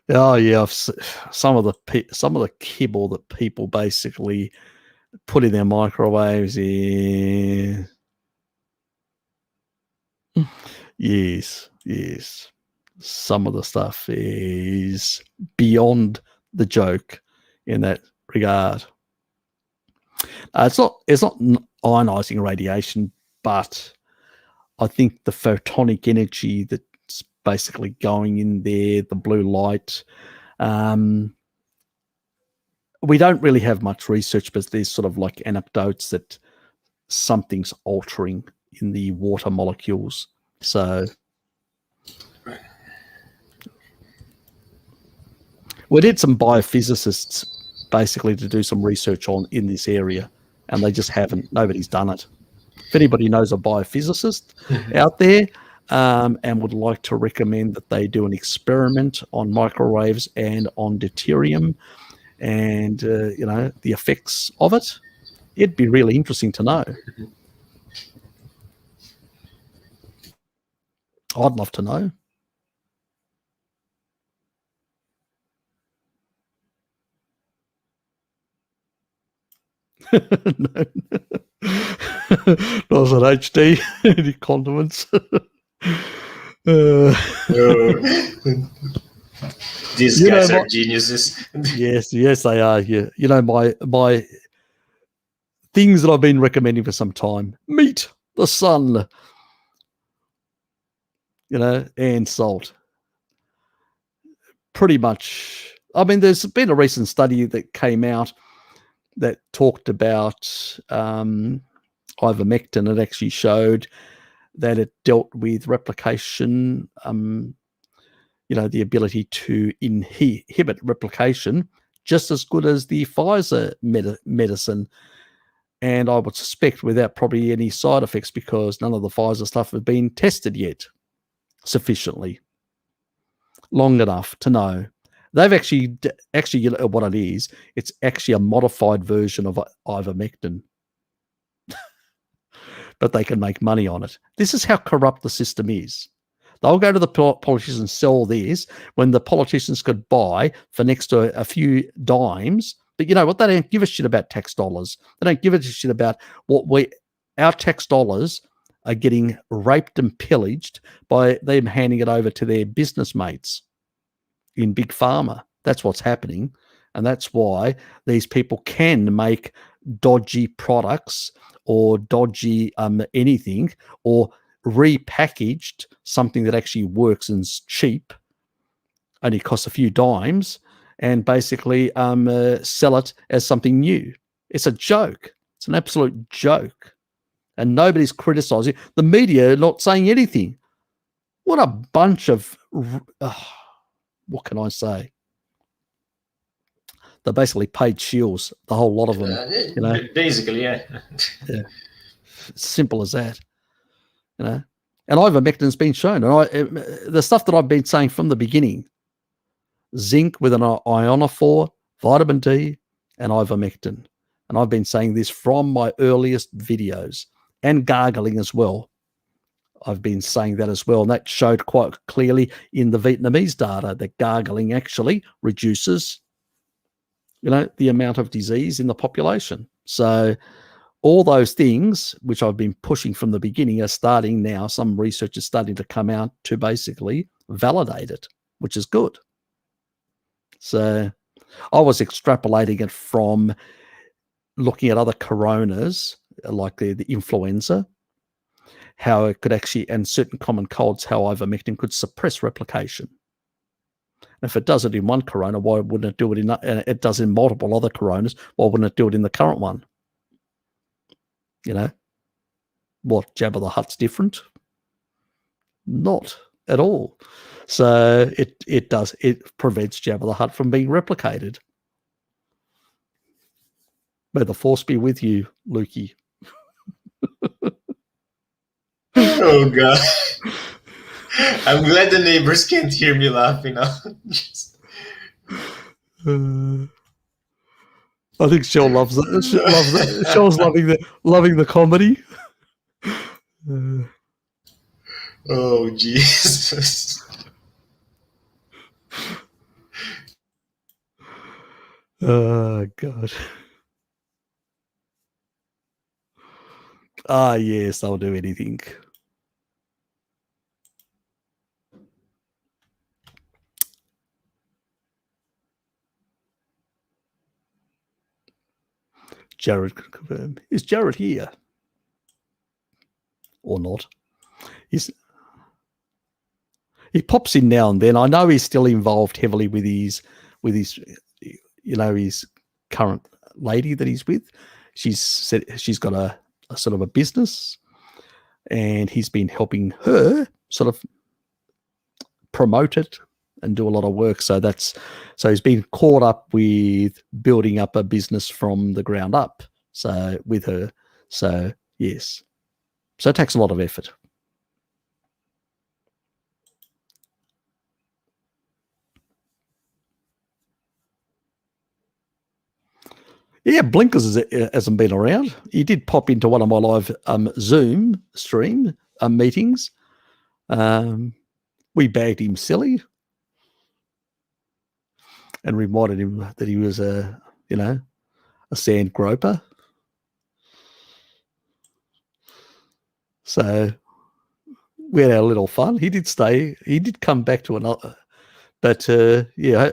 Oh yeah, some of the kibble that people basically put in their microwaves. Yeah. Yes, yes. Some of the stuff is beyond the joke in that regard. It's not ionizing radiation, but I think the photonic energy that's basically going in there, the blue light. We don't really have much research, but there's sort of like anecdotes that something's altering in the water molecules. So we did some biophysicists basically to do some research on in this area, and they just haven't. Nobody's done it. If anybody knows a biophysicist out there and would like to recommend that they do an experiment on microwaves and on deuterium and, the effects of it, it'd be really interesting to know. I'd love to know. No. Not an HD, any condiments. These guys are geniuses. Yes, they are. Yeah, my things that I've been recommending for some time: meat, the sun, and salt. Pretty much. I mean, there's been a recent study that came out that talked about ivermectin. It actually showed that it dealt with replication, the ability to inhibit replication just as good as the Pfizer medicine. And I would suspect without probably any side effects because none of the Pfizer stuff have been tested yet sufficiently long enough to know. They've actually, what it is, it's actually a modified version of ivermectin. But they can make money on it. This is how corrupt the system is. They'll go to the politicians and sell this when the politicians could buy for next to a few dimes. But you know what? They don't give a shit about tax dollars. They don't give a shit about our tax dollars are getting raped and pillaged by them handing it over to their business mates in Big Pharma. That's what's happening. And that's why these people can make dodgy products or dodgy anything, or repackaged something that actually works and is cheap, only costs a few dimes, and basically sell it as something new. It's a joke. It's an absolute joke. And nobody's criticizing. The media are not saying anything. What a bunch of, what can I say? They're basically paid shills, the whole lot of them. Basically, yeah. Yeah. Simple as that. And ivermectin's been shown. And the stuff that I've been saying from the beginning, zinc with an ionophore, vitamin D, and ivermectin. And I've been saying this from my earliest videos, and gargling as well. I've been saying that as well. And that showed quite clearly in the Vietnamese data that gargling actually reduces, the amount of disease in the population. So all those things, which I've been pushing from the beginning, are starting now. Some research is starting to come out to basically validate it, which is good. So I was extrapolating it from looking at other coronas, like the influenza, how it could actually, and certain common colds, how ivermectin could suppress replication. And if it does it in one corona, why wouldn't it do it it does in multiple other coronas? Why wouldn't it do it in the current one? What, Jabba the Hutt's different? Not at all. So it prevents Jabba the Hutt from being replicated. May the force be with you, Lukey. Oh, God. I'm glad the neighbors can't hear me laughing. I think Shell loves it. She loves it. Shell's loving the comedy. Oh, Jesus. Oh, God. Yes, they'll do anything. Jared could confirm. Is Jared here? Or not? He pops in now and then. I know he's still involved heavily with his his current lady that he's with. She's got a sort of a business, and he's been helping her sort of promote it and do a lot of work. So he's been caught up with building up a business from the ground up. So with her. So yes. So it takes a lot of effort. Yeah, Blinkers hasn't been around. He did pop into one of my live Zoom stream meetings. We bagged him silly and reminded him that he was a sand groper. So we had our little fun. He did stay. He did come back to another, but yeah,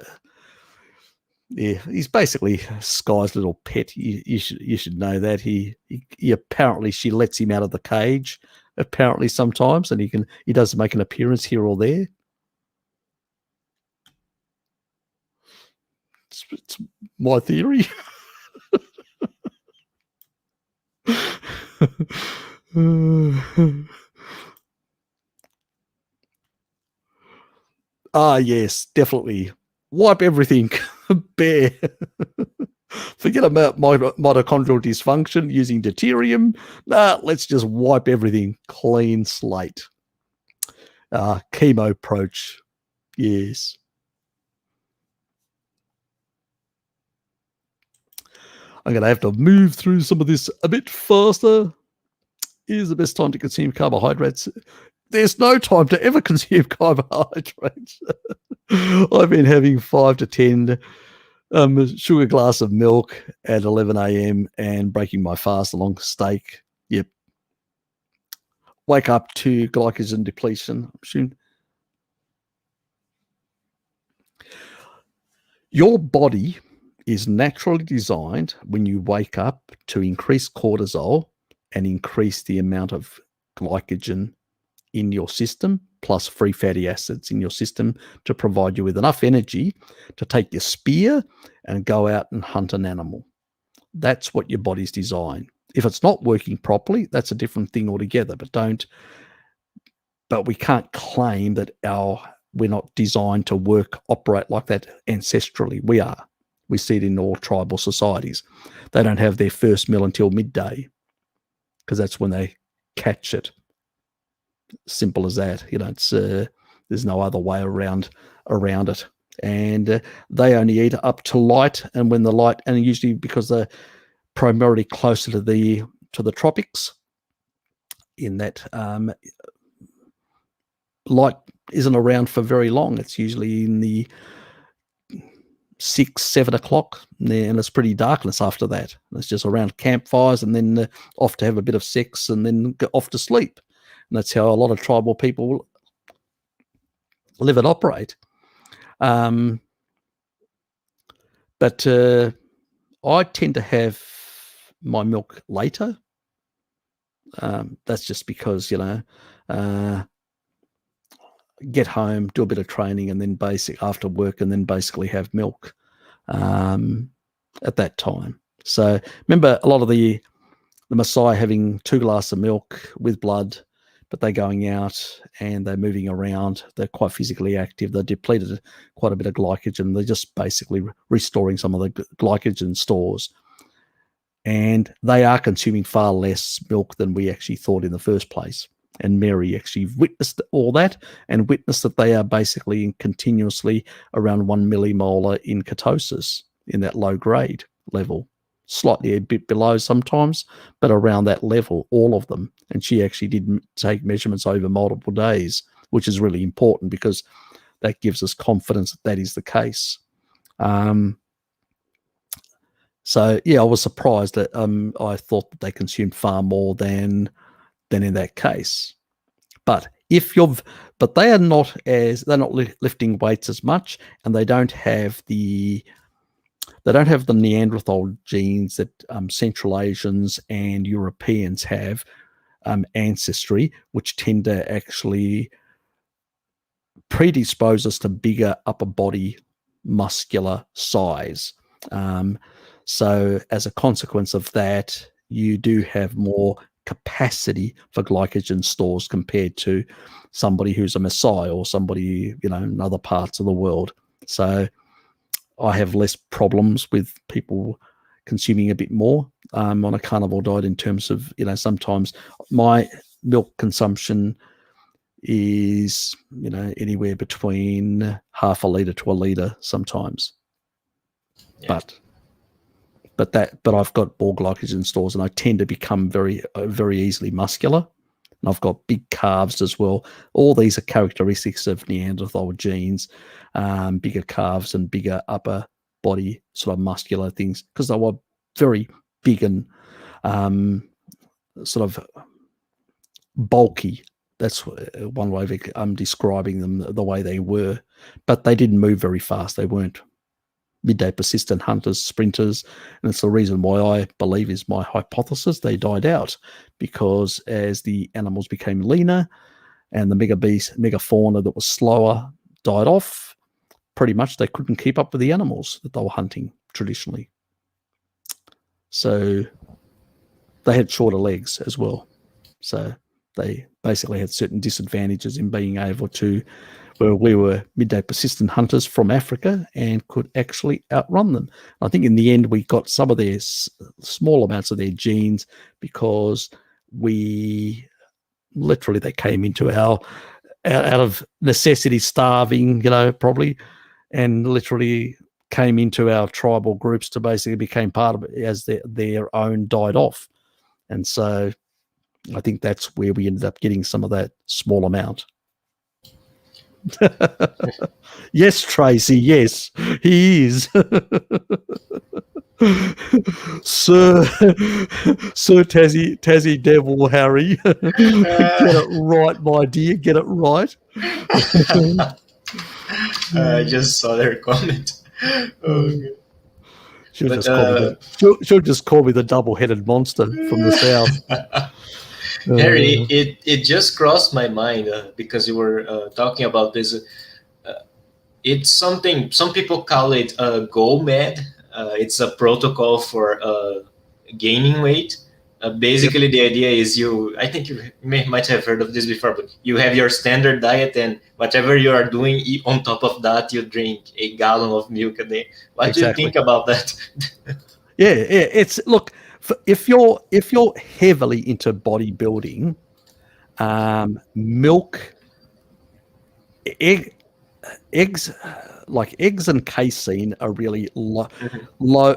he's basically Sky's little pet. You should know that he apparently, she lets him out of the cage apparently sometimes, and he does make an appearance here or there. It's my theory. Yes, definitely. Wipe everything bare. Forget about mitochondrial dysfunction using deuterium. Let's just wipe everything clean slate. Chemo approach. Yes. I'm going to have to move through some of this a bit faster. Is the best time to consume carbohydrates? There's no time to ever consume carbohydrates. I've been having 5 to 10 sugar glass of milk at 11 a.m. and breaking my fast along steak. Yep. Wake up to glycogen depletion. Your body is naturally designed when you wake up to increase cortisol and increase the amount of glycogen in your system, plus free fatty acids in your system to provide you with enough energy to take your spear and go out and hunt an animal. That's what your body's designed. If it's not working properly, that's a different thing altogether. But we can't claim that we're not designed to operate like that ancestrally. We are. We see it in all tribal societies. They don't have their first meal until midday because that's when they catch it. Simple as that. It's there's no other way around it. And they only eat up to light, and when the light, and usually because they're primarily closer to the tropics, in that light isn't around for very long. It's usually in the 6, 7 o'clock, and it's pretty darkness after that. It's just around campfires, and then off to have a bit of sex, and then go off to sleep. And that's how a lot of tribal people live and operate. But I tend to have my milk later. That's just because, get home, do a bit of training, and then after work, and then basically have milk at that time. So remember, a lot of the Maasai having 2 glasses of milk with blood, but they're going out and they're moving around. They're quite physically active. They're depleted quite a bit of glycogen. They're just basically restoring some of the glycogen stores. And they are consuming far less milk than we actually thought in the first place. And Mary actually witnessed all that, and witnessed that they are basically continuously around 1 millimolar in ketosis, in that low grade level. Slightly a bit below sometimes, but around that level, all of them. And she actually did take measurements over multiple days, which is really important because that gives us confidence that is the case. So, yeah, I was surprised that I thought that they consumed far more than in that case. But they're not lifting weights as much, and they don't have the Neanderthal genes that Central Asians and Europeans have ancestry, which tend to actually predispose us to bigger upper body muscular size. So as a consequence of that, you do have more capacity for glycogen stores compared to somebody who's a Maasai or somebody, in other parts of the world. So I have less problems with people consuming a bit more on a carnivore diet in terms of, sometimes my milk consumption is, anywhere between half a litre to a litre sometimes. Yeah. But I've got more glycogen stores, and I tend to become very, very easily muscular. And I've got big calves as well. All these are characteristics of Neanderthal genes, bigger calves and bigger upper body sort of muscular things, because they were very big and sort of bulky. That's one way of describing them, the way they were. But they didn't move very fast. They weren't midday persistent hunters, sprinters, and it's the reason why I believe is my hypothesis. They died out because as the animals became leaner and the megafauna that was slower died off, pretty much they couldn't keep up with the animals that they were hunting traditionally. So they had shorter legs as well. So they basically had certain disadvantages in being able to, where we were midday persistent hunters from Africa and could actually outrun them. I think in the end we got some of their small amounts of their genes because they came into our out of necessity, starving, probably, and literally came into our tribal groups to basically became part of it as their own died off. And so I think that's where we ended up getting some of that small amount. Yes, Tracy, yes, he is. Sir Tassie Devil Harry. Get it right, my dear, get it right. I just saw their comment. Okay. She'll just call me the double-headed monster from the south. Harry, it just crossed my mind because you were talking about this. Uh, it's something, some people call it GOMED. It's a protocol for gaining weight. Yep, Basically, the idea is I think you might have heard of this before, but you have your standard diet, and whatever you are doing, on top of that, you drink a gallon of milk a day. What do you exactly. think about that? Yeah, yeah. It's look, if you're heavily into bodybuilding, milk, egg, eggs, like eggs and casein are really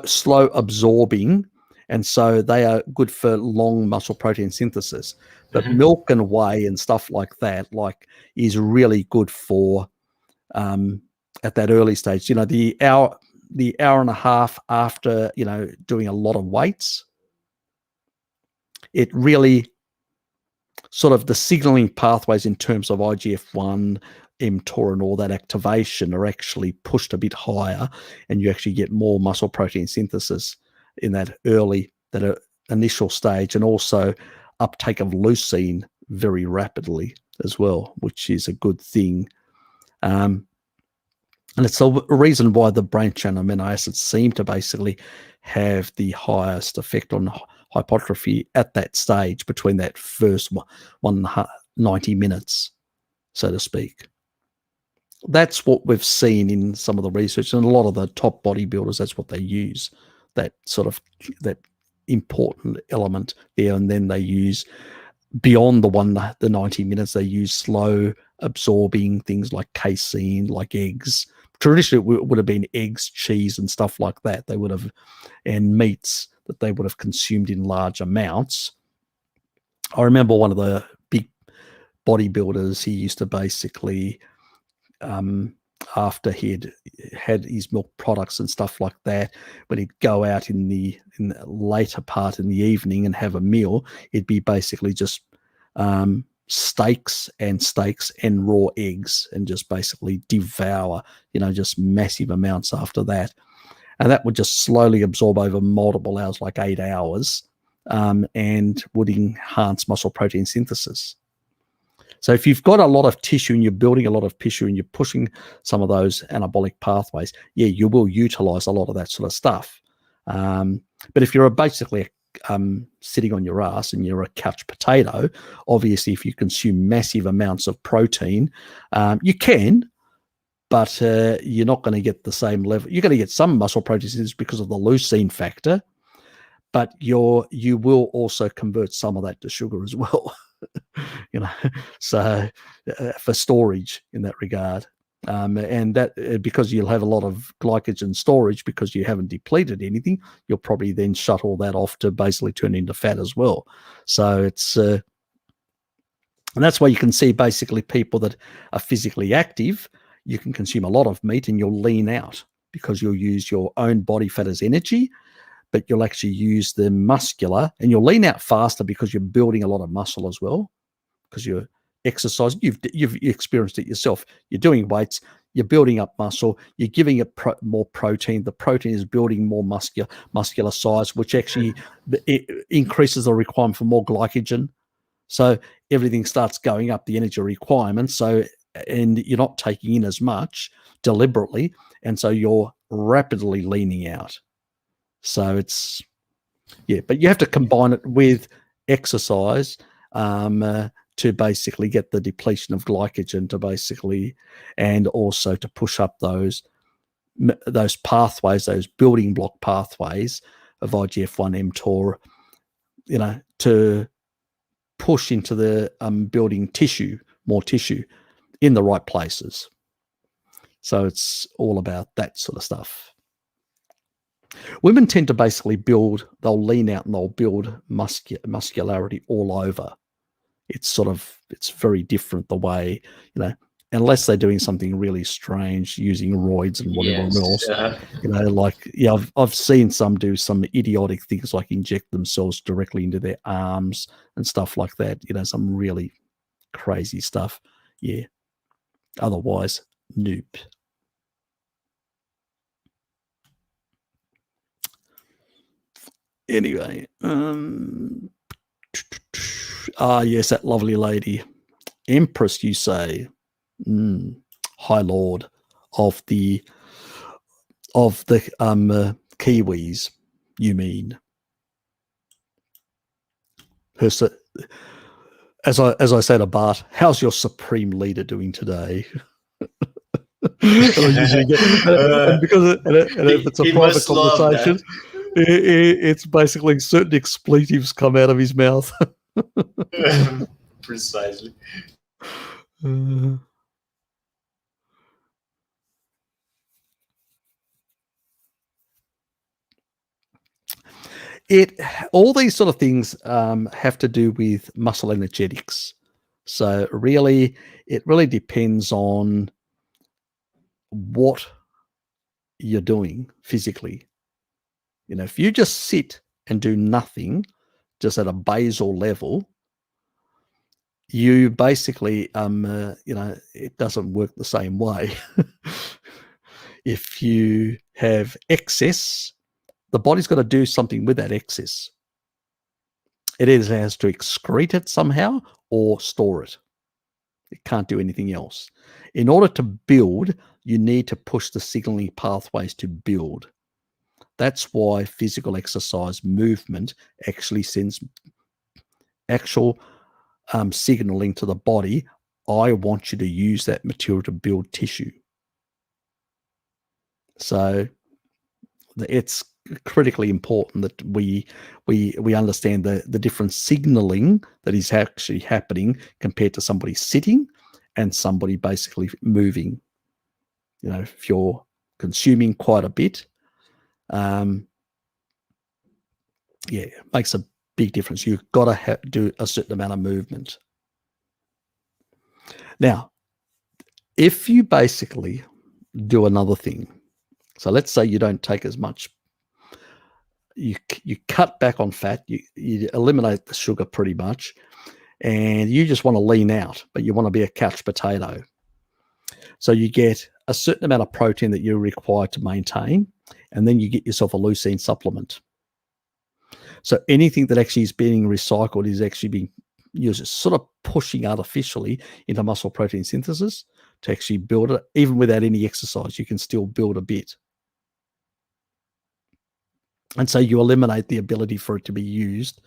slow absorbing, and so they are good for long muscle protein synthesis. But Mhm, milk and whey and stuff like that, is really good for at that early stage. The hour and a half after doing a lot of weights, it really sort of the signaling pathways in terms of IGF-1, mTOR, and all that activation are actually pushed a bit higher, and you actually get more muscle protein synthesis in that initial stage, and also uptake of leucine very rapidly as well, which is a good thing. And it's a reason why the branched chain amino acids seem to basically have the highest effect on hypertrophy at that stage between that first 90 minutes, so to speak. That's what we've seen in some of the research, and a lot of the top bodybuilders, that's what they use, that sort of that important element there. And then they use beyond the 90 minutes, they use slow absorbing things like casein, like eggs. Traditionally, it would have been eggs, cheese, and stuff like that. They would have, and meats that they would have consumed in large amounts. I remember one of the big bodybuilders, he used to basically, after he'd had his milk products and stuff like that, when he'd go out in the later part in the evening and have a meal, it'd be basically just steaks and raw eggs, and just basically devour, just massive amounts after that. And that would just slowly absorb over multiple hours, like 8 hours, and would enhance muscle protein synthesis. So if you've got a lot of tissue and you're building a lot of tissue and you're pushing some of those anabolic pathways, yeah, you will utilize a lot of that sort of stuff. But if you're basically sitting on your ass and you're a couch potato, obviously if you consume massive amounts of protein, you can, but you're not going to get the same level. You're going to get some muscle protein because of the leucine factor, but you will also convert some of that to sugar as well. So for storage in that regard. And that because you'll have a lot of glycogen storage because you haven't depleted anything, you'll probably then shut all that off to basically turn into fat as well. So it's and that's why you can see basically people that are physically active, you can consume a lot of meat and you'll lean out because you'll use your own body fat as energy, but you'll actually use the muscular, and you'll lean out faster because you're building a lot of muscle as well, because you're exercising. You've experienced it yourself. You're doing weights, you're building up muscle, you're giving it more protein. The protein is building more muscular size, which actually increases the requirement for more glycogen. So everything starts going up, the energy requirement. So, and you're not taking in as much deliberately, and so you're rapidly leaning out. So it's, yeah, but you have to combine it with exercise to basically get the depletion of glycogen to basically, and also to push up those pathways, those building block pathways of IGF-1, mTOR, to push into the building more tissue in the right places. So it's all about that sort of stuff. Women tend to basically they'll lean out and they'll build muscularity all over. It's very different the way, unless they're doing something really strange using roids and whatever yes. else, I've seen some do some idiotic things like inject themselves directly into their arms and stuff like that, some really crazy stuff. Yeah. Otherwise, noob. Anyway, Ah, yes, that lovely lady. Empress, you say? High Lord of the Kiwis, you mean? Her, as I said to Bart, how's your supreme leader doing today? And I usually get, and because if it's a private must love conversation, it's basically certain expletives come out of his mouth. Precisely. All these sort of things have to do with muscle energetics. So really, it really depends on what you're doing physically. You know, if you just sit and do nothing, just at a basal level, you basically, it doesn't work the same way. If you have excess, the body's got to do something with that excess. It either has to excrete it somehow or store it. It can't do anything else. In order to build, you need to push the signaling pathways to build. That's why physical exercise movement actually sends actual signaling to the body. I want you to use that material to build tissue. So it's critically important that we understand the different signaling that is actually happening compared to somebody sitting and somebody basically moving. You know, if you're consuming quite a bit, it makes a big difference. You've got to do a certain amount of movement. Now, if you basically do another thing, so let's say you don't take as much, you cut back on fat, you eliminate the sugar pretty much, and you just want to lean out, but you want to be a couch potato. So you get a certain amount of protein that you're required to maintain, and then you get yourself a leucine supplement. So anything that actually is being recycled is actually being used, sort of pushing artificially into muscle protein synthesis to actually build it. Even without any exercise, you can still build a bit. And so you eliminate the ability for it to be used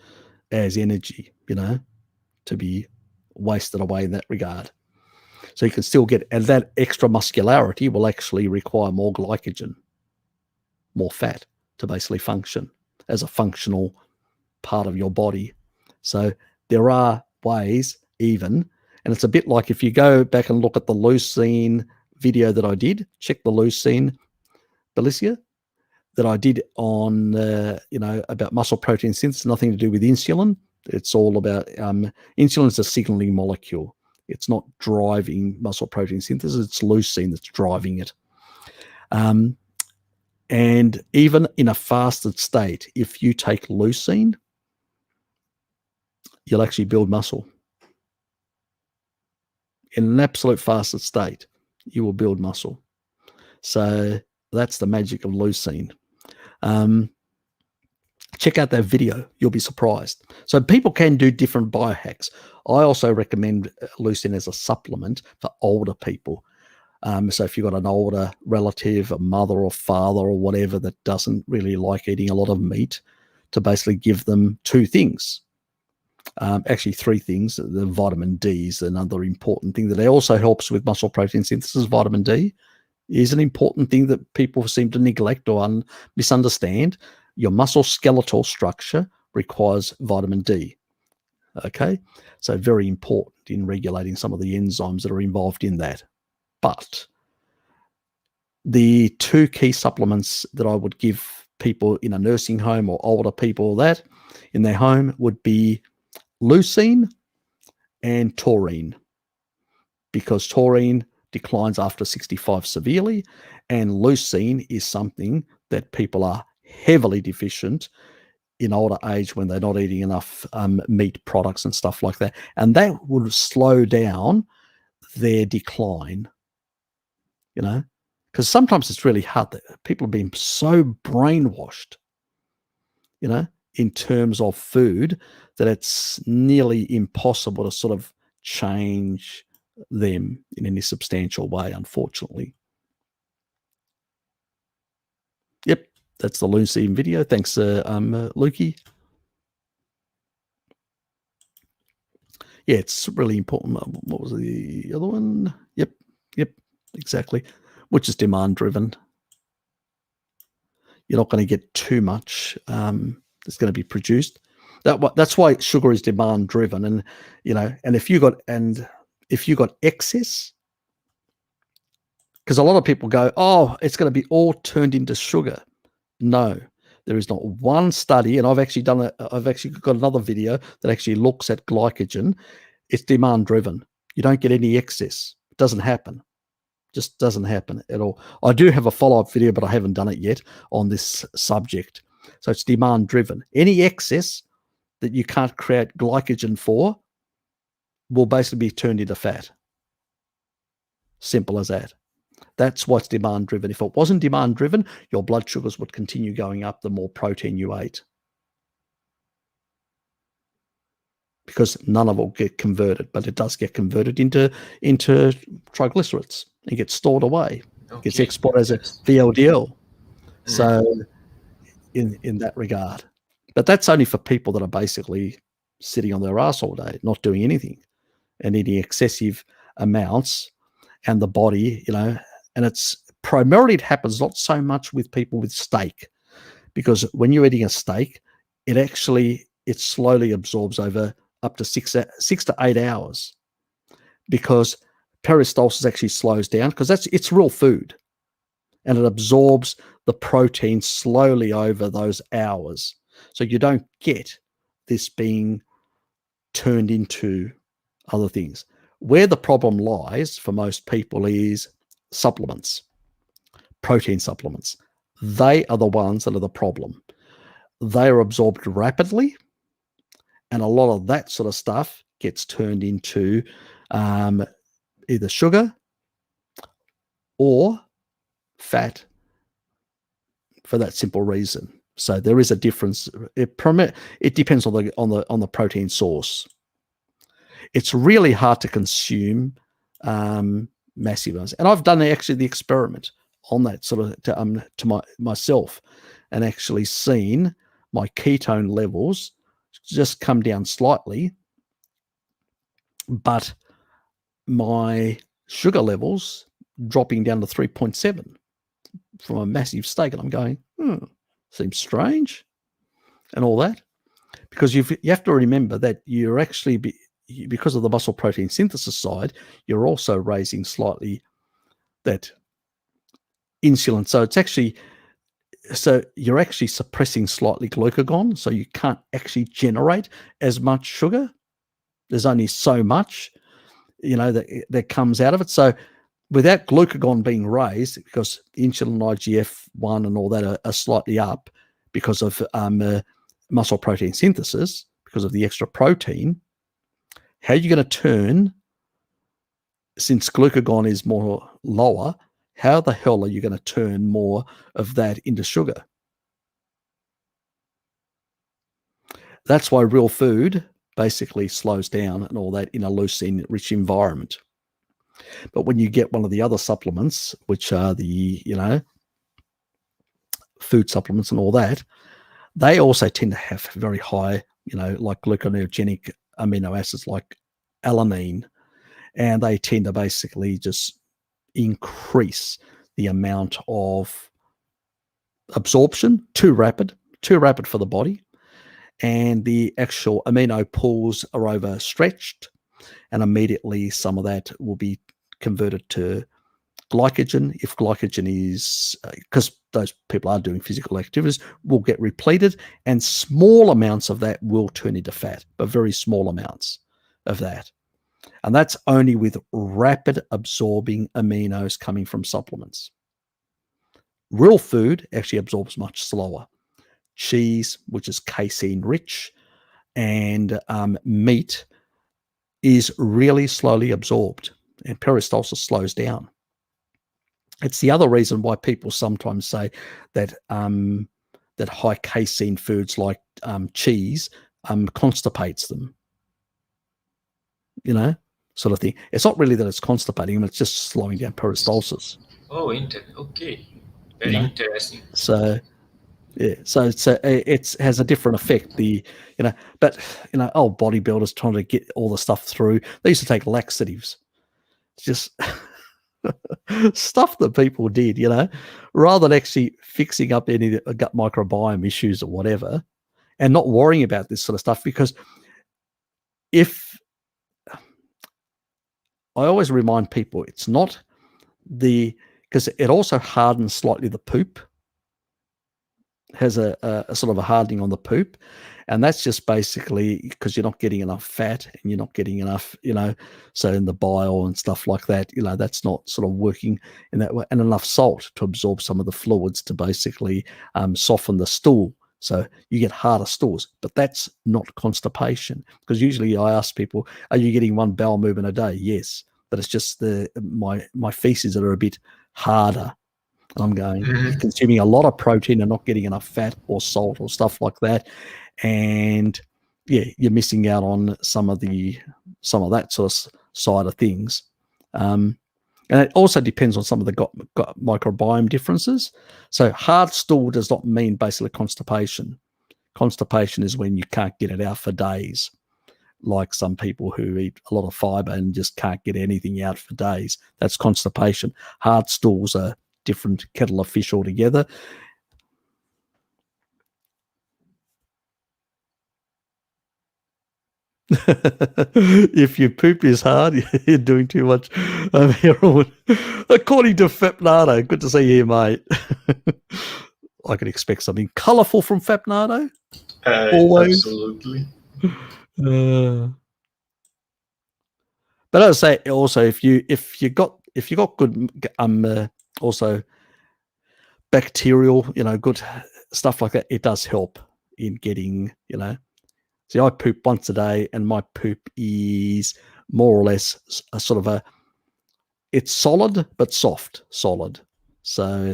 as energy, to be wasted away in that regard. So you can still get, and that extra muscularity will actually require more glycogen, more fat to basically function as a functional part of your body. So there are ways even, and it's a bit like if you go back and look at the leucine video that I did, check the leucine, Belicia, that I did on, about muscle protein synthesis, nothing to do with insulin. It's all about, insulin is a signaling molecule. It's not driving muscle protein synthesis. It's leucine that's driving it. And even in a fasted state, if you take leucine, you'll actually build muscle. In an absolute fasted state, you will build muscle. So that's the magic of leucine. Check out that video. You'll be surprised. So people can do different biohacks. I also recommend leucine as a supplement for older people. So if you've got an older relative, a mother or father or whatever that doesn't really like eating a lot of meat, to basically give them two things. Actually, three things. The vitamin D is another important thing that also helps with muscle protein synthesis. Vitamin D is an important thing that people seem to neglect or misunderstand. Your muscle skeletal structure requires vitamin D. Okay, so very important in regulating some of the enzymes that are involved in that. But the two key supplements that I would give people in a nursing home or older people that in their home would be leucine and taurine, because taurine declines after 65 severely, and leucine is something that people are heavily deficient in older age when they're not eating enough meat products and stuff like that. And that would slow down their decline, because sometimes it's really hard. People have been so brainwashed, in terms of food that it's nearly impossible to sort of change them in any substantial way, unfortunately. Yep, that's the leucine video. Thanks, Lukey. Yeah, it's really important. What was the other one? Yep, exactly. Which is demand driven. You're not going to get too much that's going to be produced. That's why sugar is demand driven, and and if you got excess, because a lot of people go, oh, it's going to be all turned into sugar. No, there is not one study, and I've actually got another video that actually looks at glycogen. It's demand driven. You don't get any excess. It doesn't happen. Just doesn't happen at all. I do have a follow-up video, but I haven't done it yet on this subject. So it's demand driven. Any excess that you can't create glycogen for will basically be turned into fat. Simple as that. That's what's demand driven. If it wasn't demand driven, your blood sugars would continue going up the more protein you ate, because none of it will get converted, but it does get converted into triglycerides. It gets stored away. Okay. It gets exported as a VLDL. So in that regard. But that's only for people that are basically sitting on their ass all day, not doing anything and eating excessive amounts, and the body, and it's primarily, it happens not so much with people with steak, because when you're eating a steak, it slowly absorbs over up to 6 to 8 hours, because peristalsis actually slows down, because it's real food, and it absorbs the protein slowly over those hours. So you don't get this being turned into other things. Where the problem lies for most people is supplements, protein supplements. They are the ones that are the problem. They are absorbed rapidly, and a lot of that sort of stuff gets turned into either sugar or fat, for that simple reason. So there is a difference. It depends on the protein source. It's really hard to consume massive amounts, and I've done actually the experiment on that sort of to myself, and actually seen my ketone levels just come down slightly, but my sugar levels dropping down to 3.7 from a massive steak. And I'm going, seems strange and all that, because you have to remember that you're actually, because of the muscle protein synthesis side, you're also raising slightly that insulin. So you're actually suppressing slightly glucagon, so you can't actually generate as much sugar. There's only so much, that comes out of it. So without glucagon being raised, because insulin, IGF-1 and all that are slightly up because of muscle protein synthesis, because of the extra protein, how are you going to turn, since glucagon is more lower, how the hell are you going to turn more of that into sugar? That's why real food basically slows down and all that in a leucine-rich environment. But when you get one of the other supplements, which are the, food supplements and all that, they also tend to have very high, like gluconeogenic amino acids like alanine, and they tend to basically just increase the amount of absorption, too rapid for the body, and the actual amino pools are overstretched, and immediately some of that will be converted to glycogen. If glycogen is, because those people are doing physical activities, will get repleted, and small amounts of that will turn into fat, but very small amounts of that. And that's only with rapid absorbing aminos coming from supplements. Real food actually absorbs much slower. Cheese, which is casein rich, and meat is really slowly absorbed, and peristalsis slows down. It's the other reason why people sometimes say that that high casein foods like cheese constipates them, sort of thing. It's not really that it's constipating them, it's just slowing down peristalsis. Oh, okay. Very interesting. So yeah, so it has a different effect. But old bodybuilders trying to get all the stuff through. They used to take laxatives. It's just stuff that people did, rather than actually fixing up any gut microbiome issues or whatever, and not worrying about this sort of stuff. Because I always remind people, it's not because it also hardens slightly the poop, has a sort of a hardening on the poop, and that's just basically because you're not getting enough fat and you're not getting enough, so in the bile and stuff like that, that's not sort of working in that way, and enough salt to absorb some of the fluids to basically soften the stool. So you get harder stools, but that's not constipation. Because usually I ask people, are you getting one bowel movement a day? Yes, but it's just my feces that are a bit harder. And I'm going, you're consuming a lot of protein and not getting enough fat or salt or stuff like that. And yeah, you're missing out on some of that sort of side of things. And it also depends on some of the gut microbiome differences. So hard stool does not mean basically constipation. Constipation is when you can't get it out for days, like some people who eat a lot of fiber and just can't get anything out for days. That's constipation. Hard stools are different kettle of fish altogether. If your poop is hard, you're doing too much heroin. According to Fapnado, good to see you, mate. I could expect something colourful from Fapnado. Always. Absolutely. But as I say, also if you got good also bacterial, good stuff like that, it does help in getting, See, I poop once a day, and my poop is more or less a sort of it's solid but soft, solid. So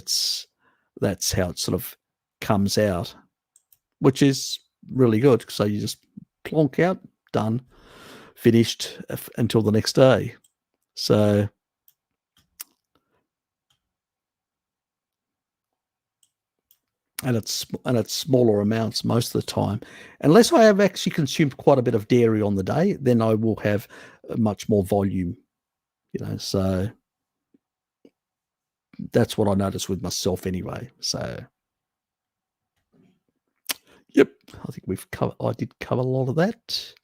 that's how it sort of comes out, which is really good. So you just plonk out, done, finished until the next day. So and it's smaller amounts most of the time, unless I have actually consumed quite a bit of dairy on the day, then I will have much more volume, so that's what I noticed with myself anyway. So yep, I think I did cover a lot of that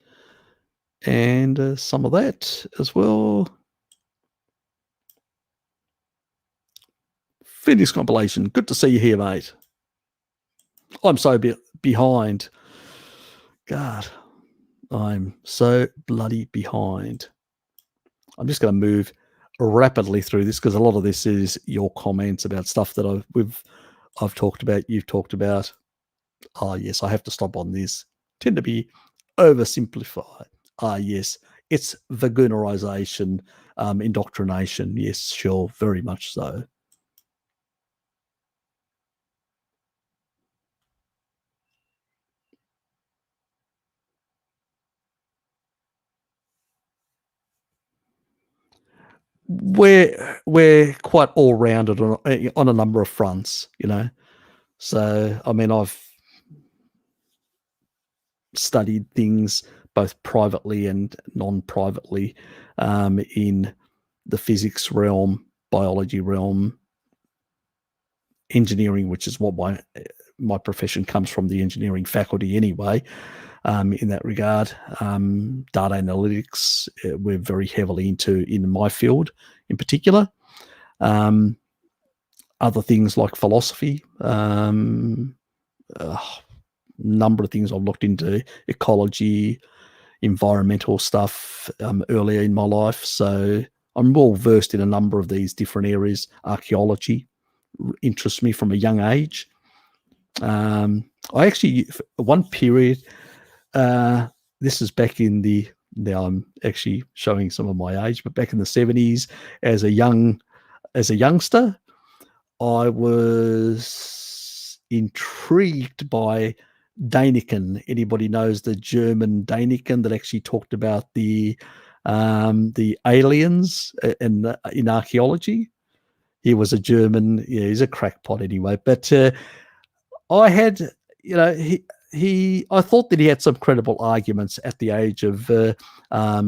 and some of that as well. Fitness compilation, good to see you here, mate. I'm so behind. God, I'm so bloody behind. I'm just going to move rapidly through this because a lot of this is your comments about stuff that I've talked about, you've talked about. Oh, yes, I have to stop on this. Tend to be oversimplified. Ah, yes, it's veganerization, indoctrination. Yes, sure, very much so. We're quite all rounded on a number of fronts, So I mean, I've studied things both privately and non-privately in the physics realm, biology realm, engineering, which is what my profession comes from, the engineering faculty anyway. In that regard, data analytics, we're very heavily into in my field in particular. Other things like philosophy, number of things I've looked into, ecology, environmental stuff earlier in my life. So I'm well versed in a number of these different areas. Archaeology interests me from a young age. I actually, one period, this is back in now I'm actually showing some of my age, but back in the 70s, as a youngster, I was intrigued by Däniken. Anybody knows the German Däniken that actually talked about the aliens in archaeology? He was a German. Yeah, he's a crackpot anyway. But I had, I thought that he had some credible arguments at the age of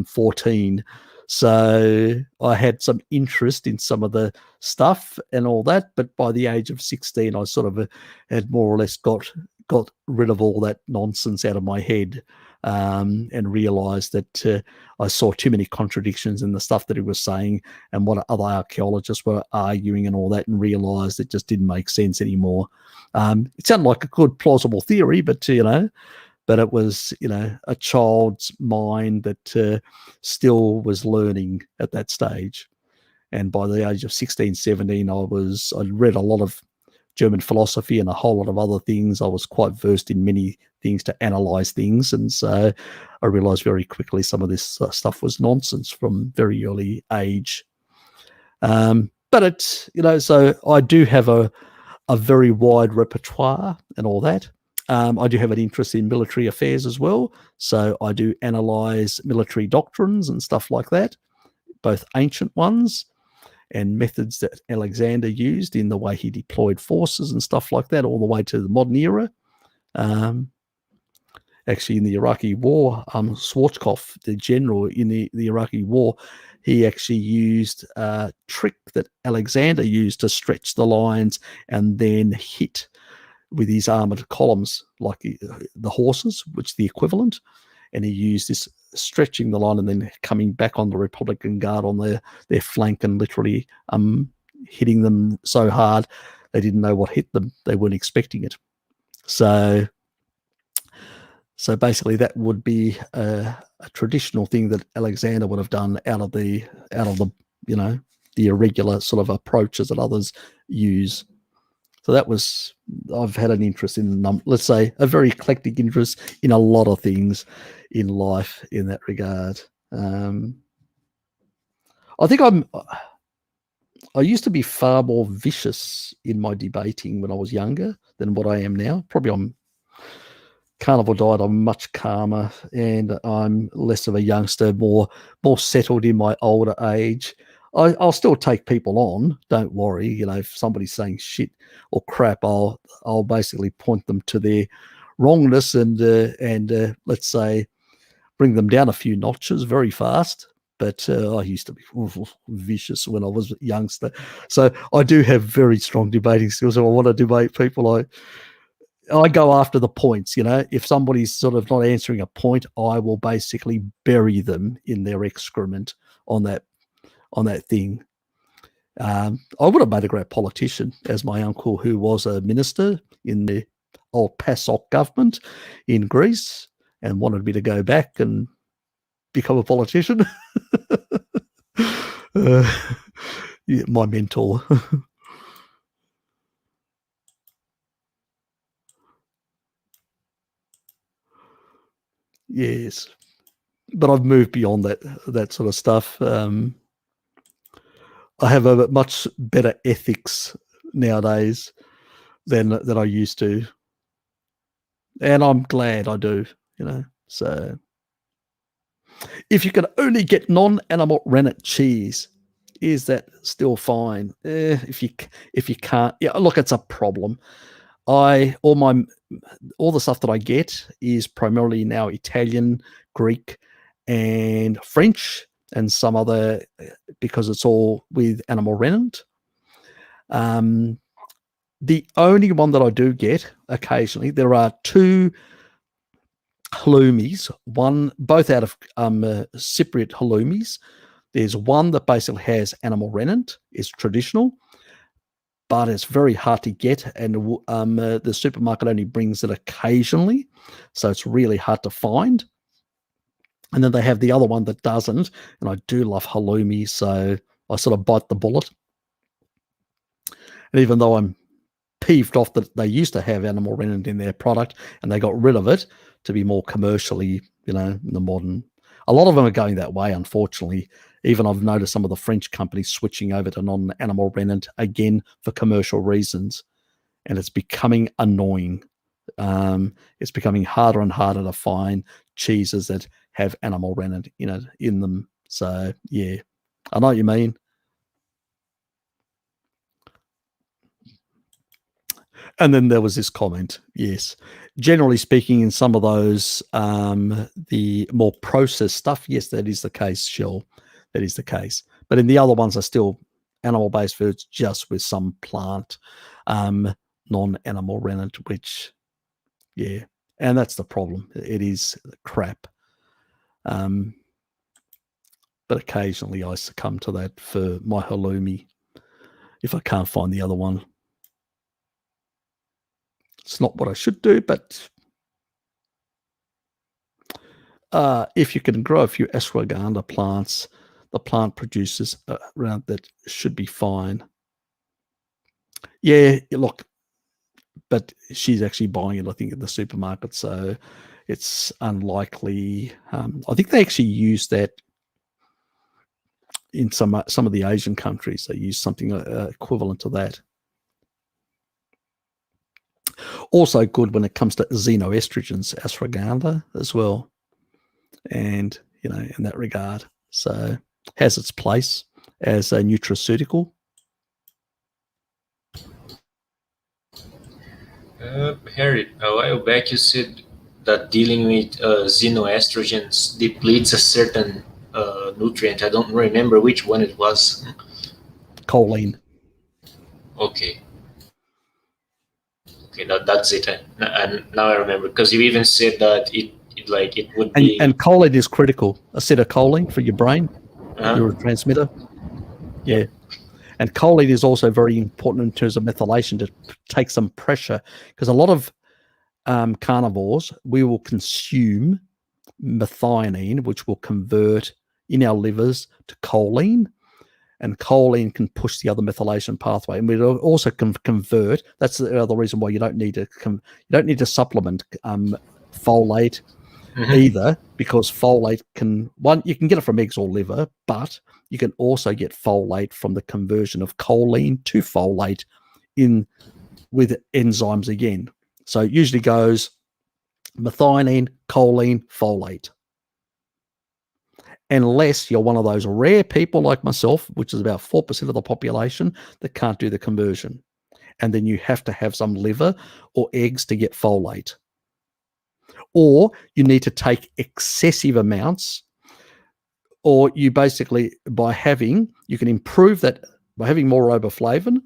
14. So I had some interest in some of the stuff and all that. But by the age of 16, I sort of had more or less got rid of all that nonsense out of my head, and realized that I saw too many contradictions in the stuff that he was saying and what other archaeologists were arguing and all that, and realized it just didn't make sense anymore. It sounded like a good, plausible theory, but it was, a child's mind that still was learning at that stage. And by the age of 16, 17, I'd read a lot of German philosophy and a whole lot of other things. I was quite versed in many things to analyze things. And so I realized very quickly some of this stuff was nonsense from very early age. But it's, so I do have a very wide repertoire and all that. I do have an interest in military affairs as well. So I do analyze military doctrines and stuff like that, both ancient ones and methods that Alexander used in the way he deployed forces and stuff like that, all the way to the modern era. Actually, in the Iraqi war, Schwarzkopf, the general in the Iraqi war, he actually used a trick that Alexander used to stretch the lines and then hit with his armored columns, like the horses, which is the equivalent. And he used this stretching the line and then coming back on the Republican Guard on their flank and literally hitting them so hard they didn't know what hit them. They weren't expecting it. So basically that would be a traditional thing that Alexander would have done out of the the irregular sort of approaches that others use. So that was, I've had an interest in, let's say, a very eclectic interest in a lot of things in life in that regard. I think I used to be far more vicious in my debating when I was younger than what I am now. Probably on Carnivore diet, I'm much calmer and I'm less of a youngster, more settled in my older age. I'll still take people on. Don't worry. If somebody's saying shit or crap, I'll basically point them to their wrongness and let's say bring them down a few notches very fast. But I used to be vicious when I was a youngster. So I do have very strong debating skills. So I want to debate people. I go after the points. If somebody's sort of not answering a point, I will basically bury them in their excrement on that thing. I would have made a great politician, as my uncle, who was a minister in the old PASOK government in Greece and wanted me to go back and become a politician. Yeah, my mentor. Yes. But I've moved beyond that sort of stuff. I have a much better ethics nowadays than I used to. And I'm glad I do, So if you can only get non-animal rennet cheese, is that still fine? If you can't, yeah, look, it's a problem. All the stuff that I get is primarily now Italian, Greek, and French, and some other, because it's all with animal rennet. The only one that I do get occasionally, there are two halloumis, both out of Cypriot halloumis. There's one that basically has animal rennet, is traditional, but it's very hard to get, and the supermarket only brings it occasionally, so it's really hard to find. And then they have the other one that doesn't, and I do love halloumi, so I sort of bite the bullet. And even though I'm peeved off that they used to have animal rennet in their product and they got rid of it to be more commercially, the modern. A lot of them are going that way, unfortunately. Even I've noticed some of the French companies switching over to non-animal rennet again for commercial reasons. and it's becoming annoying. It's becoming harder and harder to find cheeses that have animal rennet in them. So yeah, I know what you mean. And then there was this comment. Yes, generally speaking, in some of those the more processed stuff, yes, that is the case. Shell, that is the case. But in the other ones are still animal-based foods, just with some plant non-animal rennet, which yeah, and that's the problem. It is crap. But occasionally I succumb to that for my halloumi if I can't find the other one. It's not what I should do, but if you can grow a few ashwagandha plants, the plant producers around that should be fine. Yeah, look, but she's actually buying it, I think, in the supermarket, so it's unlikely. I think they actually use that in some of the Asian countries. They use something equivalent to that. Also good when it comes to xenoestrogens, ashwagandha as well, and in that regard, so has its place as a nutraceutical. Harry, a while back you said that dealing with xenoestrogens depletes a certain nutrient. I don't remember which one it was. Choline. Okay, that's it. And now I remember, because you even said that it would be. And choline is critical. Acetylcholine for your brain, neurotransmitter. Yeah. And choline is also very important in terms of methylation to take some pressure, because a lot of carnivores, we will consume methionine, which will convert in our livers to choline, and choline can push the other methylation pathway, and we also can convert. That's the other reason why you don't need to supplement folate either, because folate you can get it from eggs or liver, but you can also get folate from the conversion of choline to folate with enzymes again. So it usually goes methionine, choline, folate. Unless you're one of those rare people like myself, which is about 4% of the population, that can't do the conversion. And then you have to have some liver or eggs to get folate. Or you need to take excessive amounts, or you basically, you can improve that by having more riboflavin,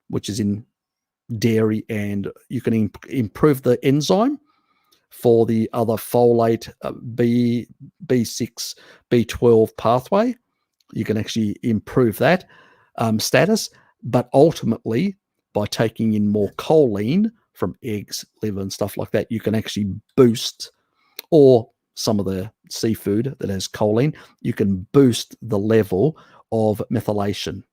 which is in dairy, and you can improve the enzyme for the other folate B6, B12 pathway. You can actually improve that status, but ultimately by taking in more choline from eggs, liver, and stuff like that, you can actually boost, or some of the seafood that has choline, you can boost the level of methylation.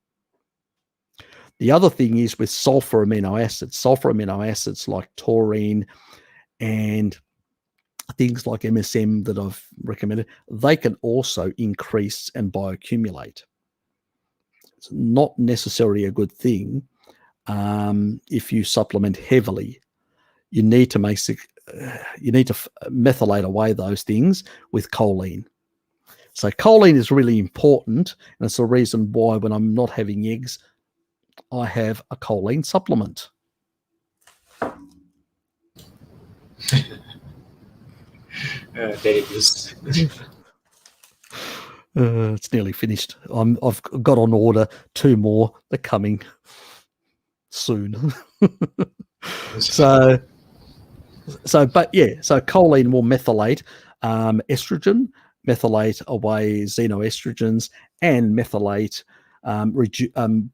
The other thing is with sulfur amino acids like taurine and things like MSM that I've recommended, they can also increase and bioaccumulate. It's not necessarily a good thing if you supplement heavily. You need to methylate away those things with choline. So choline is really important, and it's the reason why when I'm not having eggs, I have a choline supplement. There it is. It's nearly finished. I've got on order 2 more. They're coming soon. So choline will methylate estrogen, methylate away xenoestrogens, and methylate,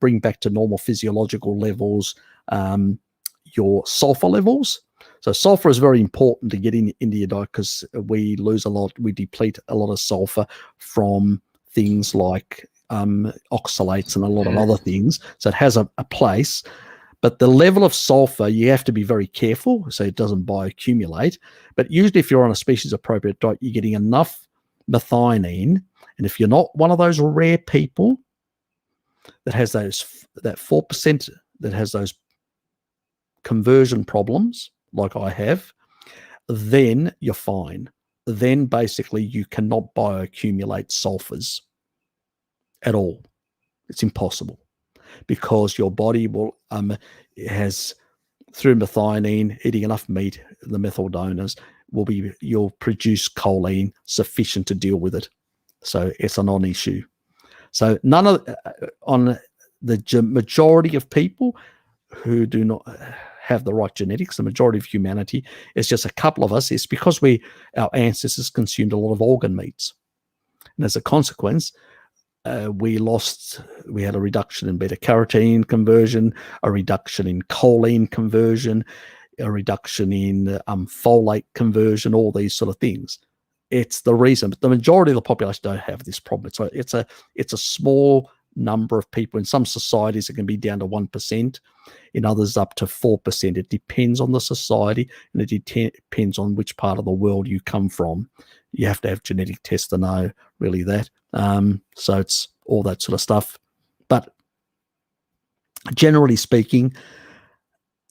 bring back to normal physiological levels your sulfur levels. So sulfur is very important to get into your diet, because we deplete a lot of sulfur from things like oxalates and a lot of other things. So it has a place. But the level of sulfur, you have to be very careful so it doesn't bioaccumulate. But usually if you're on a species-appropriate diet, you're getting enough methionine. And if you're not one of those rare people that has that 4% that has those conversion problems, like I have, then you're fine. Then basically you cannot bioaccumulate sulfurs at all. It's impossible, because your body will has, through methionine, eating enough meat, the methyl donors you'll produce choline sufficient to deal with it. So it's a non-issue. So none of on the majority of people who do not have the right genetics, the majority of humanity, it's just a couple of us. It's because our ancestors consumed a lot of organ meats, and as a consequence, we had a reduction in beta carotene conversion, a reduction in choline conversion, a reduction in folate conversion, all these sort of things. It's the reason, but the majority of the population don't have this problem. So it's a small number of people. In some societies, it can be down to 1%. In others, up to 4%. It depends on the society, and it depends on which part of the world you come from. You have to have genetic tests to know really that. So it's all that sort of stuff. But generally speaking,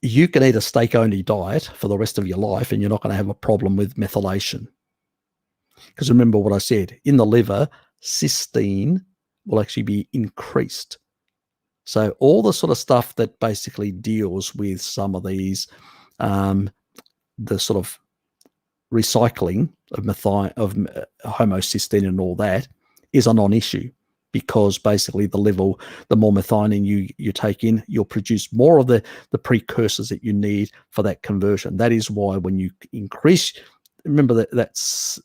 you can eat a steak-only diet for the rest of your life, and you're not going to have a problem with methylation. Because remember what I said, in the liver, cysteine will actually be increased. So all the sort of stuff that basically deals with some of these, the sort of recycling of homocysteine and all that is a non-issue, because basically the more methionine you take in, you'll produce more of the precursors that you need for that conversion. That is why when you increase, remember that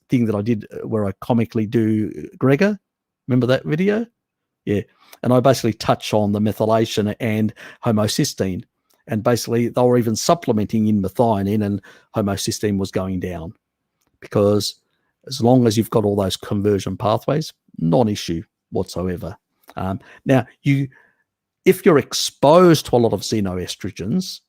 thing that I did where I comically do Gregor? Remember that video? Yeah. And I basically touch on the methylation and homocysteine. And basically they were even supplementing in methionine, and homocysteine was going down, because as long as you've got all those conversion pathways, non-issue whatsoever. Now, if you're exposed to a lot of xenoestrogens,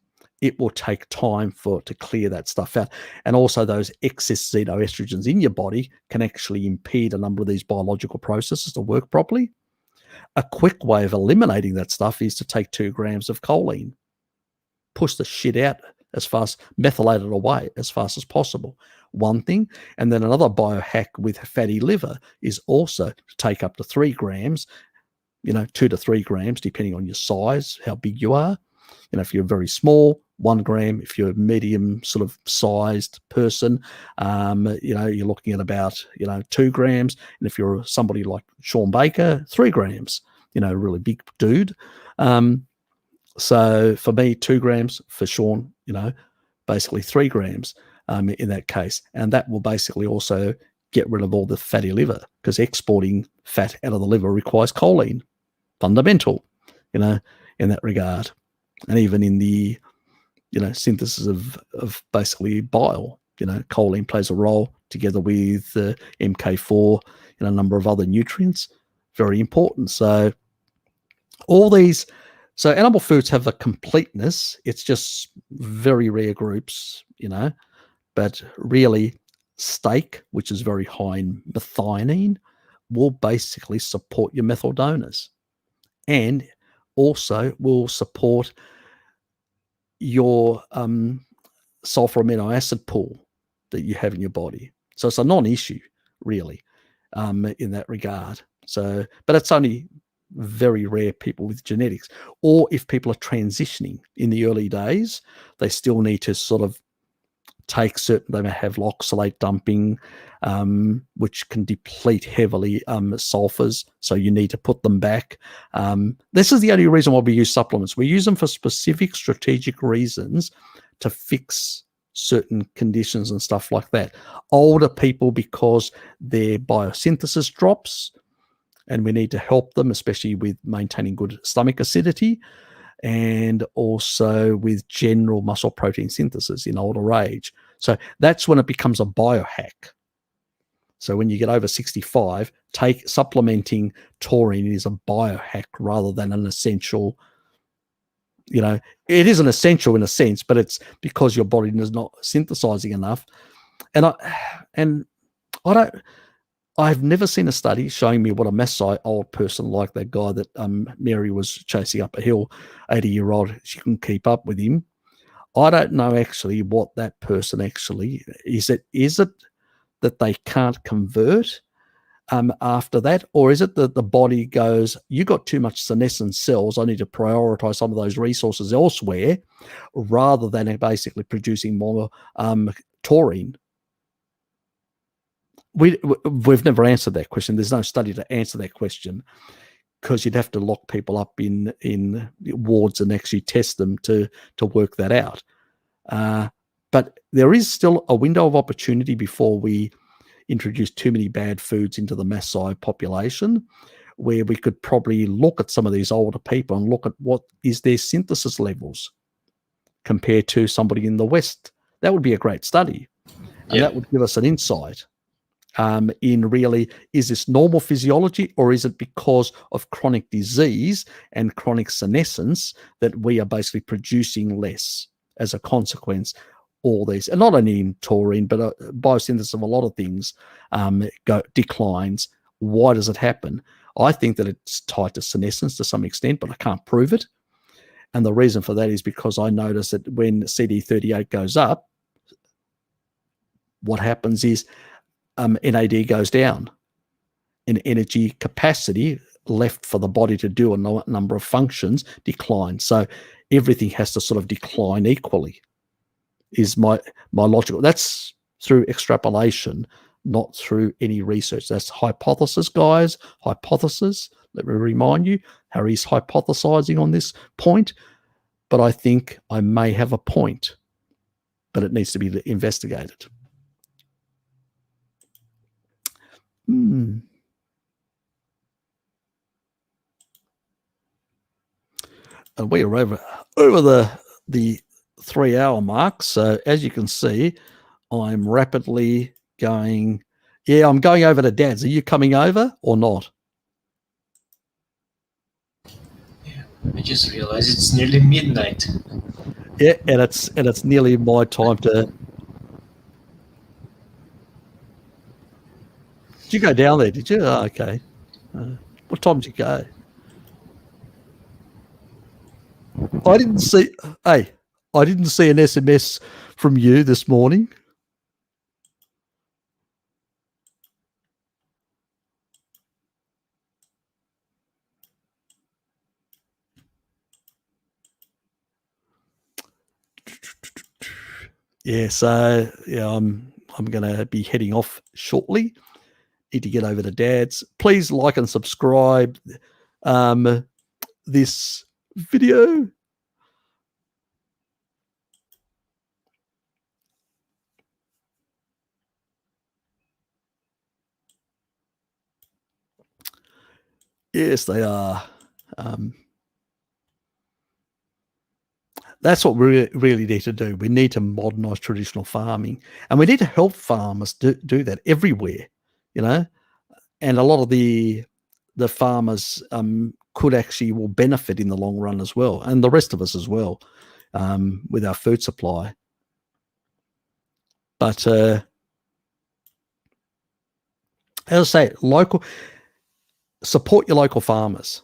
it will take time to clear that stuff out. And also those excess xenoestrogens in your body can actually impede a number of these biological processes to work properly. A quick way of eliminating that stuff is to take 2 grams of choline, push the shit out as fast, methylate it away as fast as possible. One thing. And then another biohack with fatty liver is also to take up to 3 grams, 2 to 3 grams, depending on your size, how big you are. If you're very small, 1 gram. If you're a medium sort of sized person, you're looking at about, 2 grams. And if you're somebody like Sean Baker, 3 grams, a really big dude. So for me, 2 grams. For Sean, basically 3 grams in that case. And that will basically also get rid of all the fatty liver, because exporting fat out of the liver requires choline. Fundamental, in that regard. And even in the, synthesis of basically bile, choline plays a role together with MK4 and a number of other nutrients. Very important. So animal foods have a completeness. It's just very rare groups, but really steak, which is very high in methionine, will basically support your methyl donors, and also will support your sulfur amino acid pool that you have in your body. So it's a non-issue, really, in that regard. So, but it's only very rare people with genetics, or if people are transitioning in the early days, they still need to sort of take they may have oxalate dumping, which can deplete heavily sulfurs. So you need to put them back. This is the only reason why we use supplements. We use them for specific strategic reasons to fix certain conditions and stuff like that. Older people, because their biosynthesis drops, and we need to help them, especially with maintaining good stomach acidity, and also with general muscle protein synthesis in older age. So that's when it becomes a biohack. So when you get over 65, supplementing taurine is a biohack rather than an essential. It is an essential in a sense, but it's because your body is not synthesizing enough. I've never seen a study showing me what a massai old person like that guy that Mary was chasing up a hill, 80-year-old, she couldn't keep up with him. I don't know actually what that person actually is. Is it that they can't convert after that, or is it that the body goes, you got too much senescent cells, I need to prioritize some of those resources elsewhere, rather than basically producing more taurine? We've never answered that question. There's no study to answer that question, because you'd have to lock people up in wards and actually test them to work that out. But there is still a window of opportunity before we introduce too many bad foods into the Maasai population, where we could probably look at some of these older people and look at what is their synthesis levels compared to somebody in the West. That would be a great study. And that would give us an insight in really, is this normal physiology, or is it because of chronic disease and chronic senescence that we are basically producing less as a consequence? All these, and not only in taurine, but biosynthesis of a lot of things declines. Why does it happen? I think that it's tied to senescence to some extent, but I can't prove it. And the reason for that is because I notice that when CD38 goes up, what happens is NAD goes down, and energy capacity left for the body to do a number of functions declines. So everything has to sort of decline equally, is my logical. That's through extrapolation, not through any research. That's hypothesis, guys. Hypothesis. Let me remind you, Harry's hypothesizing on this point, but I think I may have a point, but it needs to be investigated. And we are over the 3-hour mark. So as you can see, I'm rapidly going. Yeah, I'm going over to Dad's. Are you coming over or not? Yeah, I just realized it's nearly midnight. Yeah, and it's nearly my time to. Did you go down there? Did you? Oh, okay. What time did you go? I didn't see. Hey, I didn't see an SMS from you this morning. Yeah, so yeah, I'm going to be heading off shortly. Need to get over to Dad's. Please like and subscribe this video. Yes, they are. That's what we really need to do. We need to modernize traditional farming, and we need to help farmers do that everywhere, and a lot of the farmers will benefit in the long run as well, and the rest of us as well, with our food supply. But as I say, support your local farmers.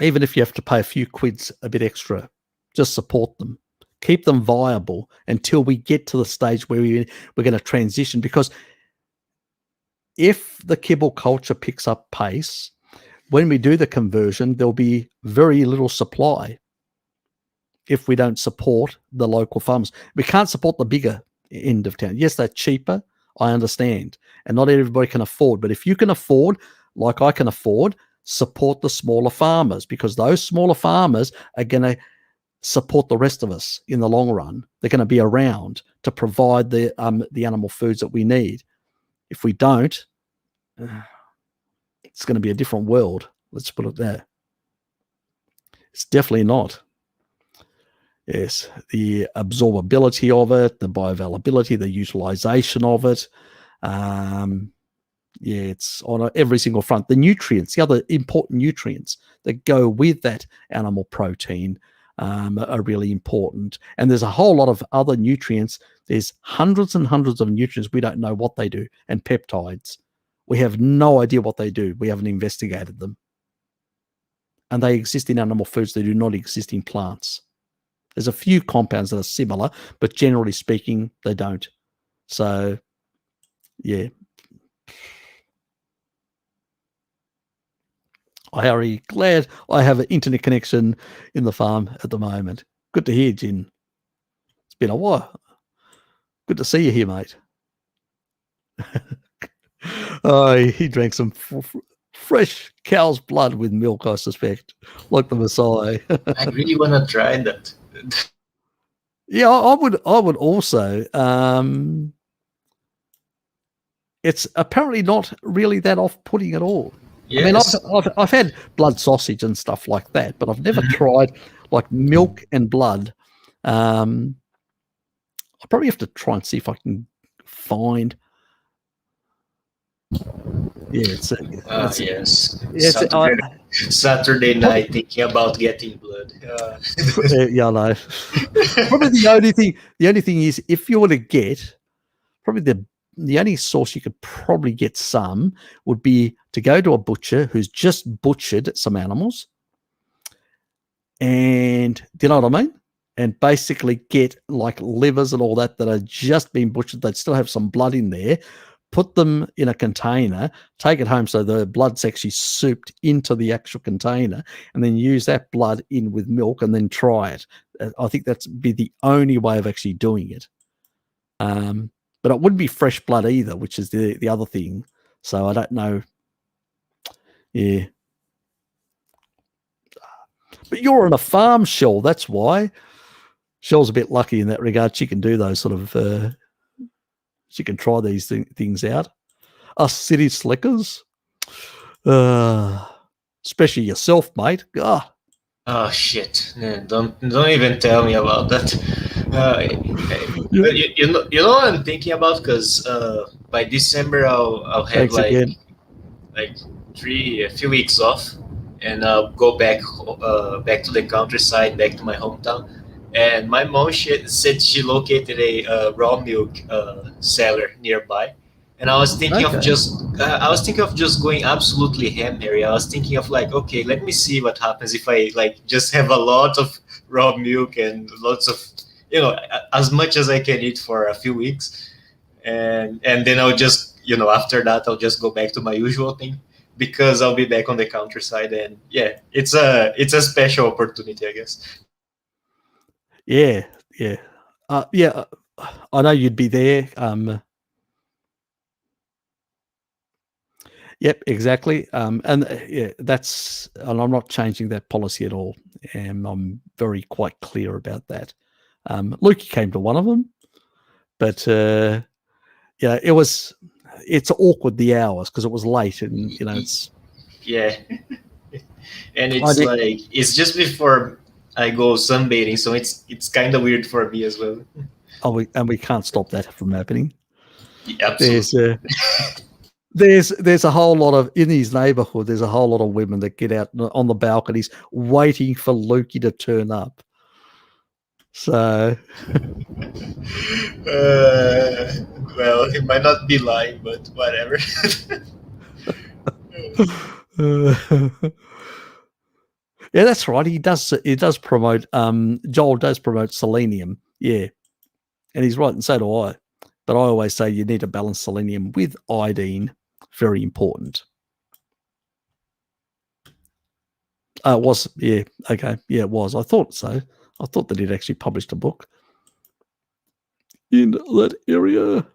Even if you have to pay a few quids a bit extra, just support them. Keep them viable until we get to the stage where we're going to transition. Because if the kibble culture picks up pace, when we do the conversion, there'll be very little supply if we don't support the local farmers. We can't support the bigger end of town. Yes, they're cheaper, I understand, and not everybody can afford. But if you can afford, like I can afford, support the smaller farmers, because those smaller farmers are going to support the rest of us in the long run. They're going to be around to provide the animal foods that we need. If we don't, it's going to be a different world. Let's put it there. It's definitely not. Yes, the absorbability of it, the bioavailability, the utilization of it. Yeah, it's on every single front. The nutrients, the other important nutrients that go with that animal protein are really important. And there's a whole lot of other nutrients. There's hundreds and hundreds of nutrients. We don't know what they do. And peptides. We have no idea what they do. We haven't investigated them. And they exist in animal foods. They do not exist in plants. There's a few compounds that are similar, but generally speaking, they don't. So, yeah. Harry, glad I have an internet connection in the farm at the moment. Good to hear, Jin. It's been a while. Good to see you here, mate. He drank some fresh cow's blood with milk, I suspect, like the Messiah. I really want to try that. Yeah, I would also. It's apparently not really that off-putting at all. Yes. I mean, I've had blood sausage and stuff like that, but I've never tried like milk and blood. I'll probably have to try and see if I can find. Yeah, yes. It's Saturday night thinking about getting blood. yeah, no. Probably the only thing is if you were to get probably the only source you could probably get some would be to go to a butcher who's just butchered some animals, and do you know what I mean? And basically get like livers and all that are just been butchered. They'd still have some blood in there. Put them in a container, take it home so the blood's actually souped into the actual container, and then use that blood in with milk and then try it. I think that'd be the only way of actually doing it. But it wouldn't be fresh blood either, which is the other thing. So I don't know. Yeah. But you're on a farm, Shell. That's why. Shell's a bit lucky in that regard. She can do those sort of... she can try these things out. Us city slickers. Especially yourself, mate. God. Oh shit! Don't even tell me about that. You know what I'm thinking about, because by December I'll have Thanks like a few weeks off, and I'll go back to the countryside, back to my hometown. And my mom said she located a raw milk seller nearby. And I was thinking of just going absolutely ham, Harry. I was thinking of like, okay, let me see what happens if I like just have a lot of raw milk and lots of, as much as I can eat for a few weeks, and then I'll just, after that I'll just go back to my usual thing, because I'll be back on the countryside. And yeah, it's a special opportunity, I guess. Yeah. I know you'd be there. Yep, exactly. And I'm not changing that policy at all. And I'm very quite clear about that. Luke came to one of them, but it's awkward, the hours, because it was late, and it's and it's just before I go sunbathing, so it's kind of weird for me as well. We can't stop that from happening. Yeah, absolutely. There's a whole lot of, in his neighborhood, there's a whole lot of women that get out on the balconies waiting for Lukey to turn up. So, well, he might not be lying, but whatever. Yeah, that's right. He does promote. Joel does promote selenium. Yeah, and he's right, and so do I. But I always say you need to balance selenium with iodine. Very important. It was, yeah, okay, yeah, it was. I thought so. I thought that he'd actually published a book in that area.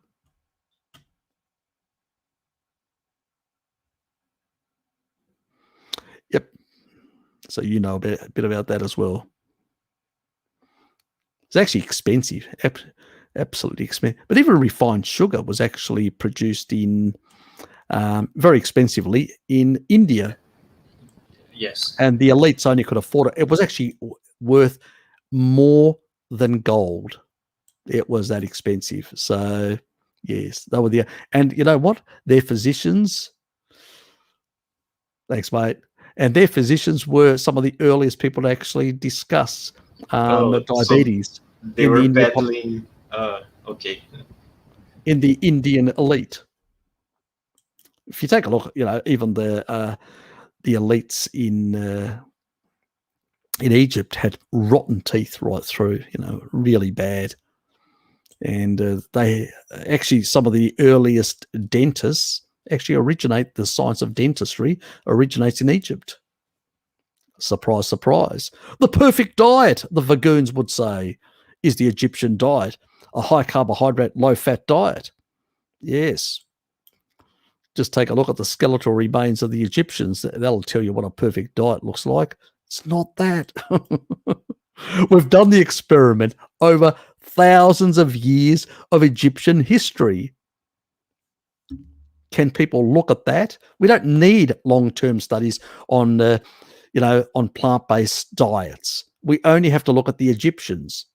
Yep. So you know a bit about that as well. It's actually expensive, absolutely expensive. But even refined sugar was actually produced in very expensively in India. Yes. And the elites only could afford it. It was actually worth more than gold. It was that expensive. So, yes, they were and you know what? Their physicians, thanks, mate. And their physicians were some of the earliest people to actually discuss diabetes. So they were battling. Okay. In the Indian elite. If you take a look, even the elites in in Egypt had rotten teeth right through, really bad. And they actually, some of the earliest dentists actually the science of dentistry originates in Egypt. Surprise, surprise. The perfect diet, the Vagoons would say, is the Egyptian diet, a high carbohydrate, low fat diet. Yes. Just take a look at the skeletal remains of the Egyptians. That'll tell you what a perfect diet looks like. It's not that. We've done the experiment over thousands of years of Egyptian history. Can people look at that? We don't need long-term studies on, on plant-based diets. We only have to look at the Egyptians.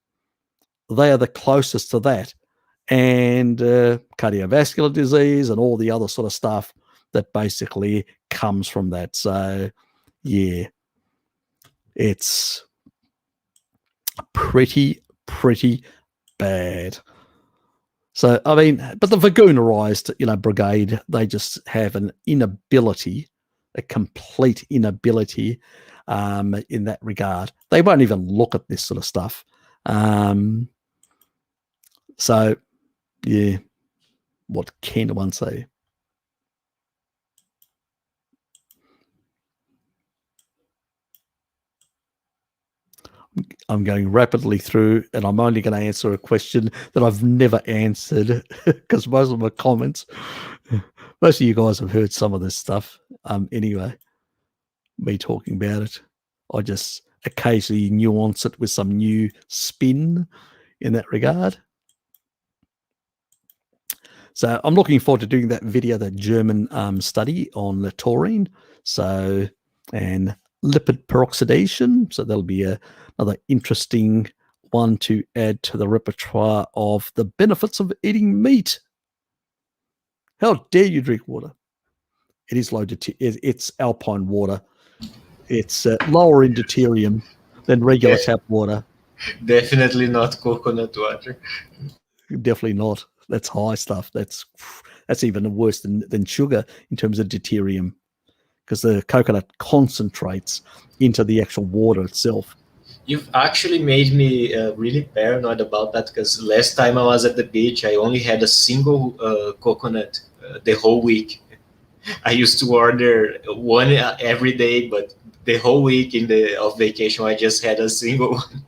They are the closest to that. And cardiovascular disease and all the other sort of stuff that basically comes from that. So, yeah, it's pretty bad. So, I mean, but the Vagoonerized, brigade, they just have an inability, a complete inability in that regard. They won't even look at this sort of stuff. So, yeah, what can one say? I'm going rapidly through, and I'm only going to answer a question that I've never answered because most of my comments, most of you guys have heard some of this stuff. Anyway, me talking about it, I just occasionally nuance it with some new spin in that regard. So I'm looking forward to doing that video, that German study on the taurine. So, and lipid peroxidation. So that'll be another interesting one to add to the repertoire of the benefits of eating meat. How dare you drink water? It is low it's alpine water. It's lower in deuterium than regular tap water. Definitely not coconut water. Definitely not. That's high stuff. That's even worse than sugar in terms of deuterium, because the coconut concentrates into the actual water itself. You've actually made me really paranoid about that, because last time I was at the beach, I only had a single coconut the whole week. I used to order one every day, but the whole week of vacation, I just had a single one.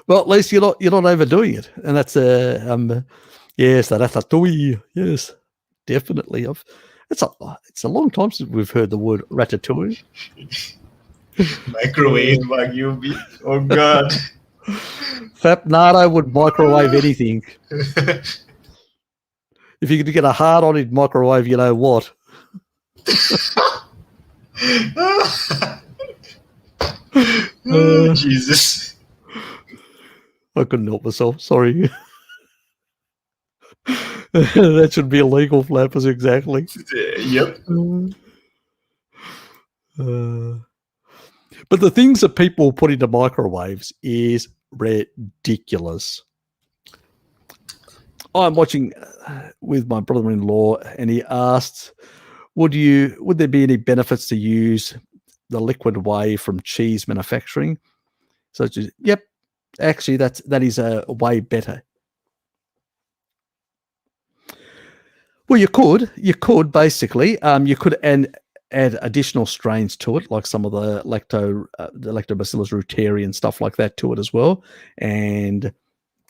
Well, at least you're not overdoing it, and that's yes, that ratatouille. Yes, definitely. It's a long time since we've heard the word ratatouille. Microwave Wagyu beef. Oh God. Fapnado would microwave anything. If you could get a hard on, he'd microwave. You know what? Oh, Jesus. I couldn't help myself. Sorry. That should be illegal, Flappers, exactly. Yep. But the things that people put into microwaves is ridiculous. I'm watching with my brother-in-law, and he asked, would there be any benefits to use the liquid whey from cheese manufacturing? So, yep, actually, that is a way better. Well, you could basically, you could add additional strains to it, like some of the Lactobacillus reuteri and stuff like that to it as well, and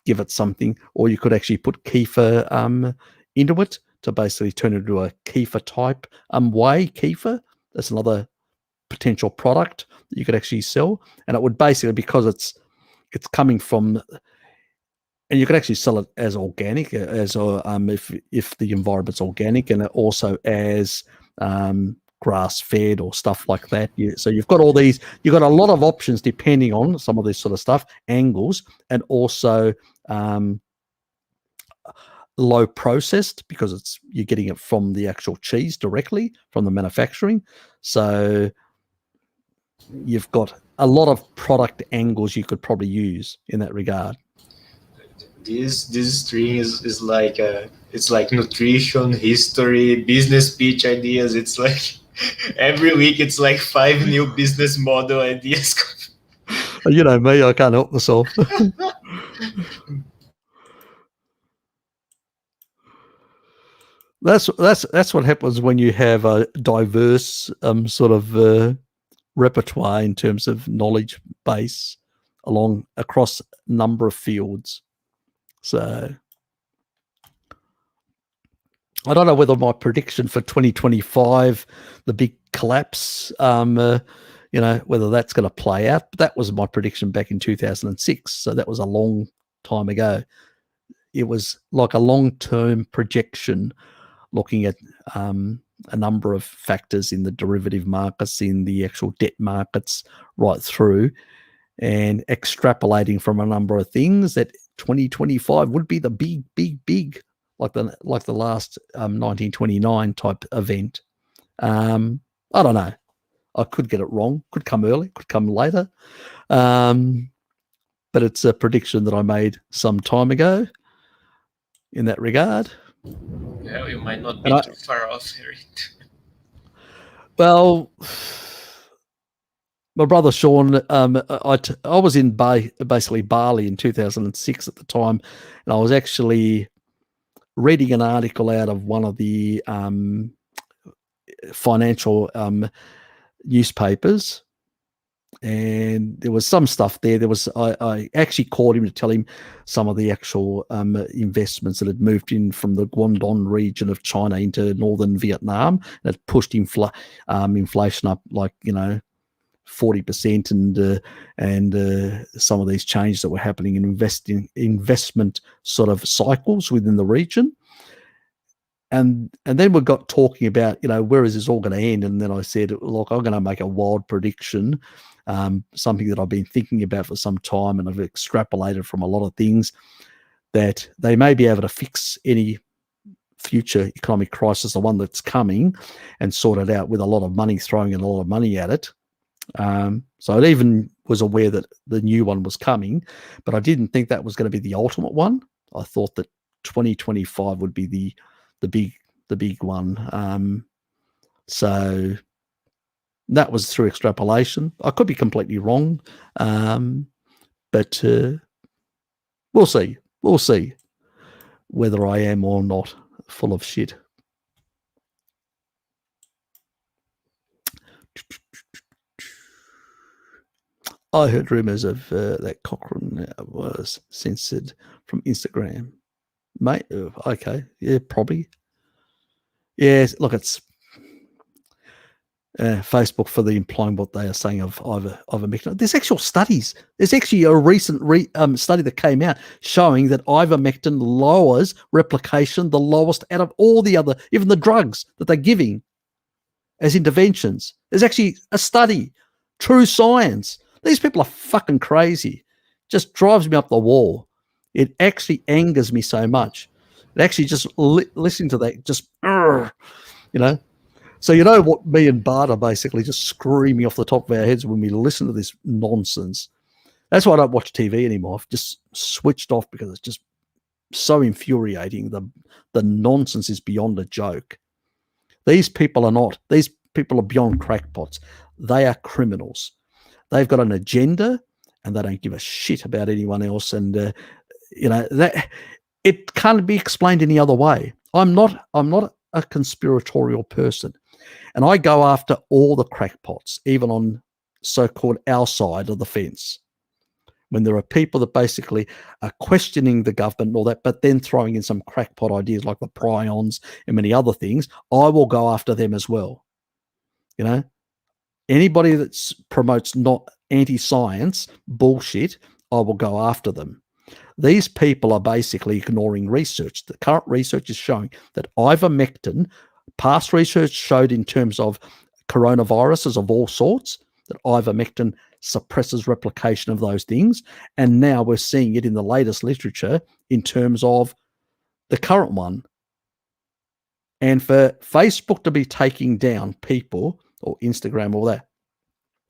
give it something. Or you could actually put kefir into it to basically turn it into a kefir type whey kefir. That's another potential product that you could actually sell, and it would basically, because it's coming from. And you can actually sell it as organic, as if the environment's organic, and also as grass-fed or stuff like that. So you've got you've got a lot of options depending on some of this sort of stuff, angles, and also low processed, because you're getting it from the actual cheese directly from the manufacturing. So you've got a lot of product angles you could probably use in that regard. This stream is like it's like nutrition, history, business pitch ideas. It's like Every week it's like 5 new business model ideas. You know me, I can't help myself. That's what happens when you have a diverse sort of repertoire in terms of knowledge base across a number of fields. So I don't know whether my prediction for 2025, the big collapse, whether that's going to play out. But that was my prediction back in 2006. So that was a long time ago. It was like a long-term projection looking at a number of factors in the derivative markets, in the actual debt markets, right through, and extrapolating from a number of things that 2025 would be the big, like the last 1929 type event. I don't know. I could get it wrong. Could come early. Could come later. But it's a prediction that I made some time ago in that regard. Yeah, you might not be too far off, Harry. Well, my brother Sean, I was in basically Bali in 2006 at the time, and I was actually reading an article out of one of the financial newspapers, and there was some stuff there. I actually called him to tell him some of the actual investments that had moved in from the Guangdong region of China into northern Vietnam, and had pushed inflation up 40%, and some of these changes that were happening in investment sort of cycles within the region. And then we got talking about, where is this all going to end? And then I said, look, I'm going to make a wild prediction, something that I've been thinking about for some time, and I've extrapolated from a lot of things, that they may be able to fix any future economic crisis, the one that's coming, and sort it out with a lot of money, throwing in a lot of money at it. So I even was aware that the new one was coming, but I didn't think that was going to be the ultimate one. I thought that 2025 would be the big one. So that was through extrapolation. I could be completely wrong, but we'll see. We'll see whether I am or not full of shit. I heard rumours of that Cochrane was censored from Instagram. Mate, okay, yeah, probably. Yeah, look, it's Facebook for the implying what they are saying of ivermectin. There's actual studies. There's actually a recent study that came out showing that ivermectin lowers replication, the lowest out of all the other, even the drugs that they're giving as interventions. There's actually a study, true science. These people are fucking crazy. Just drives me up the wall. It actually angers me so much. It actually just listening to that, just, So you know what me and Bart are basically just screaming off the top of our heads when we listen to this nonsense. That's why I don't watch TV anymore. I've just switched off because it's just so infuriating. The nonsense is beyond a joke. These people are beyond crackpots. They are criminals. They've got an agenda, and they don't give a shit about anyone else. And that it can't be explained any other way. I'm not a conspiratorial person, and I go after all the crackpots, even on so-called our side of the fence. When there are people that basically are questioning the government and all that, but then throwing in some crackpot ideas like the prions and many other things, I will go after them as well. Anybody that promotes not anti-science bullshit, I will go after them. These people are basically ignoring research. The current research is showing that ivermectin, past research showed in terms of coronaviruses of all sorts, that ivermectin suppresses replication of those things. And now we're seeing it in the latest literature in terms of the current one. And for Facebook to be taking down people, or Instagram, all that,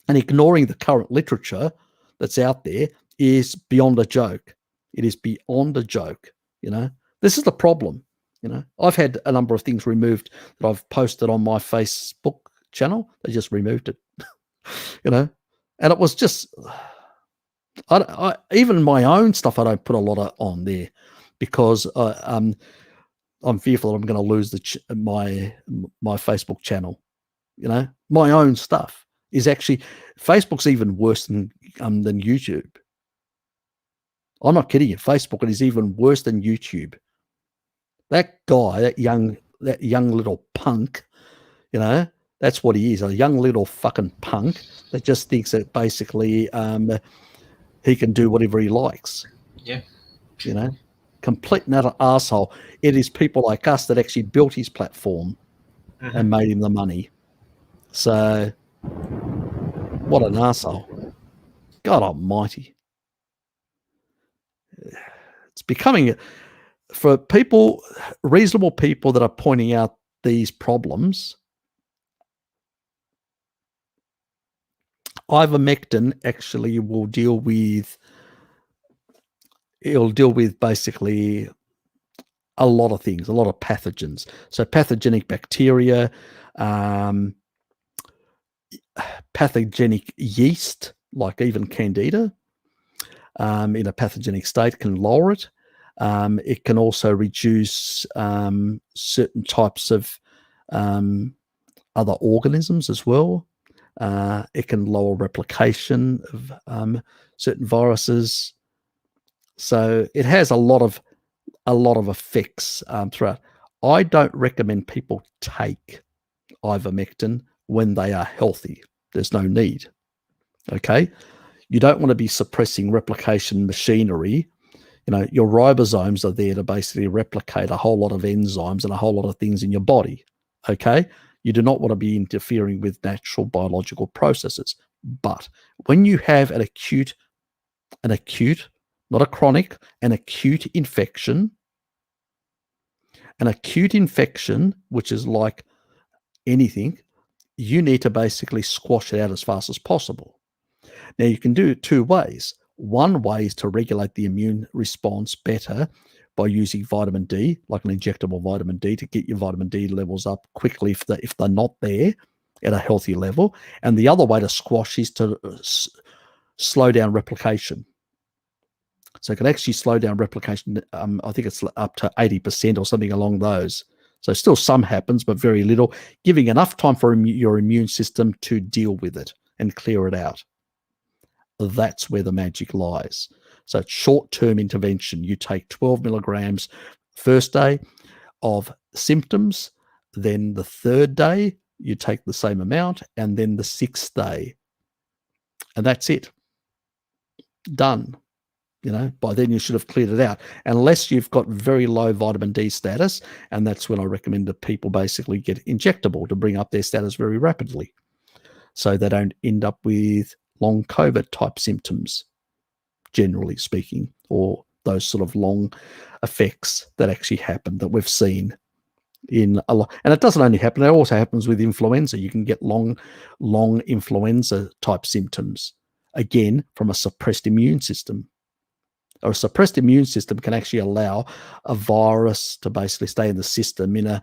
and ignoring the current literature that's out there is beyond a joke. It is beyond a joke. This is the problem. I've had a number of things removed that I've posted on my Facebook channel. They just removed it, you know, and it was just, even my own stuff, I don't put a lot on there because I'm fearful that I'm going to lose my Facebook channel. You know, my own stuff is actually, Facebook's even worse than YouTube. I'm not kidding you. Facebook is even worse than YouTube. That guy, that young little punk, you know, that's what he is, a young little fucking punk that just thinks that basically he can do whatever he likes. Yeah. You know, complete and utter asshole. It is people like us that actually built his platform and made him the money. So, what an asshole. God almighty. It's becoming, for people, reasonable people that are pointing out these problems, ivermectin actually will deal with, it'll deal with basically a lot of things, a lot of pathogens. So pathogenic bacteria, pathogenic yeast, like even candida, in a pathogenic state can lower it. It can also reduce certain types of other organisms as well. It can lower replication of certain viruses. So it has a lot of effects throughout. I don't recommend people take ivermectin when they are healthy. There's no need. Okay, you don't want to be suppressing replication machinery. You know, your ribosomes are there to basically replicate a whole lot of enzymes and a whole lot of things in your body. Okay, you do not want to be interfering with natural biological processes. But when you have an acute, not a chronic, an acute infection, which is like anything, you need to basically squash it out as fast as possible. Now, you can do it two ways. One way is to regulate the immune response better by using vitamin D, like an injectable vitamin D, to get your vitamin D levels up quickly if they're not there at a healthy level. And the other way to squash is to slow down replication. So it can actually slow down replication. I think it's up to 80% or something along those. So still some happens, but very little, giving enough time for your immune system to deal with it and clear it out. That's where the magic lies. So short-term intervention. You take 12 milligrams first day of symptoms, then the third day you take the same amount, and then the sixth day. And that's it. Done. You know, by then you should have cleared it out, unless you've got very low vitamin D status. And that's when I recommend that people basically get injectable to bring up their status very rapidly, so they don't end up with long COVID type symptoms, generally speaking, or those sort of long effects that actually happen that we've seen in a lot. And it doesn't only happen, it also happens with influenza. You can get long influenza type symptoms, again, from a suppressed immune system. Or a suppressed immune system can actually allow a virus to basically stay in the system in a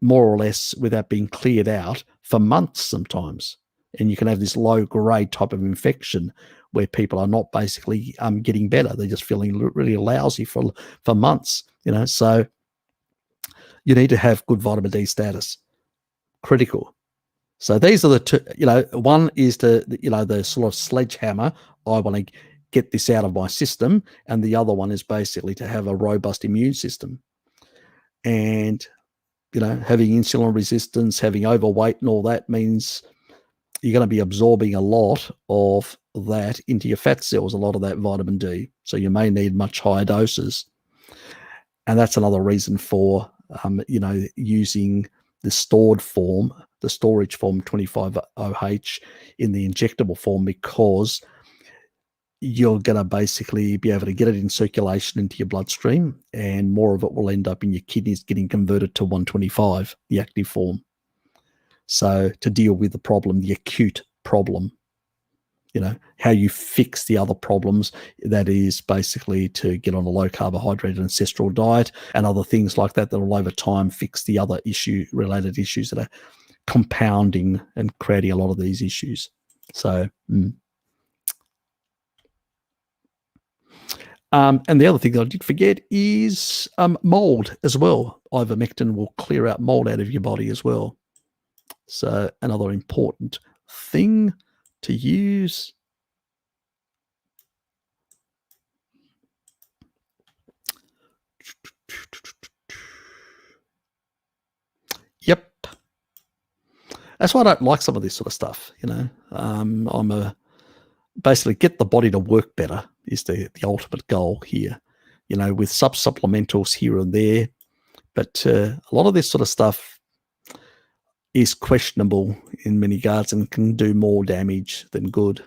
more or less without being cleared out for months sometimes. And you can have this low grade type of infection where people are not basically getting better. They're just feeling really lousy for months, you know. So you need to have good vitamin D status. Critical. So these are the two, you know, one is the sort of sledgehammer. I want to get this out of my system. And the other one is basically to have a robust immune system. And, you know, having insulin resistance, having overweight and all that means you're going to be absorbing a lot of that into your fat cells, a lot of that vitamin D. So you may need much higher doses. And that's another reason for, you know, using the storage form 25OH in the injectable form, because you're going to basically be able to get it in circulation into your bloodstream, and more of it will end up in your kidneys getting converted to 125, the active form. So to deal with the problem, the acute problem, you know, how you fix the other problems, that is basically to get on a low carbohydrate ancestral diet and other things like that will over time fix the other related issues that are compounding and creating a lot of these issues. So, and the other thing that I did forget is mold as well. Ivermectin will clear out mold out of your body as well. So another important thing to use. Yep. That's why I don't like some of this sort of stuff, you know. Basically get the body to work better is the ultimate goal here, you know, with supplementals here and there. But a lot of this sort of stuff is questionable in many regards and can do more damage than good.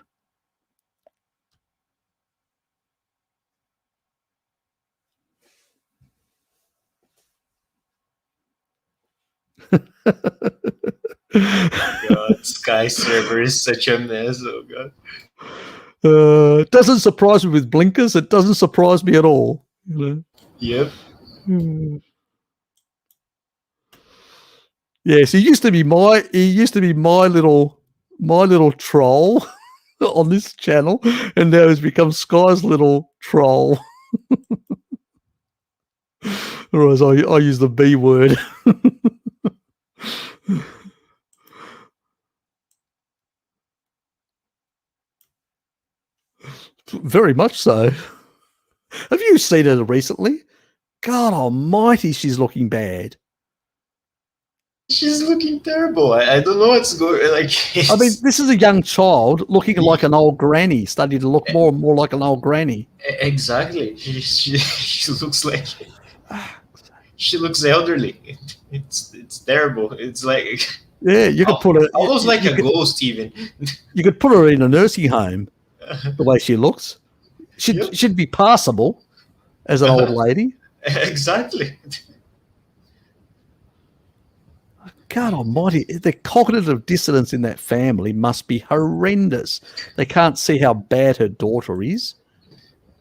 God, Sky server is such a mess. Oh God. It doesn't surprise me with blinkers. It doesn't surprise me at all. You know? Yep. Yes, he used to be my little troll on this channel, and now he's become Sky's little troll. Whereas I use the B word. Very much so. Have you seen her recently? God almighty, she's looking bad. She's looking terrible. I don't know what's going. Like, I mean, this is a young child looking like an old granny, starting to look more and more like an old granny. Exactly. She looks like she looks elderly. It's terrible. It's like, yeah, you could put her almost like a ghost even. You could put her in a nursing home. The way she looks, she'd be passable as an old lady. Exactly. God almighty, the cognitive dissonance in that family must be horrendous. They can't see how bad her daughter is.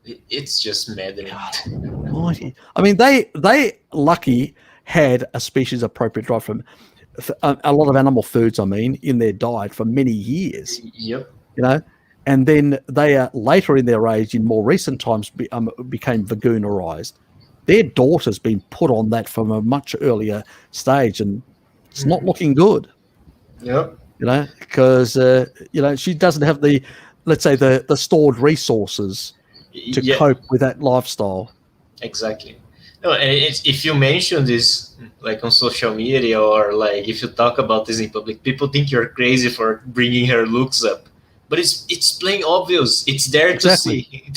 It's just maddening. God almighty. I mean, they lucky had a species appropriate diet from a lot of animal foods, I mean, in their diet for many years. Yep. You know, and then they are later in their age, in more recent times, became veganerized. Their daughter's been put on that from a much earlier stage, and it's not looking good. Yep. You know, because you know, she doesn't have the, let's say, the stored resources to cope with that lifestyle. Exactly. No, and if you mention this like on social media, or like if you talk about this in public, people think you're crazy for bringing her looks up. But it's plain obvious. It's there to see.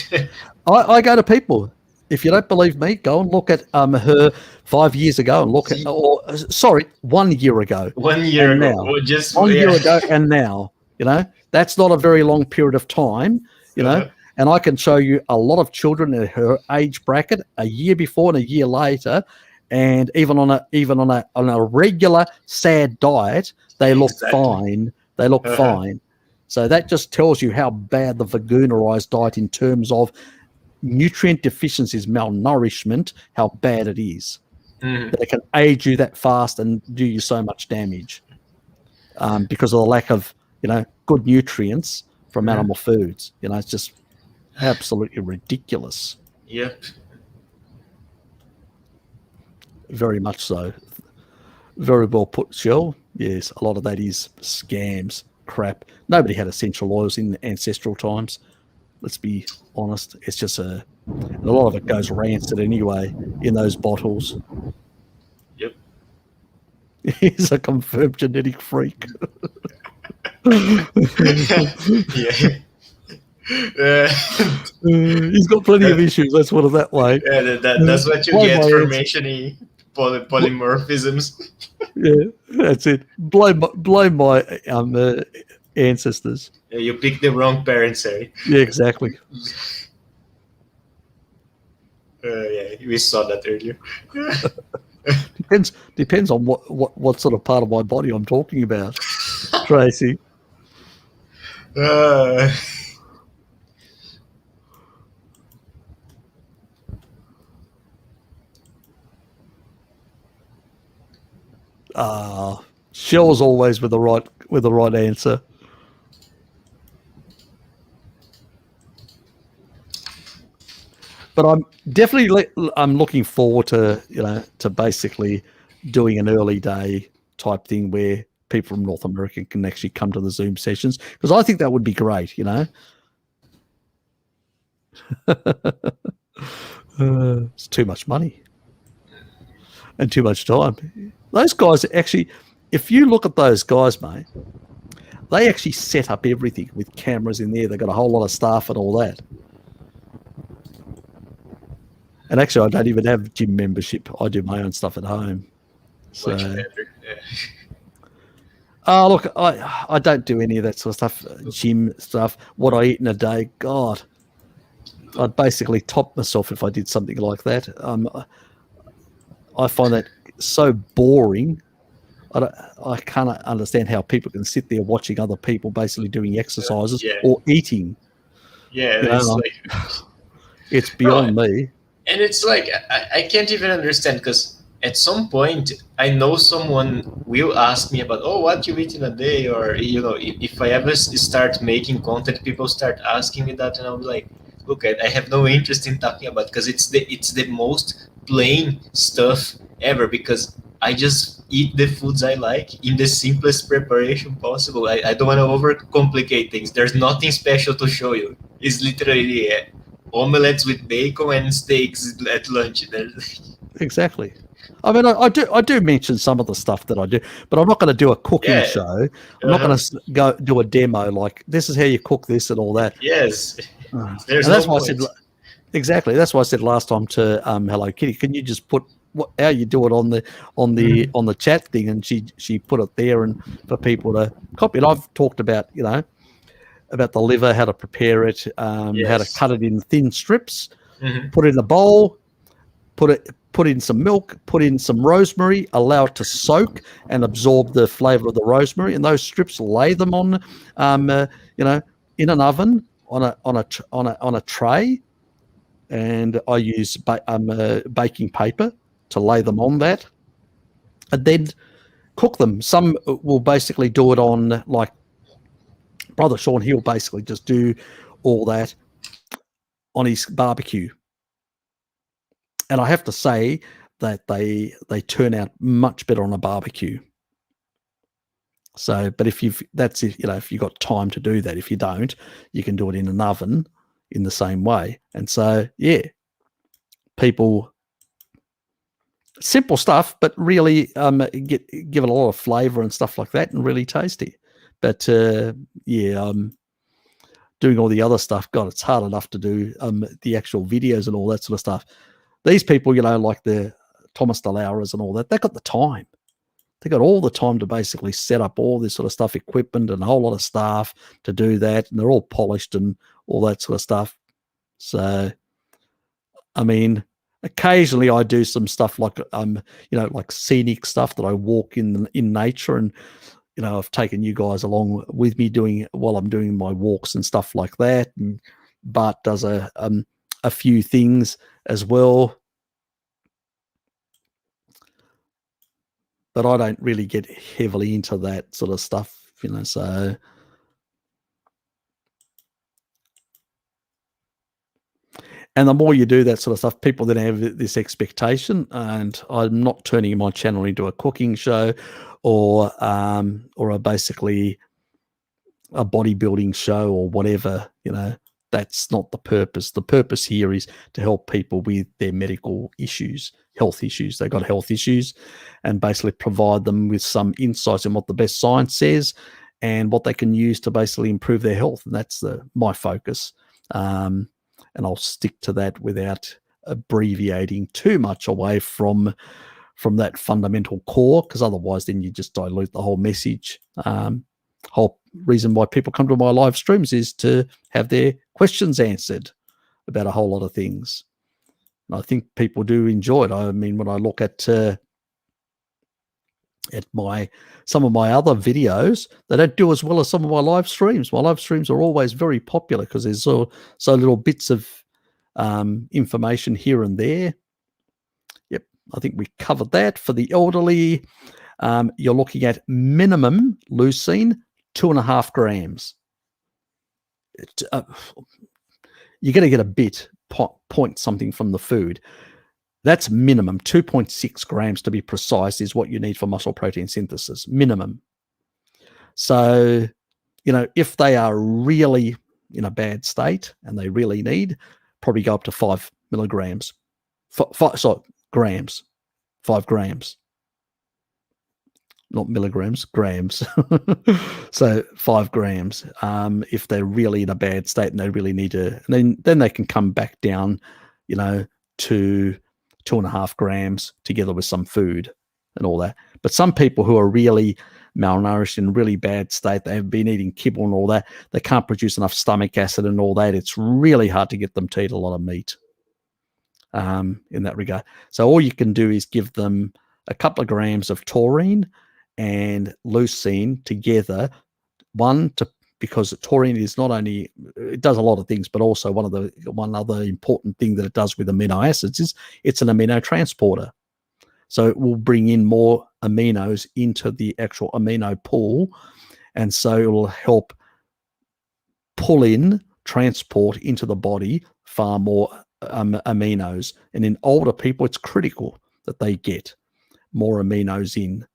I go to people. If you don't believe me, go and look at her 5 years ago and look at, or sorry, 1 year ago. 1 year ago. Now. Or just 1 year ago and now. You know, that's not a very long period of time, you know. And I can show you a lot of children in her age bracket a year before and a year later, and even on a regular sad diet, they look fine. They look fine. So that just tells you how bad the veganerized diet in terms of nutrient deficiencies, malnourishment, how bad it is. That it can age you that fast and do you so much damage because of the lack of, you know, good nutrients from animal foods. You know, it's just absolutely ridiculous. Yep. Very much so. Very well put, Shell. Yes, a lot of that is scams, crap. Nobody had essential oils in ancestral times. Let's be honest. It's just a lot of it goes rancid anyway in those bottles. Yep. He's a confirmed genetic freak. Yeah. He's got plenty of issues. Let's put it that way. Yeah, that's what you get for mentioning polymorphisms. Yeah, that's it. Blame my ancestors. Yeah, you picked the wrong parents, Harry. Yeah, exactly. Yeah, we saw that earlier. Depends on what sort of part of my body I'm talking about, Tracy. Shell's always with the right answer. But I'm looking forward to basically doing an early day type thing where people from North America can actually come to the Zoom sessions, because I think that would be great. It's too much money and too much time. Those guys actually, if you look at those guys, mate, they actually set up everything with cameras in there. They've got a whole lot of staff and all that. And actually, I don't even have gym membership. I do my own stuff at home. So, Much better. look, I don't do any of that sort of stuff, gym stuff. What I eat in a day, God, I'd basically top myself if I did something like that. I find that so boring. I can't understand how people can sit there watching other people basically doing exercises or eating. Yeah, It's beyond me. And it's like, I can't even understand, because at some point I know someone will ask me about, oh, what you eat in a day, or if I ever start making content, people start asking me that, and I'll be like, look, I have no interest in talking about, because it's the most plain stuff ever, because I just eat the foods I like in the simplest preparation possible. I don't want to overcomplicate things. There's nothing special to show you. It's literally omelets with bacon and steaks at lunch. Exactly. I mean, I do mention some of the stuff that I do, but I'm not going to do a cooking show. I'm not going to go do a demo like, this is how you cook this and all that. Yes. There's and that's why I said, exactly. That's why I said last time to Hello Kitty, can you just put how you do it on the chat thing? And she put it there and for people to copy it. I've talked about about the liver, how to prepare it, how to cut it in thin strips, put it in a bowl, put in some milk, put in some rosemary, allow it to soak and absorb the flavor of the rosemary, and those strips, lay them on, in an oven on a tray, and I use baking paper to lay them on that, and then cook them. Some will basically do it on, like Brother Sean, he'll basically just do all that on his barbecue. And I have to say that they turn out much better on a barbecue. So, but if you've got time to do that. If you don't, you can do it in an oven in the same way. And so, people, simple stuff, but really give it a lot of flavor and stuff like that, and really tasty. But doing all the other stuff, God, it's hard enough to do the actual videos and all that sort of stuff. These people, like the Thomas DeLauras and all that, they've got the time. They've got all the time to basically set up all this sort of stuff, equipment and a whole lot of staff to do that. And they're all polished and all that sort of stuff. So, I mean, occasionally I do some stuff like, like scenic stuff that I walk in nature, and, I've taken you guys along with me while I'm doing my walks and stuff like that. And Bart does a few things as well, but I don't really get heavily into that sort of stuff, so. And the more you do that sort of stuff, people then have this expectation, and I'm not turning my channel into a cooking show or basically a bodybuilding show or whatever, That's not the purpose. The purpose here is to help people with their medical issues, health issues. They've got health issues, and basically provide them with some insights in what the best science says and what they can use to basically improve their health. And that's my focus. And I'll stick to that without abbreviating too much away from that fundamental core, because otherwise then you just dilute the whole message. Whole reason why people come to my live streams is to have their questions answered about a whole lot of things. And I think people do enjoy it. I mean, when I look at some of my other videos, they don't do as well as some of my live streams. My live streams are always very popular because there's so little bits of information here and there. Yep, I think we covered that. For the elderly, you're looking at minimum leucine 2.5 grams. You're going to get a bit, point something from the food. That's minimum. 2.6 grams to be precise is what you need for muscle protein synthesis, minimum. So, if they are really in a bad state and they really need, probably go up to 5 milligrams. Grams. 5 grams. Not milligrams, grams. So 5 grams. If they're really in a bad state and they really need to, and then they can come back down, to 2.5 grams together with some food and all that. But some people who are really malnourished in really bad state, they have been eating kibble and all that, they can't produce enough stomach acid and all that. It's really hard to get them to eat a lot of meat in that regard. So all you can do is give them a couple of grams of taurine and leucine together, because taurine is not only, it does a lot of things, but also one other important thing that it does with amino acids is it's an amino transporter. So it will bring in more aminos into the actual amino pool. And so it will help transport into the body far more aminos. And in older people, it's critical that they get more aminos in.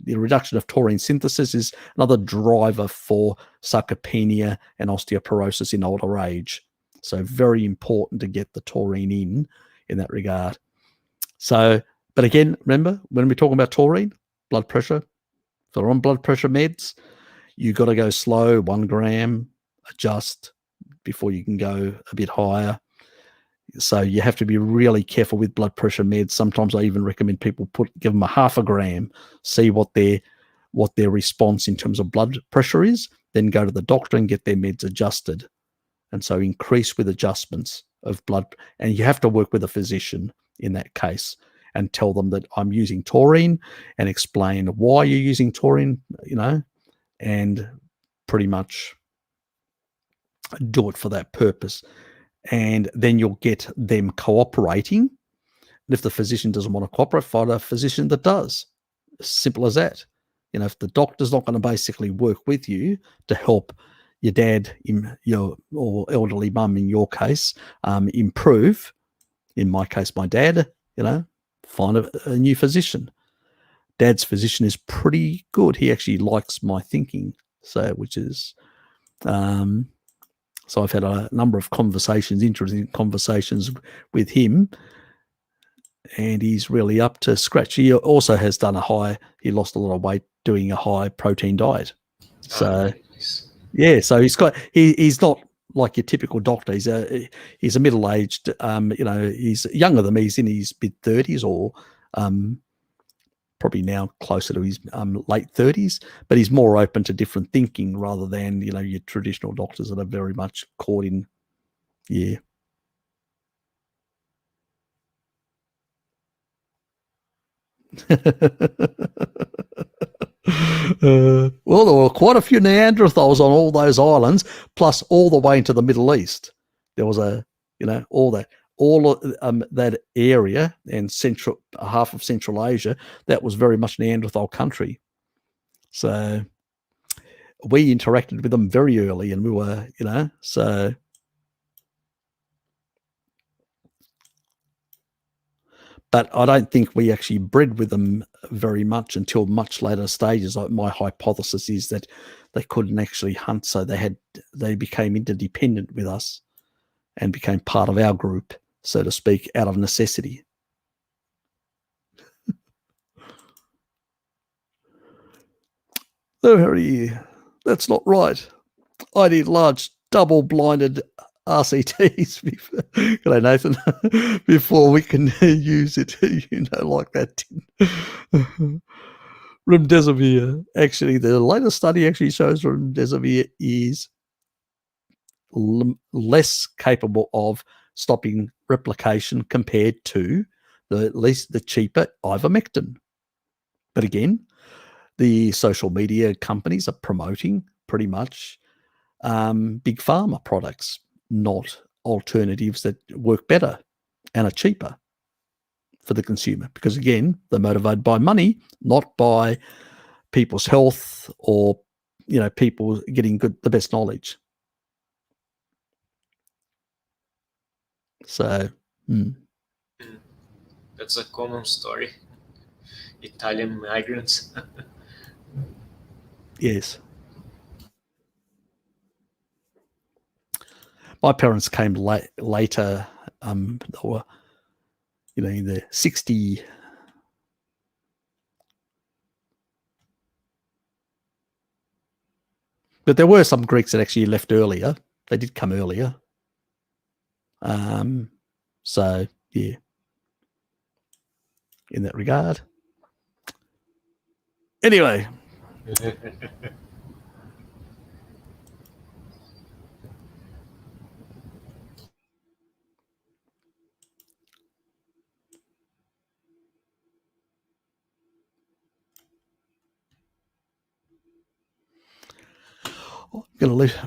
The reduction of taurine synthesis is another driver for sarcopenia and osteoporosis in older age. So very important to get the taurine in that regard. So, but again, remember, when we're talking about taurine, blood pressure, if they're on blood pressure meds, you got to go slow, 1 gram, adjust before you can go a bit higher. So you have to be really careful with blood pressure meds. Sometimes I even recommend people give them 0.5 gram, see what their response in terms of blood pressure is, then go to the doctor and get their meds adjusted. And so increase with adjustments of blood. And you have to work with a physician in that case and tell them that I'm using taurine and explain why you're using taurine, and pretty much do it for that purpose. And then you'll get them cooperating. And if the physician doesn't want to cooperate, find a physician that does. As simple as that. If the doctor's not going to basically work with you to help your dad, or elderly mum in your case, improve, in my case, my dad, find a new physician. Dad's physician is pretty good. He actually likes my thinking, which is... So I've had a number of interesting conversations with him, and he's really up to scratch. He also has done he lost a lot of weight doing a high protein diet. So, yeah, so he's not like your typical doctor. He's a middle-aged, he's younger than me. He's in his mid-30s or probably now closer to his late 30s, but he's more open to different thinking rather than, your traditional doctors that are very much caught in, yeah. Well, there were quite a few Neanderthals on all those islands, plus all the way into the Middle East. There was all of that area and half of Central Asia, that was very much Neanderthal country. So we interacted with them very early, and we were, so. But I don't think we actually bred with them very much until much later stages. My hypothesis is that they couldn't actually hunt, so they became interdependent with us and became part of our group, so to speak, out of necessity. Oh, Harry, that's not right. I need large double-blinded RCTs before, Nathan, before we can use it, like that. Remdesivir, actually, the latest study actually shows remdesivir is less capable of stopping replication compared to the cheaper ivermectin. But again, the social media companies are promoting pretty much big pharma products, not alternatives that work better and are cheaper. for the consumer, because again, they're motivated by money, not by people's health or, you know, people getting the best knowledge. So that's a common story. Italian migrants. Yes. My parents came later. They were, you know, in the 60s. But there were some Greeks that actually left earlier. They did come earlier. So, yeah, in that regard. Anyway.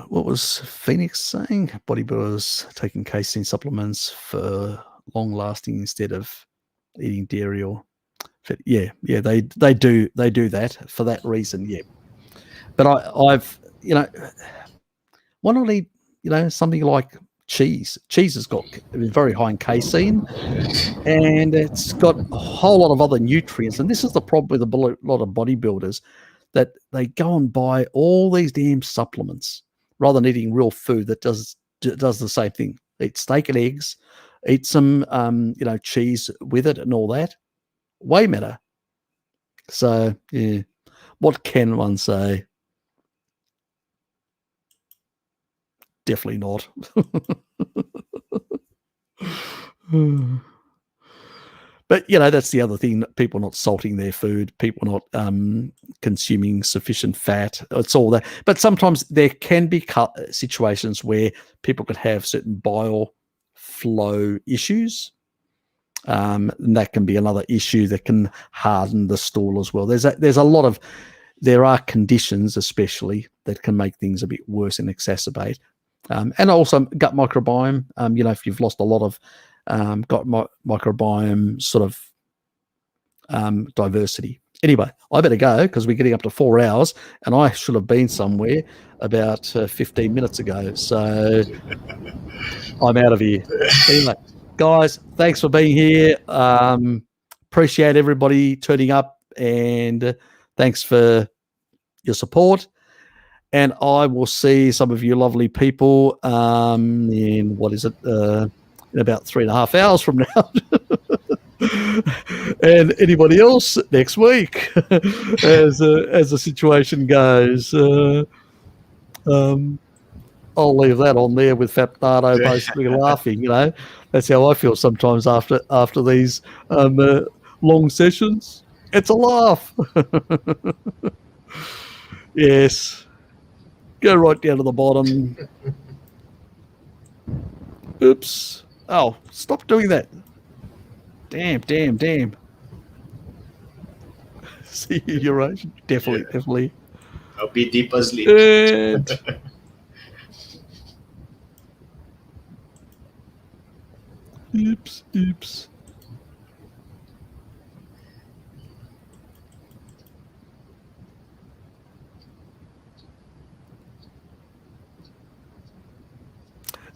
What was Phoenix saying? Bodybuilders taking casein supplements for long lasting instead of eating dairy or fat. Yeah, they do that for that reason. Yeah, but I've you know, why not eat, you know, something like cheese? Cheese has got very high in casein, and it's got a whole lot of other nutrients. And this is the problem with a lot of bodybuilders, that they go and buy all these damn supplements rather than eating real food that does the same thing. Eat steak and eggs, eat some you know, cheese with it and all that. Way better. So yeah, what can one say? Definitely not. But, you know, that's the other thing, people not salting their food, people not consuming sufficient fat. It's all that. But sometimes there can be situations where people could have certain bile flow issues. And that can be another issue that can harden the stool as well. There are conditions especially that can make things a bit worse and exacerbate. And also gut microbiome. You know, if you've lost a lot of gut microbiome sort of diversity. Anyway, I better go because we're getting up to 4 hours, and I should have been somewhere about 15 minutes ago. So I'm out of here. Anyway, guys, thanks for being here. Appreciate everybody turning up, and thanks for your support. And I will see some of you lovely people in, what is it, in about 3.5 hours from now. And anybody else next week, as the situation goes. I'll leave that on there with Fat Nardo basically laughing. You know, that's how I feel sometimes after these long sessions. It's a laugh. Yes. Go right down to the bottom. Oops. Oh, stop doing that. Damn. See you, right? Definitely. I'll be deep asleep. And oops.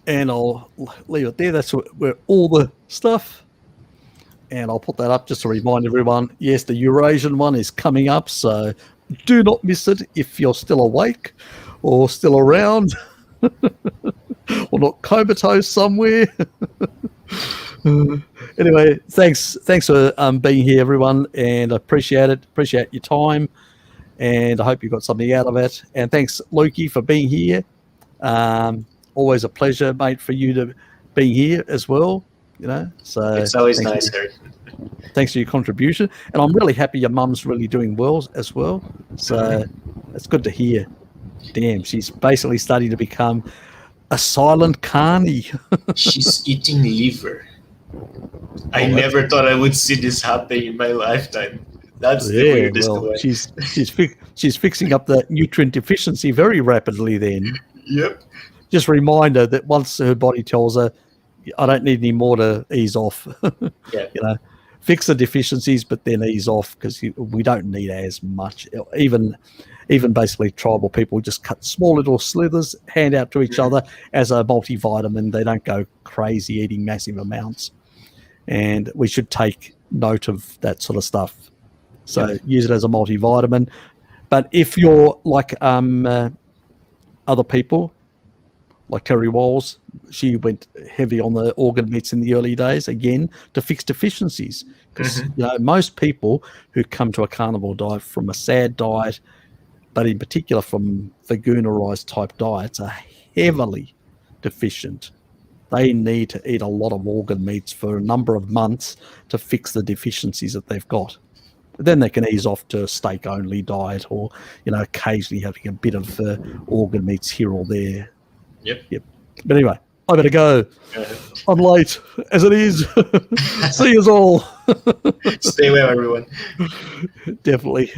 And I'll leave it there. That's where all the stuff. And I'll put that up just to remind everyone. Yes, the Eurasian one is coming up, so do not miss it if you're still awake or still around or not comatose somewhere. Anyway, thanks for being here, everyone, and I appreciate it. Appreciate your time, and I hope you got something out of it. And thanks, Lukey, for being here. Always a pleasure, mate, for you to be here as well. You know, so it's always nice, Eric. Thanks for your contribution, and I'm really happy your mum's really doing well as well. So it's good to hear. Damn, she's basically starting to become a silent carny. She's eating liver. I never thought I would see this happen in my lifetime. That's the weirdest one. She's fixing up the nutrient deficiency very rapidly then. Yep. Just remind her that once her body tells her, I don't need any more to ease off. Yeah. You know, fix the deficiencies, but then ease off because we don't need as much. Even basically tribal people just cut small little slithers, hand out to each other as a multivitamin. They don't go crazy eating massive amounts. And we should take note of that sort of stuff. So use it as a multivitamin. But if you're like other people, like Terry Walls, she went heavy on the organ meats in the early days, again, to fix deficiencies. Because most people who come to a carnivore diet from a SAD diet, but in particular from veganerized type diets, are heavily deficient. They need to eat a lot of organ meats for a number of months to fix the deficiencies that they've got. Then they can ease off to a steak-only diet, or occasionally having a bit of organ meats here or there. Yep. But anyway, I better go. I'm late, as it is. See you all. Stay well, everyone. Definitely.